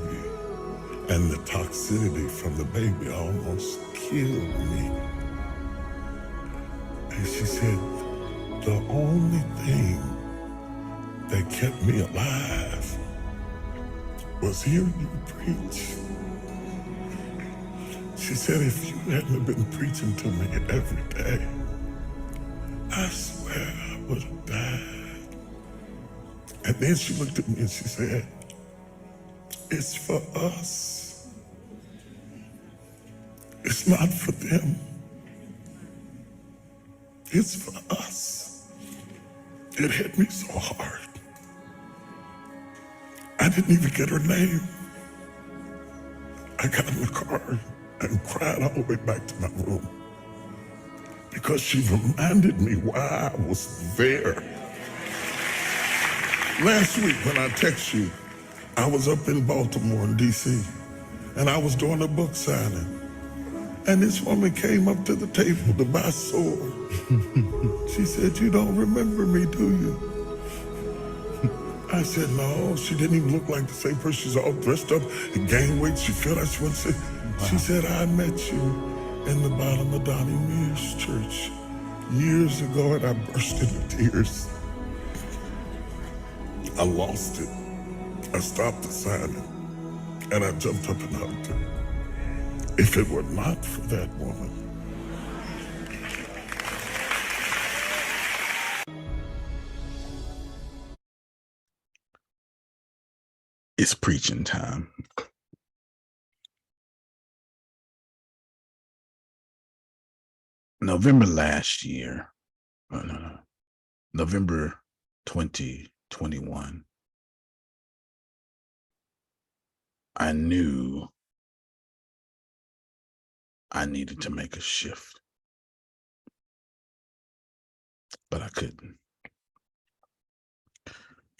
and the toxicity from the baby almost killed me. And she said, the only thing that kept me alive was hearing you preach. She said, if you hadn't been preaching to me every day, I swear I would have died. And then she looked at me and she said, it's for us. It's not for them. It's for us. It hit me so hard. I didn't even get her name. I got in the car and cried all the way back to my room because she reminded me why I was there. Last week when I text you, I was up in Baltimore in DC and I was doing a book signing. And this woman came up to the table to buy a sword. She said, "You don't remember me, do you?" I said, "No." She didn't even look like the same person. She's all dressed up and gained weight. She felt like she wouldn't say. She said, "I met you in the bottom of Donnie Mears church years ago," and I burst into tears. I lost it. I stopped the signing and I jumped up and hugged her. If it were not for that woman, it's preaching time. November last year, November 2021, I knew I needed to make a shift, but I couldn't.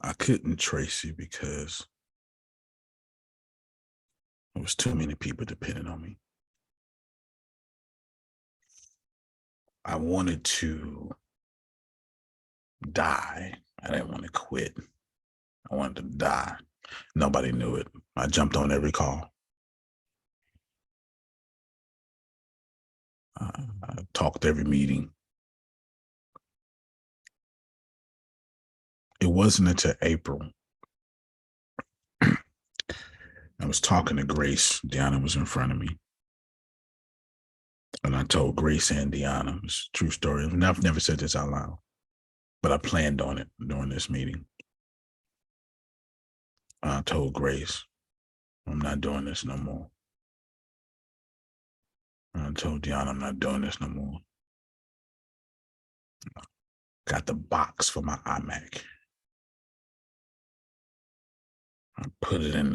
I couldn't, Tracy, because there was too many people depending on me. I wanted to die. I didn't want to quit. I wanted to die. Nobody knew it. I jumped on every call. I talked every meeting. It wasn't until April. I was talking to Grace. Deanna was in front of me. And I told Grace and Deanna, it's a true story. I've never said this out loud, but I planned on it during this meeting. I told Grace, I'm not doing this no more. I told Deanna, I'm not doing this no more. Got the box for my iMac. I put it in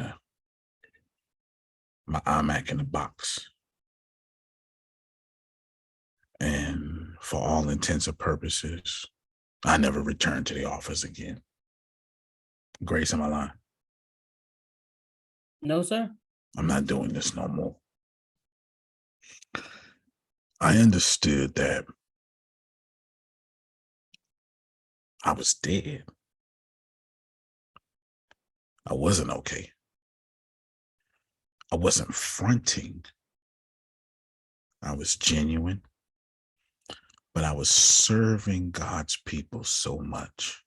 my iMac in the box. And for all intents and purposes, I never returned to the office again. Grace, am I lying? No, sir. I'm not doing this no more. I understood that I was dead. I wasn't okay. I wasn't fronting. I was genuine, but I was serving God's people so much.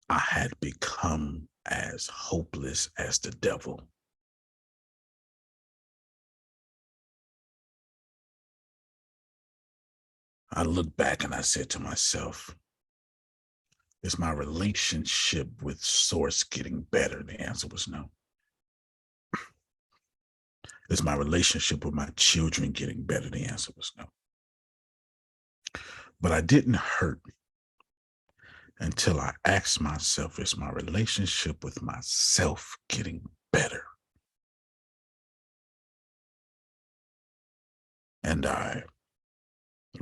I had become as hopeless as the devil. I looked back and I said to myself, is my relationship with Source getting better? The answer was no. Is my relationship with my children getting better? The answer was no. But I didn't hurt until I asked myself, is my relationship with myself getting better? And I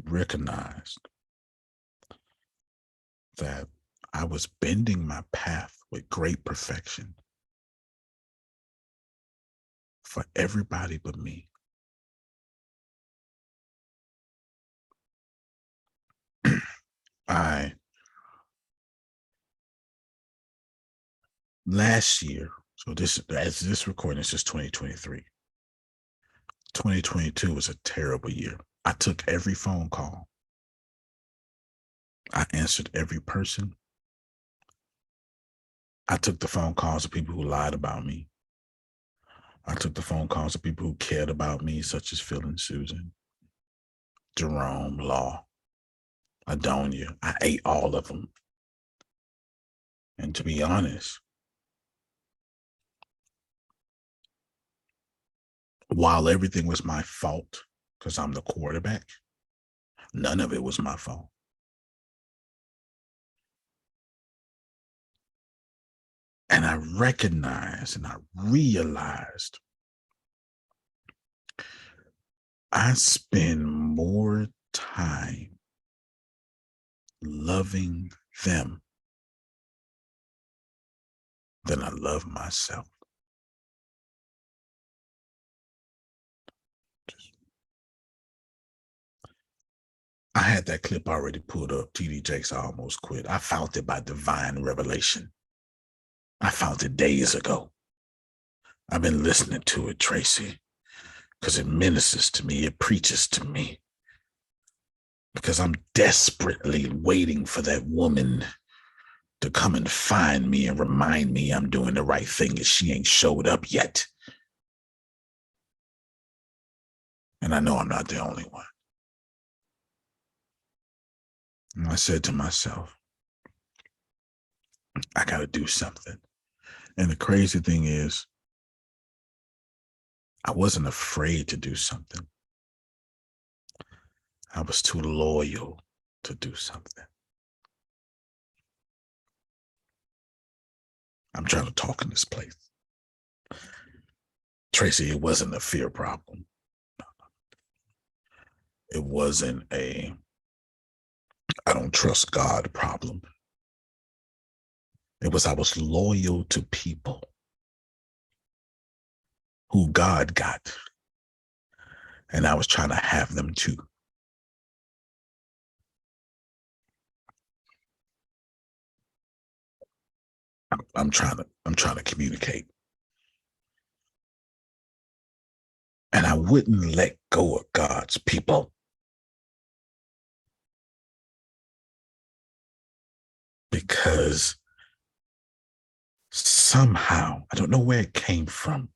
recognized that I was bending my path with great perfection for everybody but me. Last year, so this recording is just 2023. 2022 was a terrible year. I took every phone call. I answered every person. I took the phone calls of people who lied about me. I took the phone calls of people who cared about me, such as Phil and Susan, Jerome, Law, Adonia. I ate all of them. And to be honest, while everything was my fault, because I'm the quarterback, none of it was my fault. And I recognized and I realized I spend more time loving them than I love myself. I had that clip already pulled up. TD Jakes, I almost quit. I found it by divine revelation. I found it days ago. I've been listening to it, Tracy, because it ministers to me. It preaches to me. Because I'm desperately waiting for that woman to come and find me and remind me I'm doing the right thing, and she ain't showed up yet. And I know I'm not the only one. And I said to myself, I got to do something. And the crazy thing is, I wasn't afraid to do something. I was too loyal to do something. I'm trying to talk in this place. Tracy, it wasn't a fear problem. It wasn't a I don't trust God problem. It was I was loyal to people who God got, and I was trying to have them too. I'm trying to communicate. And I wouldn't let go of God's people. Because somehow, I don't know where it came from.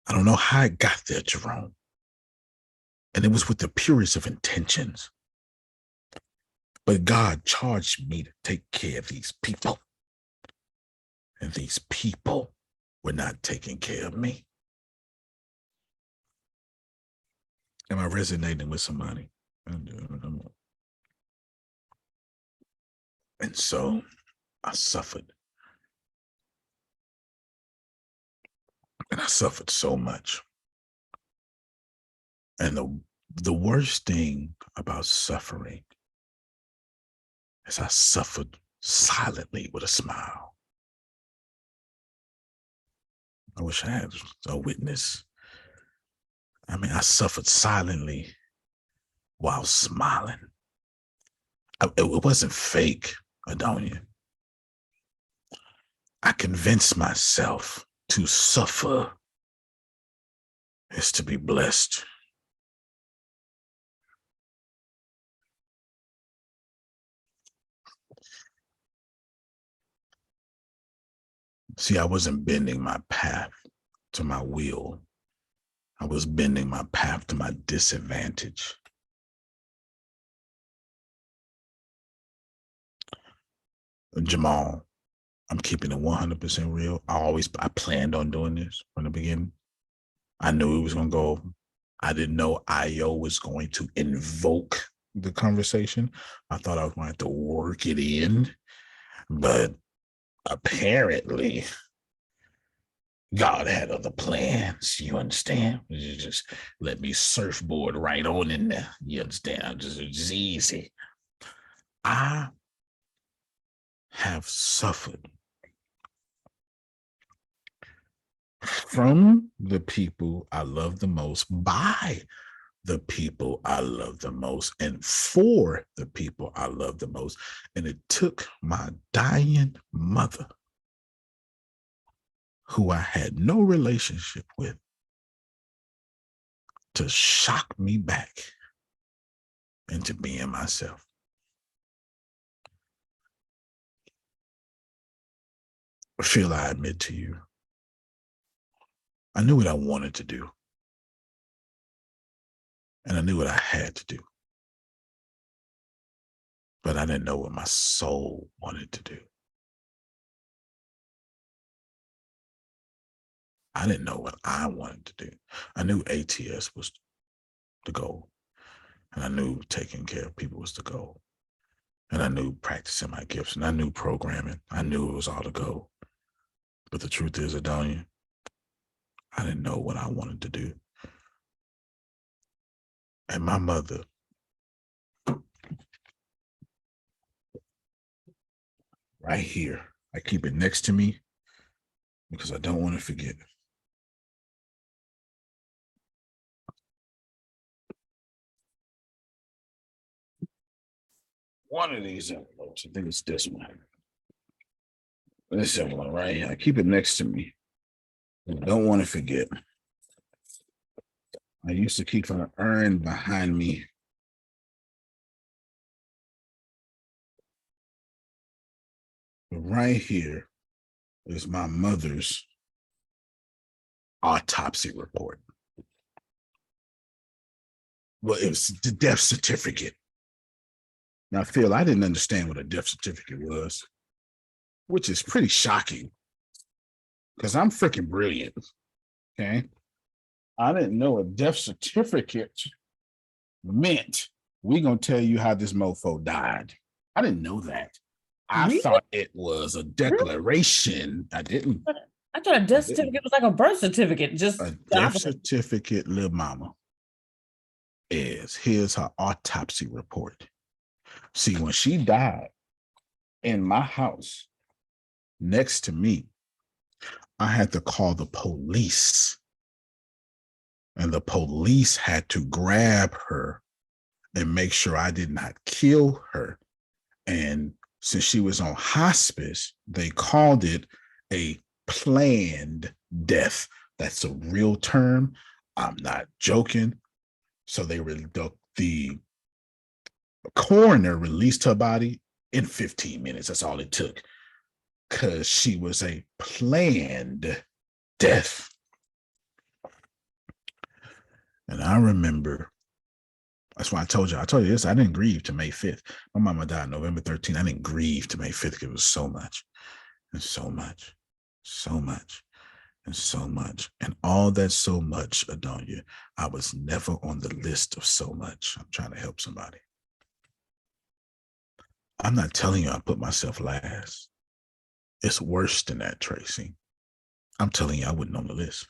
I don't know how it got there, Jerome. And it was with the purest of intentions. But God charged me to take care of these people. And these people were not taking care of me. Am I resonating with somebody? And so I suffered. And I suffered so much. And the worst thing about suffering is I suffered silently with a smile. I wish I had a witness. I mean, I suffered silently while smiling. It wasn't fake, Adonia. I convinced myself to suffer is to be blessed. See, I wasn't bending my path to my will. I was bending my path to my disadvantage. Jamal, I'm keeping it 100% real. I planned on doing this from the beginning. I knew it was going to go. I didn't know IO was going to invoke the conversation. I thought I was going to have to work it in, but apparently God had other plans. You understand? You just let me surfboard right on in there. You understand? Just easy. I have suffered from the people I love the most, by the people I love the most, and for the people I love the most. And it took my dying mother, who I had no relationship with, to shock me back into being myself. Phil, I admit to you, I knew what I wanted to do. And I knew what I had to do. But I didn't know what my soul wanted to do. I didn't know what I wanted to do. I knew ATS was the goal. And I knew taking care of people was the goal. And I knew practicing my gifts, and I knew programming. I knew it was all to go. But the truth is, Adonia, I didn't know what I wanted to do. And my mother, right here, I keep it next to me because I don't want to forget. One of these envelopes, I think it's this one. This envelope right here. I keep it next to me. I don't want to forget. I used to keep an urn behind me. But right here is my mother's autopsy report. Well, it was the death certificate. Now, Phil, I didn't understand what a death certificate was, which is pretty shocking because I'm freaking brilliant. Okay. I didn't know a death certificate meant we're going to tell you how this mofo died. I didn't know that. I thought it was a declaration. I didn't. I thought a death certificate was like a birth certificate. Just a death certificate, little mama, is here's her autopsy report. See, when she died in my house next to me, I had to call the police. And the police had to grab her and make sure I did not kill her. And since she was on hospice, they called it a planned death. That's a real term. I'm not joking. So the coroner released her body in 15 minutes. That's all it took, because she was a planned death. And I remember, that's why I told you this, I didn't grieve to May 5th. My mama died November 13th. I didn't grieve to May 5th because it was so much and so much, so much and so much. And all that so much, Adonia, I was never on the list of so much. I'm trying to help somebody. I'm not telling you I put myself last. It's worse than that, Tracy. I'm telling you I wasn't on the list.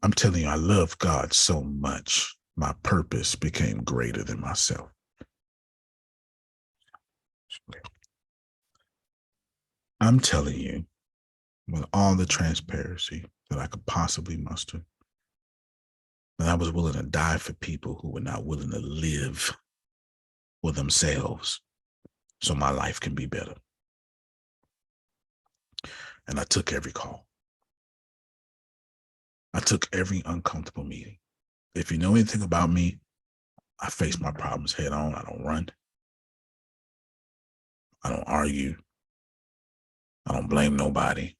I'm telling you I love God so much, my purpose became greater than myself. I'm telling you, with all the transparency that I could possibly muster, that I was willing to die for people who were not willing to live for themselves so my life can be better. And I took every call. I took every uncomfortable meeting. If you know anything about me, I face my problems head on. I don't run. I don't argue. I don't blame nobody.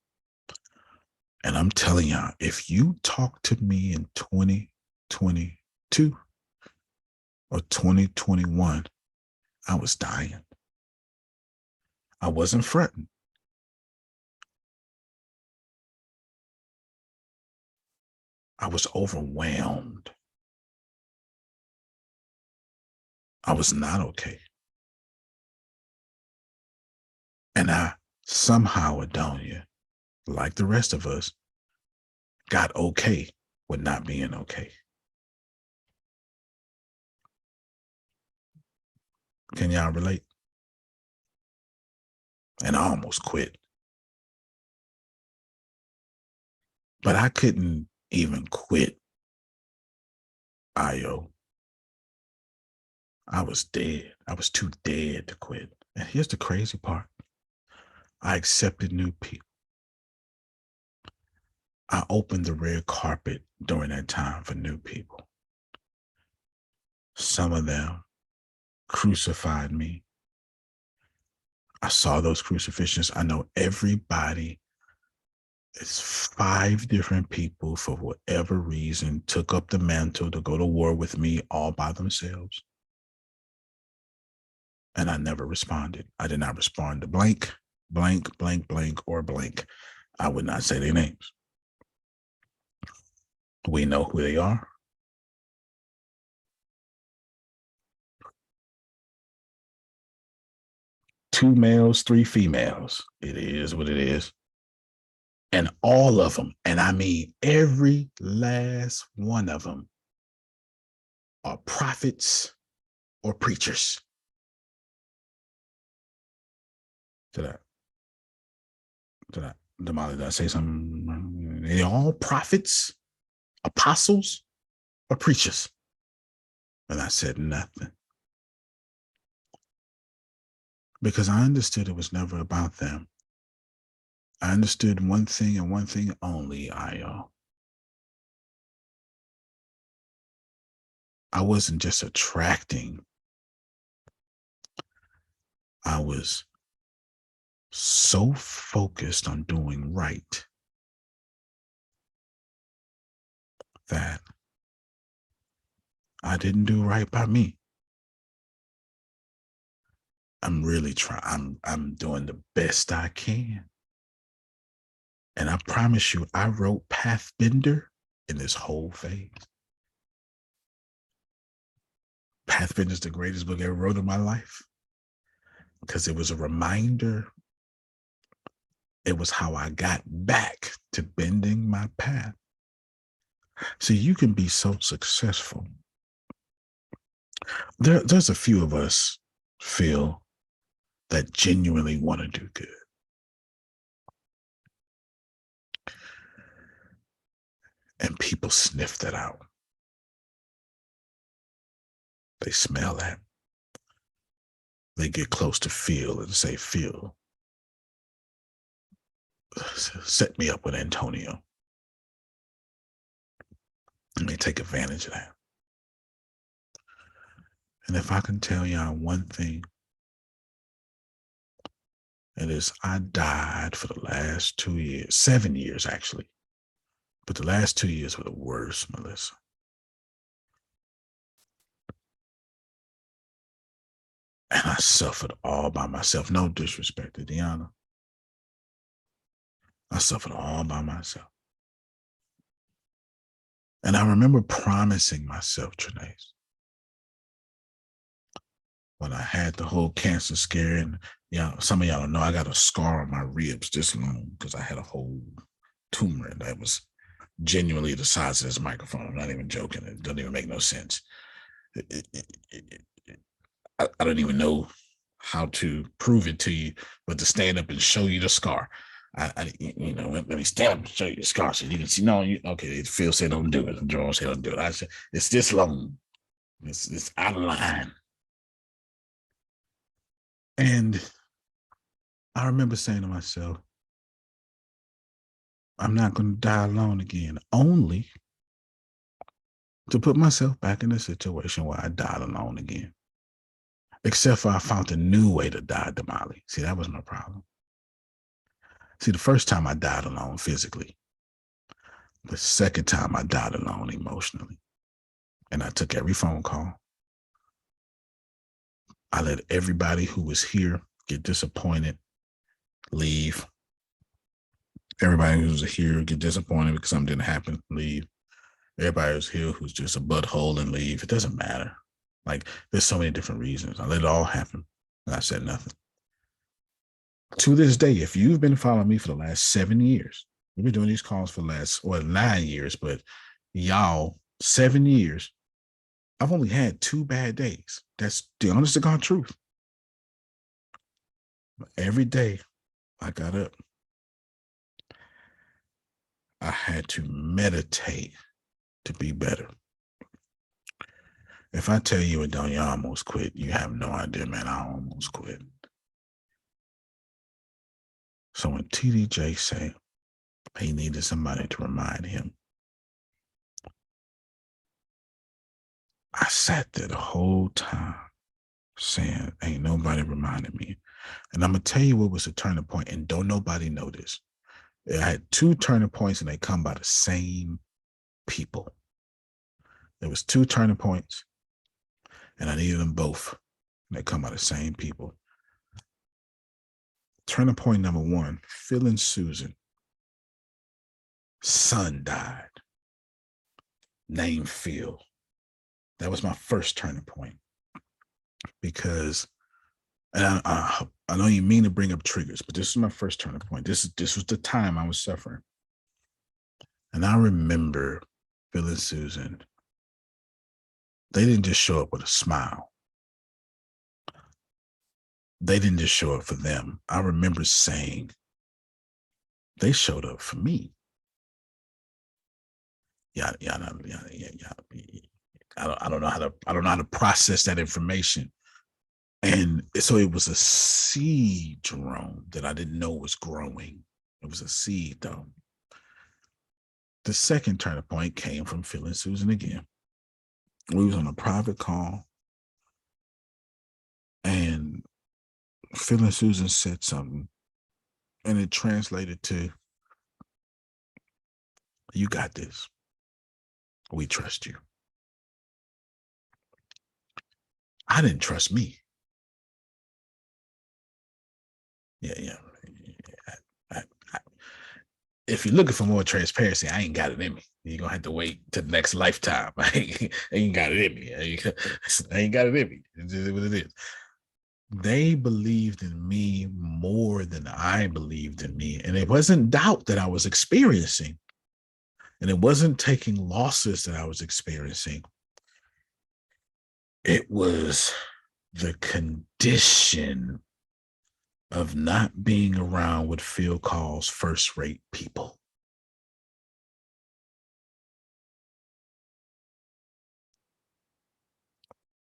And I'm telling y'all, if you talk to me in 2022 or 2021, I was dying. I wasn't fretting. I was overwhelmed. I was not okay. And I somehow, Adonia, like the rest of us, got okay with not being okay. Can y'all relate? And I almost quit. But I couldn't even quit. Io. I was dead. I was too dead to quit. And here's the crazy part. I accepted new people. I opened the red carpet during that time for new people. Some of them crucified me. I saw those crucifixions. I know everybody. It's 5 different people, for whatever reason, took up the mantle to go to war with me all by themselves. And I never responded. I did not respond to blank, blank, blank, blank, or blank. I would not say their names. We know who they are. 2 males, 3 females. It is what it is. And all of them, and I mean every last one of them, are prophets or preachers. Damali, did I say something? They're all prophets, apostles, or preachers. And I said nothing. Because I understood it was never about them. I understood one thing and one thing only, I wasn't just attracting. I was so focused on doing right that I didn't do right by me. I'm really trying. I'm doing the best I can. And I promise you, I wrote Pathbender in this whole phase. Pathbender is the greatest book I ever wrote in my life because it was a reminder. It was how I got back to bending my path. See, you can be so successful. There's a few of us feel that genuinely want to do good. And people sniff that out. They smell that. They get close to Phil and say, Phil, set me up with Antonio. And they take advantage of that. And if I can tell y'all one thing, it is I died for the last 2 years, 7 years actually. But the last 2 years were the worst, Melissa. And I suffered all by myself. No disrespect to Deanna. I suffered all by myself. And I remember promising myself, Trinace, when I had the whole cancer scare, and some of y'all don't know, I got a scar on my ribs this long because I had a whole tumor that was genuinely the size of this microphone. I'm not even joking. It doesn't even make no sense. I don't even know how to prove it to you, but to stand up and show you the scar. Let me stand up and show you the scar so you can see. No, okay. Phil said don't do it. Jerome said don't do it. I said it's this long. It's out of line. And I remember saying to myself, I'm not going to die alone again, only to put myself back in a situation where I died alone again. Except for I found a new way to die, Damali. See, that was my problem. See, the first time I died alone physically. The second time I died alone emotionally. And I took every phone call. I let everybody who was here get disappointed, leave. Everybody who was here get disappointed because something didn't happen, leave. Everybody who's here who's just a butthole and leave. It doesn't matter. Like, there's so many different reasons. I let it all happen. And I said nothing. To this day, if you've been following me for the last 7 years, we've been doing these calls for the last 9 years, but y'all, 7 years, I've only had 2 bad days. That's the honest to God truth. Every day I got up, I had to meditate to be better. If I tell you, Adonia, I almost quit, you have no idea, man. I almost quit. So when TDJ said he needed somebody to remind him, I sat there the whole time saying, ain't nobody reminding me. And I'm going to tell you what was the turning point, and don't nobody know this. I had 2 turning points, and they come by the same people. There was 2 turning points, and I needed them both. And they come by the same people. Turning point number 1, Phil and Susan. Son died. Name Phil. That was my first turning point. Because, and I know you mean to bring up triggers, but this is my first turning point. This was the time I was suffering. And I remember Phil and Susan. They didn't just show up with a smile. They didn't just show up for them. I remember saying, they showed up for me. Yeah. I don't know how to process that information. And so it was a seed, Jerome, that I didn't know was growing. It was a seed, though. The second turning point came from Phil and Susan again. We was on a private call, and Phil and Susan said something, and it translated to, "You got this. We trust you." I didn't trust me. Yeah. If you're looking for more transparency, I ain't got it in me. You're going to have to wait till the next lifetime. I ain't got it in me. I ain't got it in me. It's just what it is. They believed in me more than I believed in me. And it wasn't doubt that I was experiencing. And it wasn't taking losses that I was experiencing. It was the condition of not being around what Phil calls first-rate people.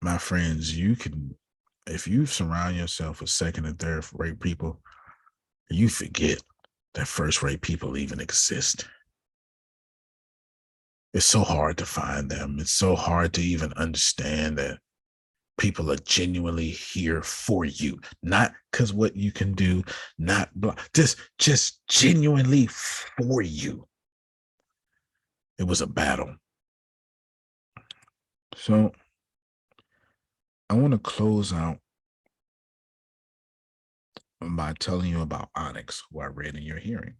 My friends, you can, if you surround yourself with second and third-rate people, you forget that first-rate people even exist. It's so hard to find them. It's so hard to even understand that people are genuinely here for you, not because what you can do, not just genuinely for you. It was a battle. So I want to close out by telling you about Onyx, who I read in your hearing.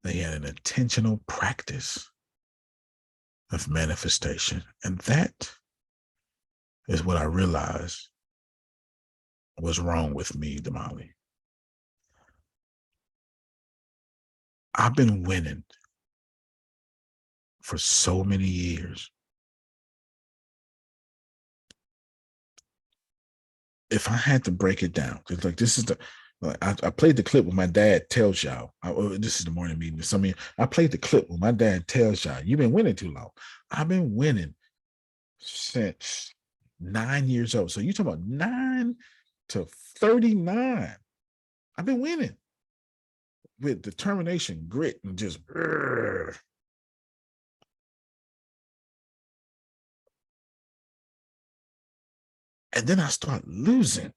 They had an intentional practice of manifestation, and that is what I realized was wrong with me, Damali. I've been winning for so many years. If I had to break it down, it's like this is the, I played the clip where my dad tells y'all, this is the morning meeting. Some of you, I played the clip where my dad tells y'all, you've been winning too long. I've been winning since 9 years old. So you talking about 9 to 39. I've been winning with determination, grit, and just. And then I start losing.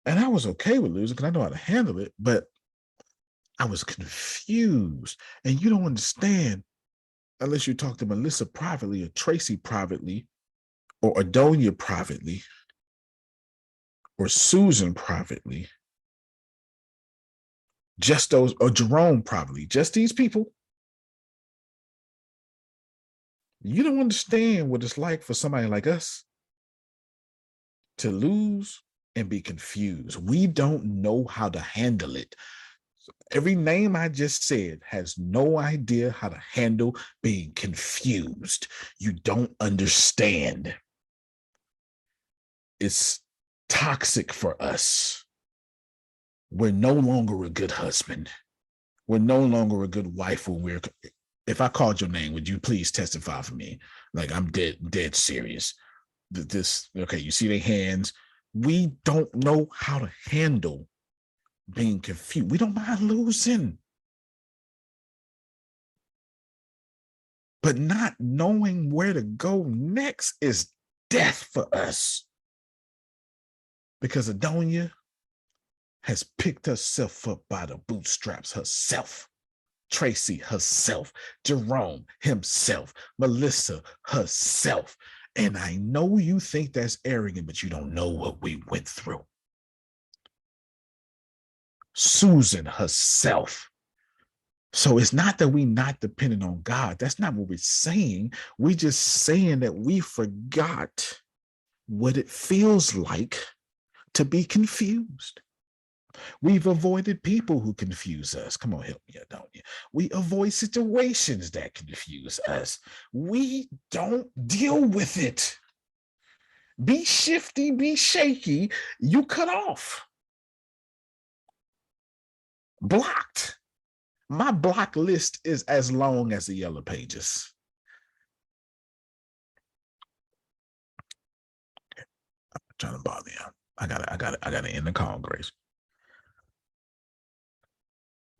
And I was okay with losing because I know how to handle it, but I was confused. And you don't understand unless you talk to Melissa privately or Tracy privately or Adonia privately or Susan privately, just those, or Jerome privately, just these people. You don't understand what it's like for somebody like us to lose and be confused. We don't know how to handle it. Every name I just said has no idea how to handle being confused. You don't understand. It's toxic for us. We're no longer a good husband. We're no longer a good wife when we're. If I called your name, would you please testify for me? Like, I'm dead serious. Okay, you see their hands. We don't know how to handle being confused. We don't mind losing. But not knowing where to go next is death for us. Because Adonia has picked herself up by the bootstraps herself. Tracy herself, Jerome himself, Melissa herself. And I know you think that's arrogant, but you don't know what we went through. Susan herself. So it's not that we're not dependent on God. That's not what we're saying. We're just saying that we forgot what it feels like to be confused. We've avoided people who confuse us. Come on, help me out, don't you? We avoid situations that confuse us. We don't deal with it. Be shifty, be shaky, you cut off. Blocked. My block list is as long as the yellow pages. I'm trying to bother you. I gotta end the call, Grace.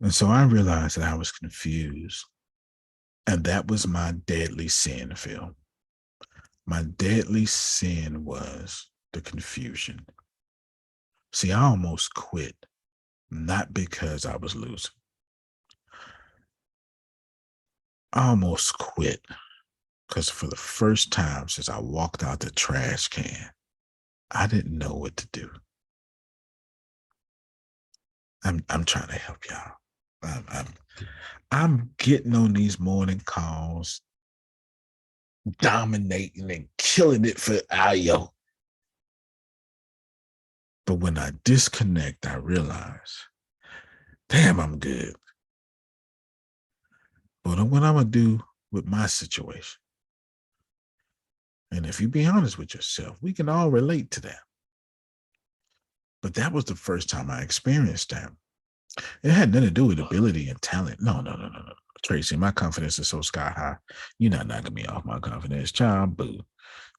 And so I realized that I was confused. And that was my deadly sin, Phil. My deadly sin was the confusion. See, I almost quit, not because I was losing. I almost quit because for the first time since I walked out the trash can, I didn't know what to do. I'm trying to help y'all. I'm getting on these morning calls, dominating and killing it for Ayo. But when I disconnect, I realize, damn, I'm good. But what I'm going to do with my situation, and if you be honest with yourself, we can all relate to that. But that was the first time I experienced that. It had nothing to do with ability and talent. No. Tracy, my confidence is so sky high. You're not knocking me off my confidence. Child, boo.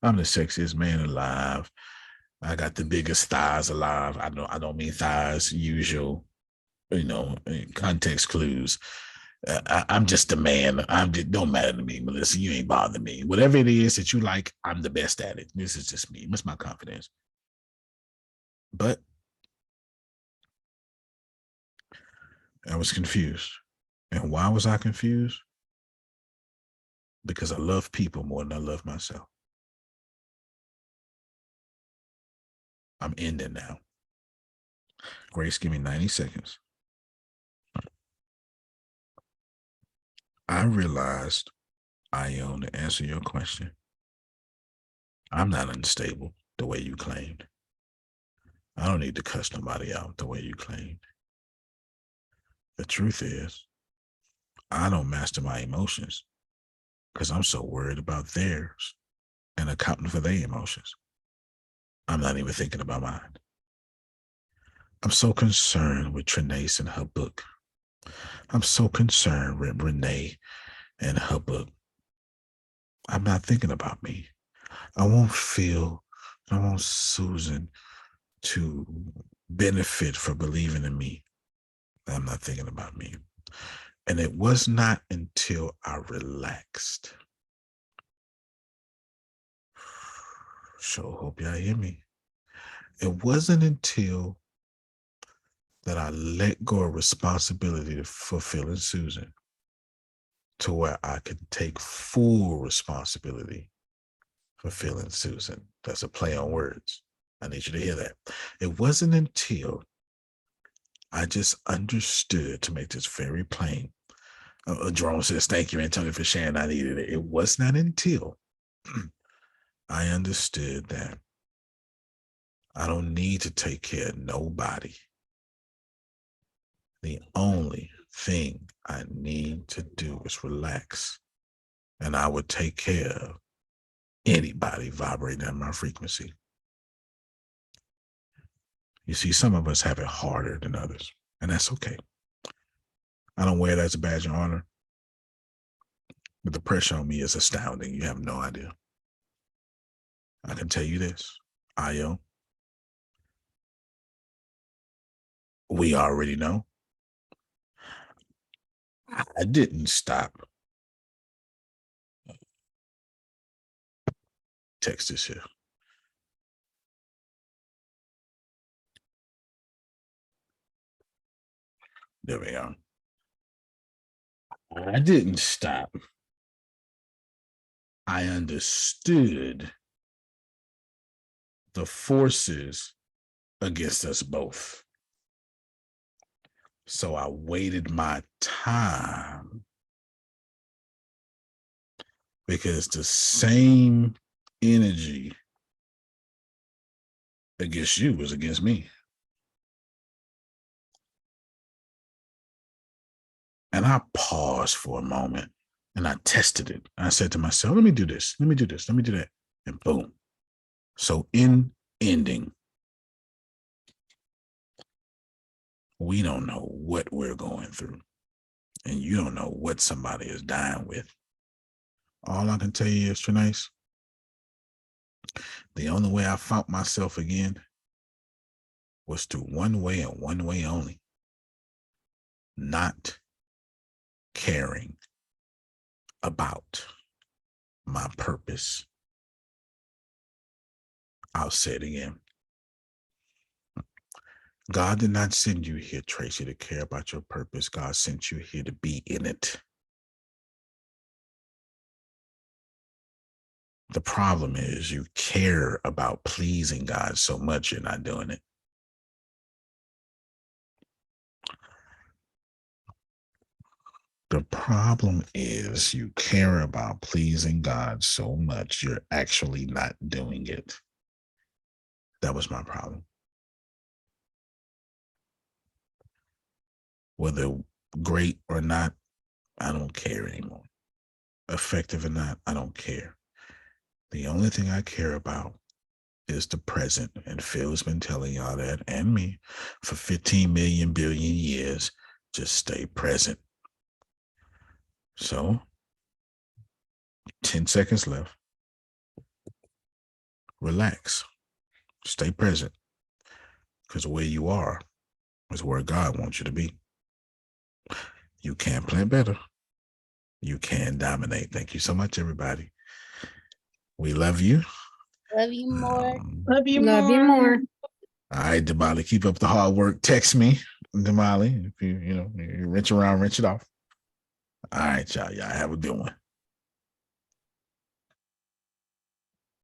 I'm the sexiest man alive. I got the biggest thighs alive. I don't mean thighs, usual, context clues. I'm just a man. Don't matter to me, Melissa. You ain't bothering me. Whatever it is that you like, I'm the best at it. This is just me. That's my confidence. But I was confused. And why was I confused? Because I love people more than I love myself. I'm ending now. Grace, give me 90 seconds. I realized, Ione, to answer your question, I'm not unstable the way you claimed. I don't need to cuss nobody out the way you claimed. The truth is, I don't master my emotions because I'm so worried about theirs and accounting for their emotions. I'm not even thinking about mine. I'm so concerned with Trinace and her book. I'm so concerned with Renee and her book. I'm not thinking about me. I want Susan to benefit for believing in me. I'm not thinking about me. And it was not until I relaxed. Sure hope y'all hear me. It wasn't until that I let go of responsibility to fulfilling Susan to where I could take full responsibility for feeling Susan. That's a play on words. I need you to hear that. It wasn't until I just understood, to make this very plain. Jerome says, thank you, Antonio, for sharing. I needed it. It was not until I understood that I don't need to take care of nobody. The only thing I need to do is relax, and I would take care of anybody vibrating at my frequency. You see, some of us have it harder than others, and that's okay. I don't wear it as a badge of honor, but the pressure on me is astounding. You have no idea. I can tell you this, Ayo, we already know. I didn't stop. Text this here. There we are. I didn't stop. I understood the forces against us both. So I waited my time, because the same energy against you is against me. And I paused for a moment and I tested it. I said to myself, let me do this, let me do this, let me do that. And boom. So in ending, we don't know what we're going through. And you don't know what somebody is dying with. All I can tell you is, Trinace, the only way I found myself again was through one way and one way only. Not caring about my purpose. I'll say it again. God did not send you here, Tracy, to care about your purpose. God sent you here to be in it. The problem is you care about pleasing God so much you're not doing it. The problem is you care about pleasing God so much you're actually not doing it. That was my problem. Whether great or not, I don't care anymore. Effective or not, I don't care. The only thing I care about is the present. And Phil's been telling y'all that, and me, for 15 million billion years. Just stay present. So, 10 seconds left. Relax. Stay present. Because where you are is where God wants you to be. You can plan better. You can dominate. Thank you so much, everybody. We love you. Love you more. Love you Love more. you more. All right, Damali, keep up the hard work. Text me, Damali. If you wrench around, wrench it off. All right, y'all. Y'all have a good one.